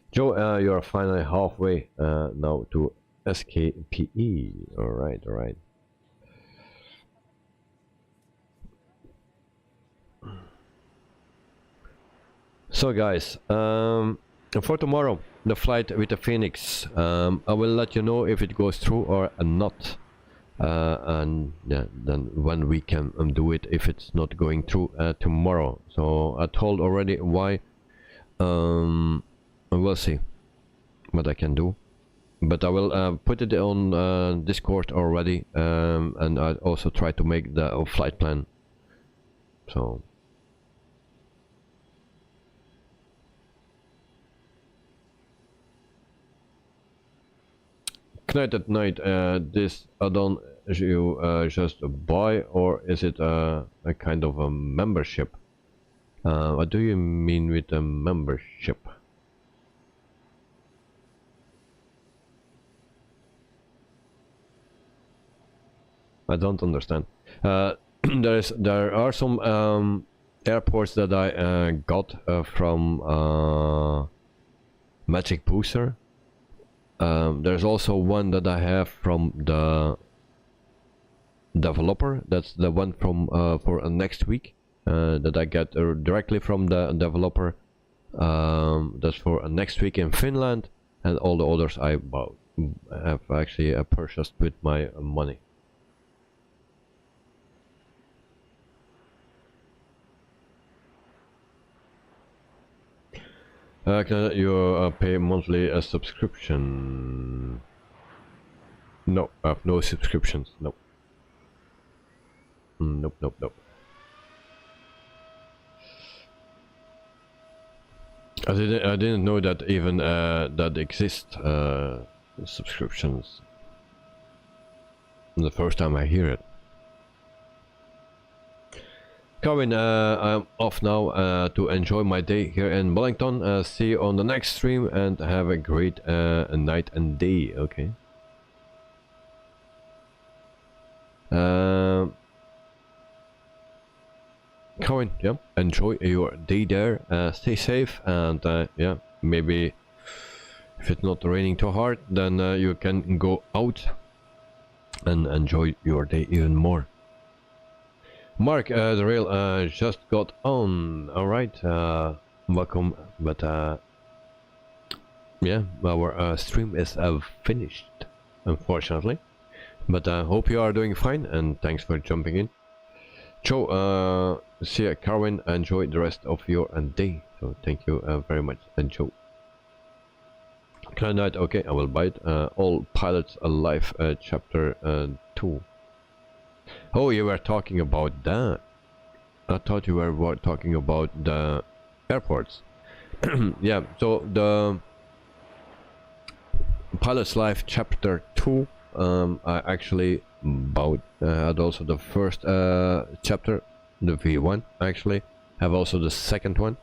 Joe, you're finally halfway now to SKPE. Alright, alright. So guys, for tomorrow, the flight with the Phoenix, I will let you know if it goes through or not. And yeah, then when we can do it if it's not going through tomorrow. So I told already why. We'll see what I can do, but I will put it on Discord already, and I also try to make the flight plan. So Knight at Night, this add-on you just buy, or is it a kind of a membership? What do you mean with a membership? I don't understand. There are some airports that I got from Magic Booster. There's also one that I have from the developer. That's the one from for next week that I get directly from the developer. That's for next week in Finland, and all the others I have actually purchased with my money. Can you pay monthly a subscription? No, I have no subscriptions. Nope. Nope, nope, nope. I didn't know that even that exist subscriptions. The first time I hear it. Kevin, I'm off now to enjoy my day here in Wellington. See you on the next stream and have a great night and day. Okay. Kevin, yeah, enjoy your day there. Stay safe, and yeah, maybe if it's not raining too hard, then you can go out and enjoy your day even more. Mark, the rail just got on. Alright, welcome, but yeah, our stream is finished, unfortunately. But I hope you are doing fine, and thanks for jumping in. Joe, see you, Carwin, enjoy the rest of your day. So thank you very much, and Joe. Night, okay, I will buy it. All Pilots Alive, chapter 2. Oh, you were talking about that. I thought you were talking about the airports. Yeah, so the Pilot's Life Chapter 2, I actually bought. Had also the first chapter, the V1 actually. Have also the second one.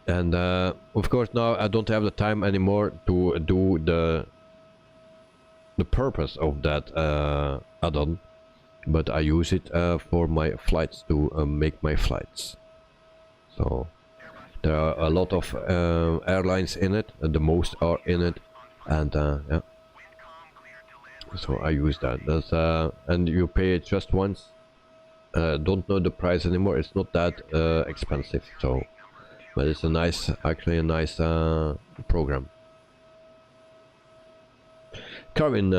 And of course now I don't have the time anymore to do the purpose of that add-on. But I use it for my flights, to make my flights. So there are a lot of airlines in it, the most are in it, and yeah. So I use that. That's and you pay it just once. Don't know the price anymore. It's not that expensive. So, but it's a nice, actually a nice program. Carvin.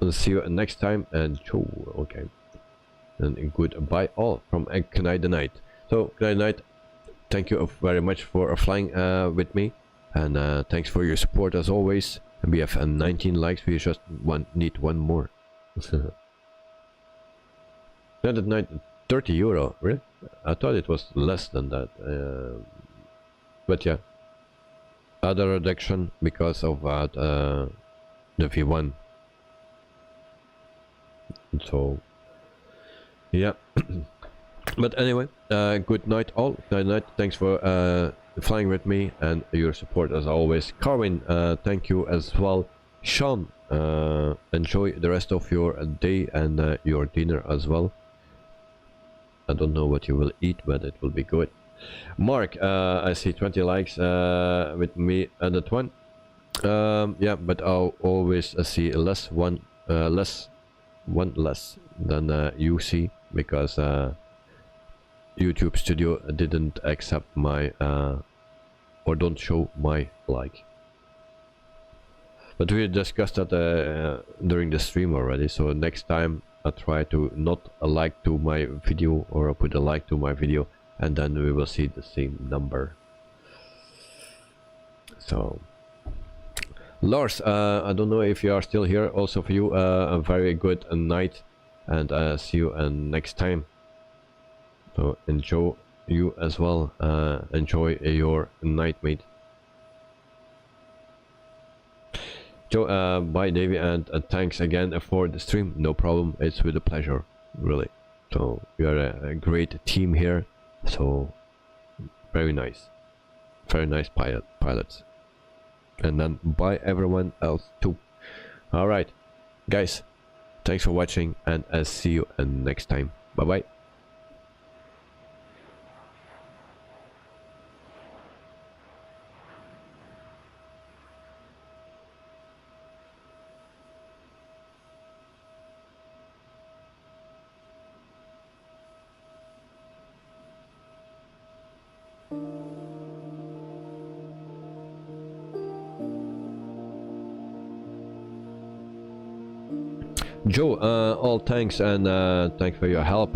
I'll see you next time, and Joe, okay. And goodbye all from Knight the Night. So, Knight Night, thank you very much for flying with me, and thanks for your support as always. And we have 19 likes, we just need one more. Knight at Night, €30, really? I thought it was less than that. But yeah, other reduction because of that the V1. So yeah. But anyway, good night all. Good night. Thanks for flying with me and your support as always. Carwin, thank you as well. Sean, enjoy the rest of your day and your dinner as well. I don't know what you will eat, but it will be good. Mark, I see 20 likes with me at that one. Yeah, but I'll always see one less than you see, because YouTube Studio didn't accept my or don't show my like. But we discussed that during the stream already, so next time I try to not a like to my video, or put a like to my video, and then we will see the same number. So Lars, I don't know if you are still here. Also for you, a very good night, and see you next time. So enjoy you as well. Enjoy your night, mate. So bye Davey, and thanks again for the stream. No problem, it's with a pleasure, really. So you are a great team here, so very nice pilots. And then bye everyone else too. All right guys, thanks for watching, and I'll see you next time. Bye bye. Joe, all thanks, and thanks for your help.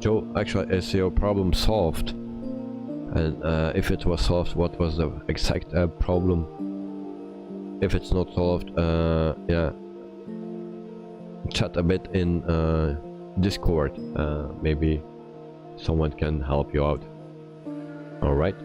Joe, actually is your problem solved? And if it was solved, what was the exact problem? If it's not solved, yeah, chat a bit in Discord. Maybe someone can help you out. Alright.